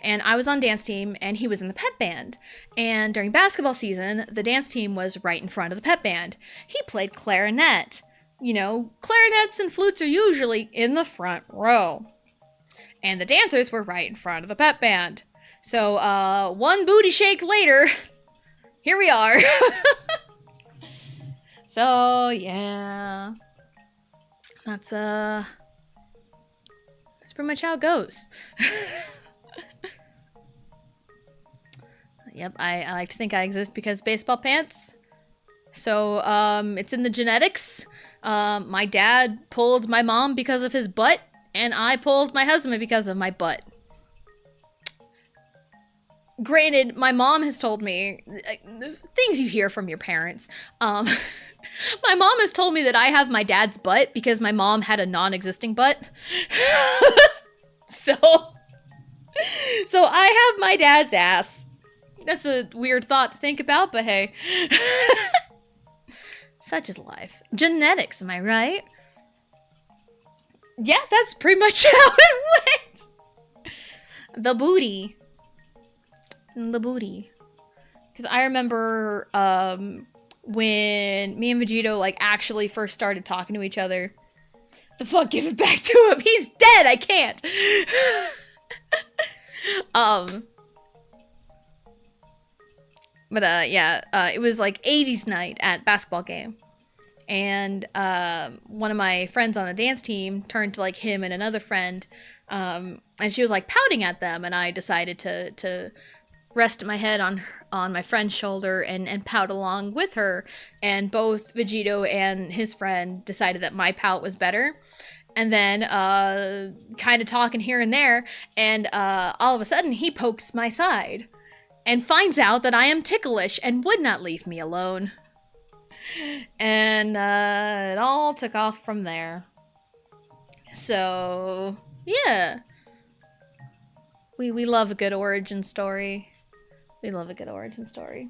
and I was on dance team, and he was in the pep band. And during basketball season, the dance team was right in front of the pep band. He played clarinet. Clarinets and flutes are usually in the front row. And the dancers were right in front of the pep band. So, one booty shake later, here we are. So, yeah. That's pretty much how it goes. Yep, I like to think I exist because baseball pants. So, it's in the genetics. My dad pulled my mom because of his butt, and I pulled my husband because of my butt. Granted, my mom has told me, things you hear from your parents, my mom has told me that I have my dad's butt because my mom had a non-existing butt. So I have my dad's ass. That's a weird thought to think about, but hey. Such is life. Genetics, am I right? Yeah, that's pretty much how it went. The booty. The booty. Because I remember when me and Vegito like actually first started talking to each other. The fuck, give it back to him. He's dead. I can't. But yeah, it was like 80s night at basketball game. And one of my friends on the dance team turned to like him and another friend, and she was like pouting at them, and I decided to rest my head on my friend's shoulder and pout along with her, and both Vegito and his friend decided that my pout was better. And then kind of talking here and there, and all of a sudden he pokes my side and finds out that I am ticklish and would not leave me alone. And it all took off from there. So, yeah. We love a good origin story. We love a good origin story.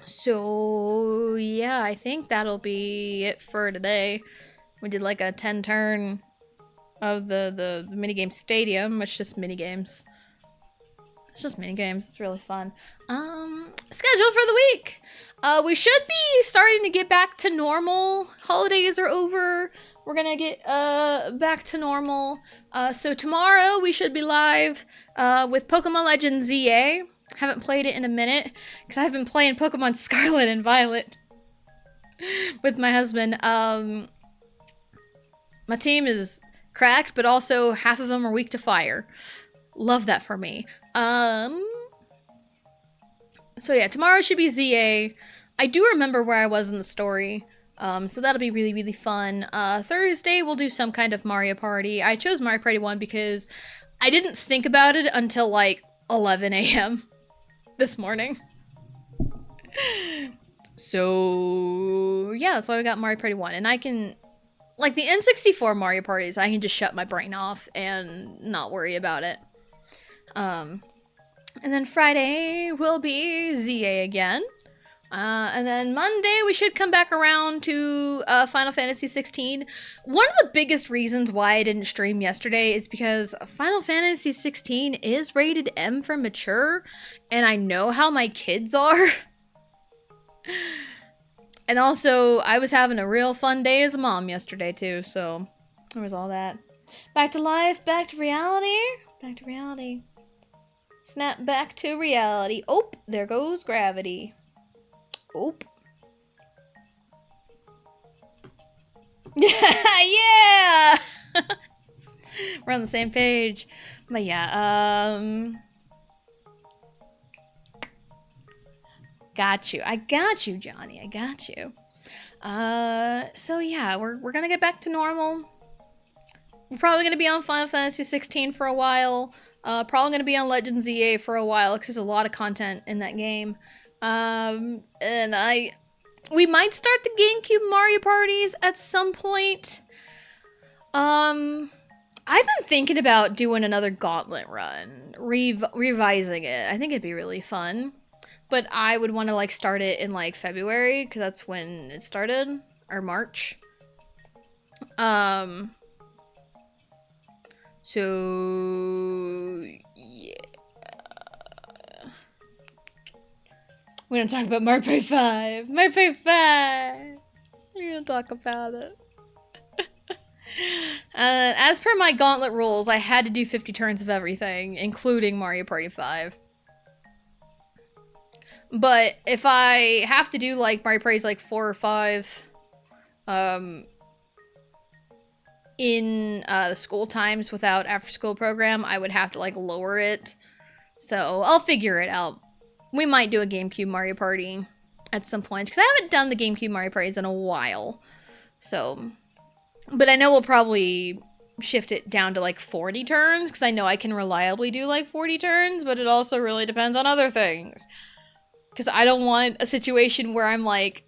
So, yeah, I think that'll be it for today. We did like a 10 turn of the minigame stadium. It's just minigames. It's just minigames. It's really fun. Schedule for the week. We should be starting to get back to normal. Holidays are over. We're gonna get back to normal. So tomorrow we should be live with Pokemon Legends ZA. Haven't played it in a minute because I've been playing Pokemon Scarlet and Violet with my husband. My team is cracked, but also half of them are weak to fire. Love that for me. So yeah, tomorrow should be ZA. I do remember where I was in the story. So that'll be really, really fun. Thursday we'll do some kind of Mario Party. I chose Mario Party 1 because I didn't think about it until like 11 a.m. this morning. So yeah, that's why we got Mario Party 1. And I can, like the N64 Mario Parties, I can just shut my brain off and not worry about it. And then Friday will be ZA again. And then Monday we should come back around to Final Fantasy 16. One of the biggest reasons why I didn't stream yesterday is because Final Fantasy 16 is rated M for mature, and I know how my kids are. And also, I was having a real fun day as a mom yesterday too, so there was all that. Back to life, back to reality, back to reality. Snap back to reality. Oh, there goes gravity. Oh. Yeah! We're on the same page. But yeah, got you. I got you, Johnny. I got you. So yeah, we're gonna get back to normal. We're probably gonna be on Final Fantasy 16 for a while. Probably gonna be on Legends ZA for a while because there's a lot of content in that game. And we might start the GameCube Mario parties at some point. I've been thinking about doing another Gauntlet run, revising it. I think it'd be really fun, but I would want to like start it in like February because that's when it started, or March. So yeah. We're gonna talk about Mario Party 5. Mario Party 5! We're gonna talk about it. As per my Gauntlet rules, I had to do 50 turns of everything, including Mario Party 5. But if I have to do like Mario Party's like 4 or 5, in the school times without after school program, I would have to like lower it. So I'll figure it out. We might do a GameCube Mario Party at some point, because I haven't done the GameCube Mario Parties in a while. So, but I know we'll probably shift it down to like 40 turns, because I know I can reliably do like 40 turns, but it also really depends on other things. Because I don't want a situation where I'm like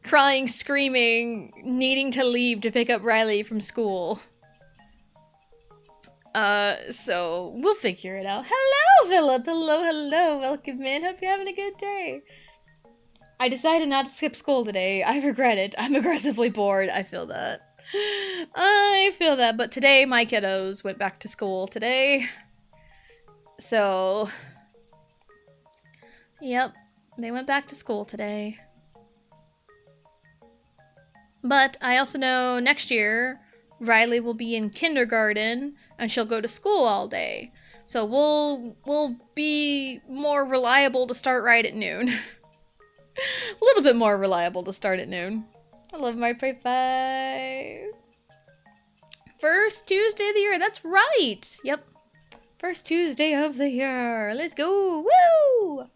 crying, screaming, needing to leave to pick up Riley from school. So we'll figure it out. Hello, Philip. Hello. Welcome in. Hope you're having a good day. I decided not to skip school today. I regret it. I'm aggressively bored. I feel that. I feel that, but today my kiddos went back to school today. So, yep, they went back to school today. But I also know next year, Riley will be in kindergarten and she'll go to school all day. So we'll be more reliable to start right at noon. A little bit more reliable to start at noon. I love my Prey 5. First Tuesday of the year, that's right! Yep. First Tuesday of the year. Let's go! Woo!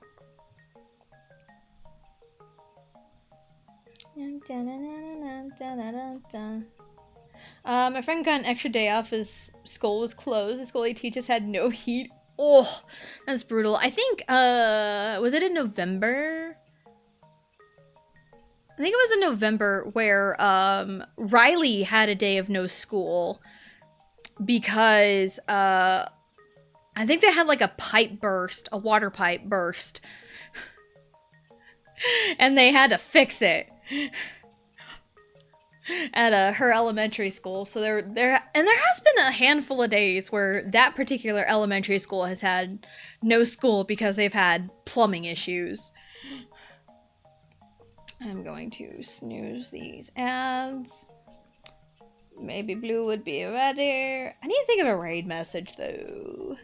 My friend got an extra day off as school was closed. The school he teaches had no heat. Oh, that's brutal. I think, was it in November? I think it was in November where, Riley had a day of no school because, I think they had like a pipe burst, a water pipe burst. And they had to fix it at her elementary school. So there has been a handful of days where that particular elementary school has had no school because they've had plumbing issues. I'm going to snooze these ads. Maybe Blue would be ready. I need to think of a raid message though.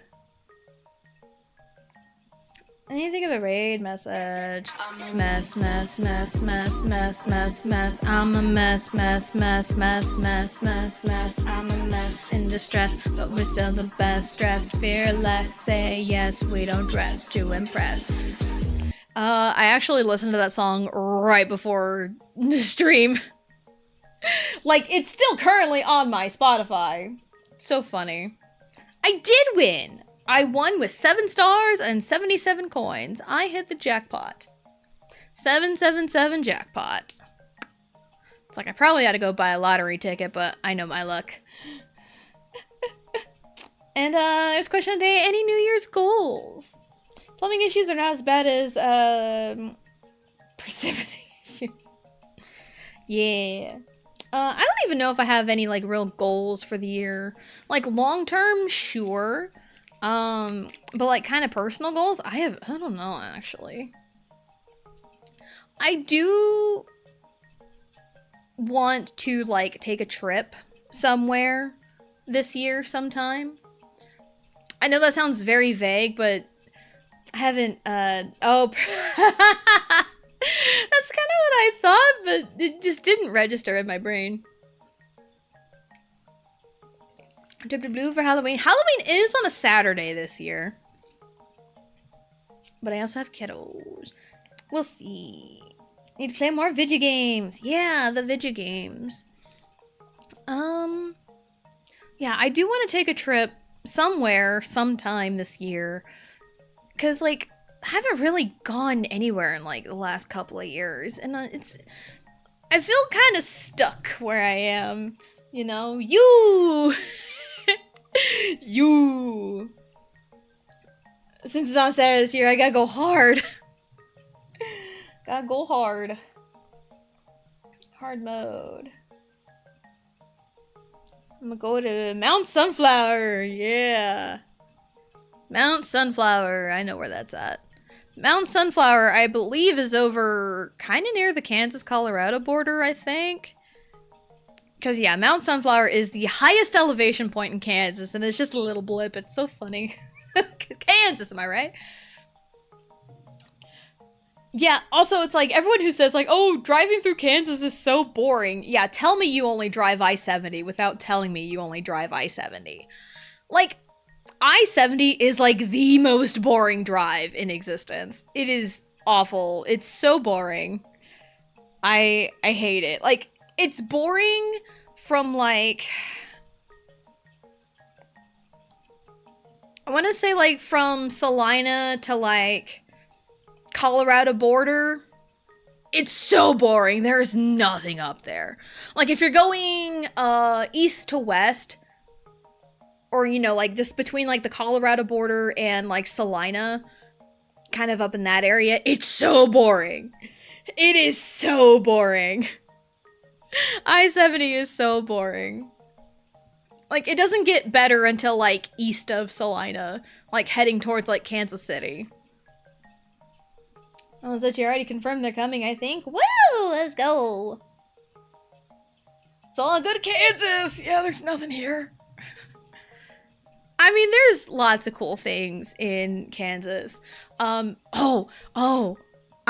I need to think of a raid message. Mess, mess, mess, mess, mess, mess, mess. I'm a mess, mess, mess, mess, mess, mess, mess. I'm a mess in distress, but we're still the best. Stress, fearless, say yes, we don't dress to impress. I actually listened to that song right before the stream. Like, it's still currently on my Spotify. So funny. I did win! I won with 7 stars and 77 coins. I hit the jackpot. 777 jackpot. It's like I probably ought to go buy a lottery ticket, but I know my luck. And there's a question today, any New Year's goals? Plumbing issues are not as bad as persimmon issues. Yeah. I don't even know if I have any like real goals for the year. Like long term, sure. But like kind of personal goals, I don't know actually. I do want to like take a trip somewhere this year sometime. I know that sounds very vague, but I haven't, oh, that's kind of what I thought, but it just didn't register in my brain. Trip to Blue for Halloween. Halloween is on a Saturday this year. But I also have kiddos. We'll see. Need to play more video games. Yeah, the video games. Yeah, I do want to take a trip somewhere, sometime this year. Because, like, I haven't really gone anywhere in, like, the last couple of years. And I feel kind of stuck where I am. You know? You! You! Since it's on Saturday this year, I gotta go hard. Gotta go hard. Hard mode. I'm gonna go to Mount Sunflower. Yeah. Mount Sunflower. I know where that's at. Mount Sunflower, I believe, is over kind of near the Kansas-Colorado border, I think. Because, yeah, Mount Sunflower is the highest elevation point in Kansas, and it's just a little blip. It's so funny. Kansas, am I right? Yeah, also, it's like, everyone who says, like, oh, driving through Kansas is so boring. Yeah, tell me you only drive I-70 without telling me you only drive I-70. Like, I-70 is, like, the most boring drive in existence. It is awful. It's so boring. I hate it. Like, it's boring from, like, I want to say, like, from Salina to, like, Colorado border. It's so boring. There's nothing up there. Like, if you're going, east to west, or, you know, like, just between, like, the Colorado border and, like, Salina, kind of up in that area, it's so boring. It is so boring. I-70 is so boring. Like, it doesn't get better until, like, east of Salina. Like, heading towards, like, Kansas City. Oh, so you already confirmed they're coming, I think. Woo! Let's go! So I'll go to Kansas! Yeah, there's nothing here. I mean, there's lots of cool things in Kansas. I'm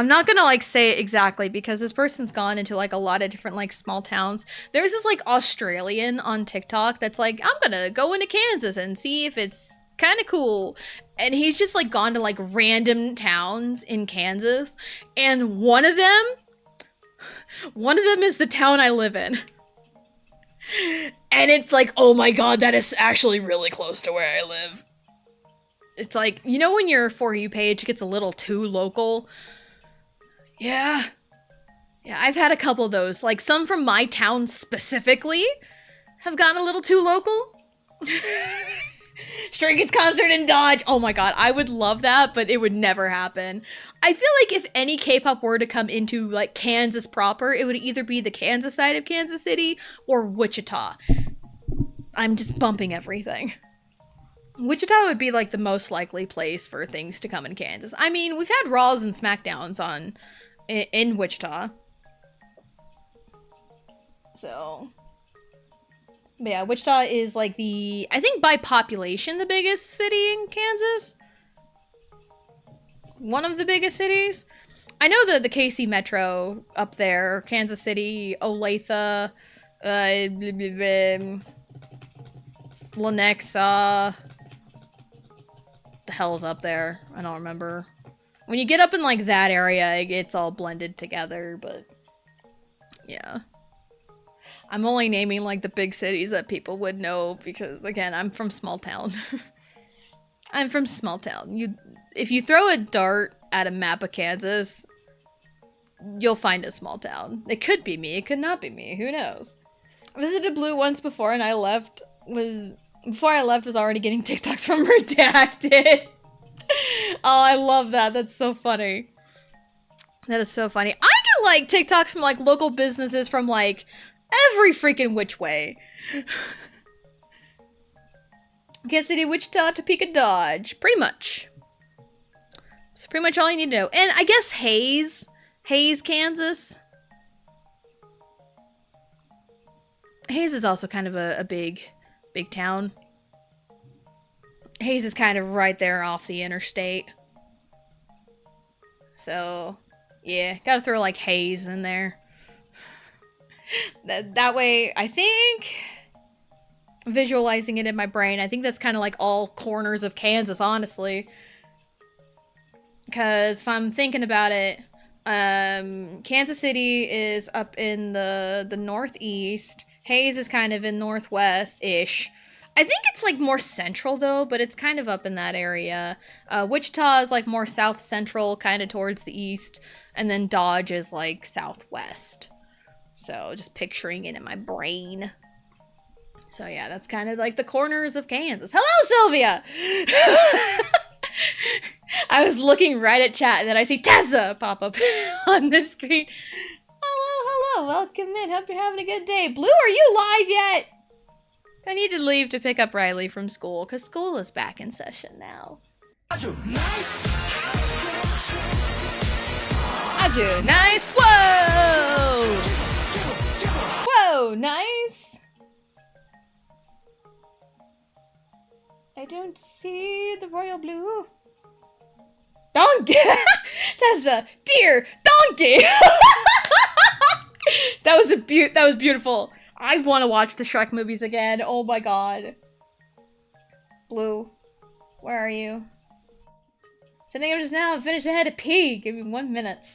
not gonna, like, say it exactly because this person's gone into, like, a lot of different, like, small towns. There's this, like, Australian on TikTok that's like, I'm gonna go into Kansas and see if it's kind of cool. And he's just, like, gone to, like, random towns in Kansas. And one of them is the town I live in. And it's like, oh my god, that is actually really close to where I live. It's like, you know when your For You page gets a little too local? Yeah. Yeah, I've had a couple of those. Like, some from my town specifically have gotten a little too local. Stray Kids concert in Dodge. Oh my god, I would love that, but it would never happen. I feel like if any K-pop were to come into, like, Kansas proper, it would either be the Kansas side of Kansas City or Wichita. I'm just bumping everything. Wichita would be, like, the most likely place for things to come in Kansas. I mean, we've had Raws and SmackDowns in Wichita. So... But yeah, Wichita is, like, I think by population, the biggest city in Kansas. One of the biggest cities. I know the KC Metro up there, Kansas City, Olathe, Lenexa. The hell's up there? I don't remember. When you get up in, like, that area, it's all blended together, but yeah. I'm only naming, like, the big cities that people would know because, again, I'm from small town. I'm from small town. If you throw a dart at a map of Kansas, you'll find a small town. It could be me. It could not be me. Who knows? I visited Blue once before and I left before I left was already getting TikToks from Redacted. Oh, I love that. That's so funny. That is so funny. I get, like, TikToks from, like, local businesses from, like, every freaking which way. Kansas City, Wichita, Topeka, Dodge. Pretty much. That's pretty much all you need to know. And I guess Hays, Kansas. Hays is also kind of a big town. Hays is kind of right there off the interstate. So, yeah, gotta throw, like, Hays in there. That way, I think, visualizing it in my brain, I think that's kind of like all corners of Kansas, honestly. Because if I'm thinking about it, Kansas City is up in the northeast. Hays is kind of in northwest-ish. I think it's, like, more central, though, but it's kind of up in that area. Wichita is, like, more south-central, kind of towards the east. And then Dodge is, like, southwest. So, just picturing it in my brain. So, yeah, that's kind of like the corners of Kansas. Hello, Sylvia! I was looking right at chat, and then I see Tessa pop up on the screen. Hello, welcome in. Hope you're having a good day. Blue, are you live yet? I need to leave to pick up Riley from school, because school is back in session now. Nice! Aju, nice! Whoa! Whoa, nice! I don't see the royal blue. Donkey! Tessa, dear donkey! That was beautiful. I want to watch the Shrek movies again. Oh my god. Blue, where are you? Sending him just now. Finished ahead of pee. Give me 1 minute.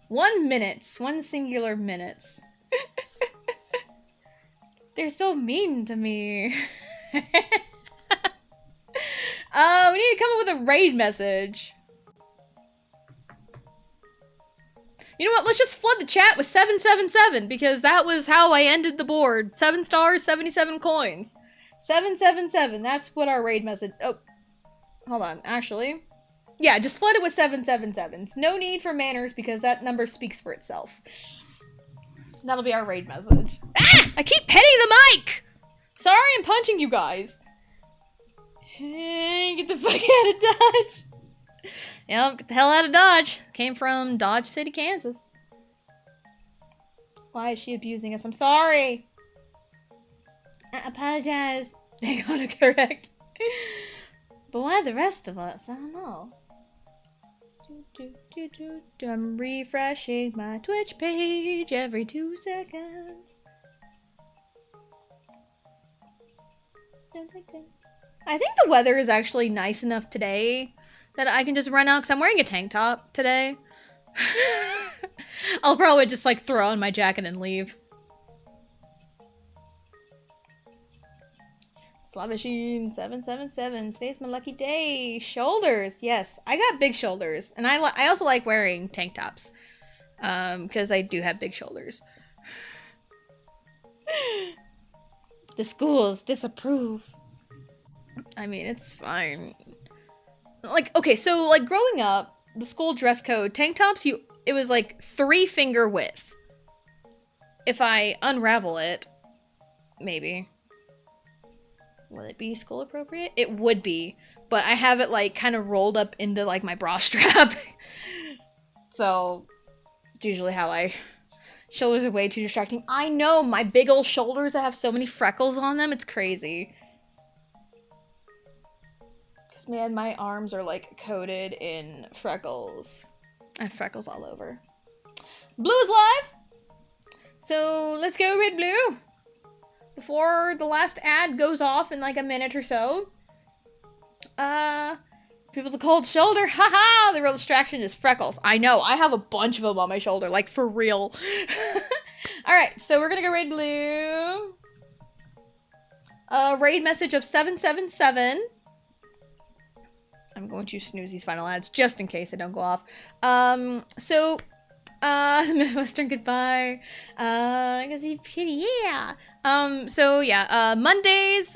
1 minute. 1 singular minutes. They're so mean to me. We need to come up with a raid message. You know what? Let's just flood the chat with 777 because that was how I ended the board. 7 stars, 77 coins. 777. That's what our raid message. Oh, hold on. Actually, yeah, just flood it with 777s. No need for manners because that number speaks for itself. That'll be our raid message. Ah! I keep hitting the mic! Sorry I'm punching you guys. Hey, get the fuck out of Dodge. Yep, get the hell out of Dodge. Came from Dodge City, Kansas. Why is she abusing us? I'm sorry. I apologize. They got it correct. But why the rest of us? I don't know. I'm refreshing my Twitch page every 2 seconds. I think the weather is actually nice enough today that I can just run out because I'm wearing a tank top today. I'll probably just like throw on my jacket and leave. Slot Machine 777. Today's my lucky day. Shoulders. Yes, I got big shoulders. And I also like wearing tank tops. Because I do have big shoulders. The schools disapprove. I mean, it's fine. Like, okay, so like growing up, the school dress code, tank tops, it was like 3-finger width. If I unravel it, maybe. Will it be school appropriate? It would be, but I have it like kind of rolled up into like my bra strap. So it's usually how shoulders are way too distracting. I know, my big old shoulders that have so many freckles on them, it's crazy. Cause man, my arms are like coated in freckles. I have freckles all over. Blue is live! So let's go Red Blue. Before the last ad goes off in like a minute or so. People with a cold shoulder. Haha! The real distraction is freckles. I know. I have a bunch of them on my shoulder. Like, for real. Alright, so we're gonna go raid blue. Raid message of 777. I'm going to snooze these final ads just in case I don't go off. Midwestern goodbye. I guess he's pretty, yeah. Mondays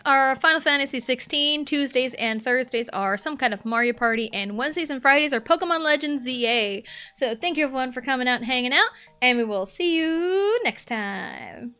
are Final Fantasy 16, Tuesdays and Thursdays are some kind of Mario Party, and Wednesdays and Fridays are Pokemon Legends ZA. So thank you everyone for coming out and hanging out, and we will see you next time.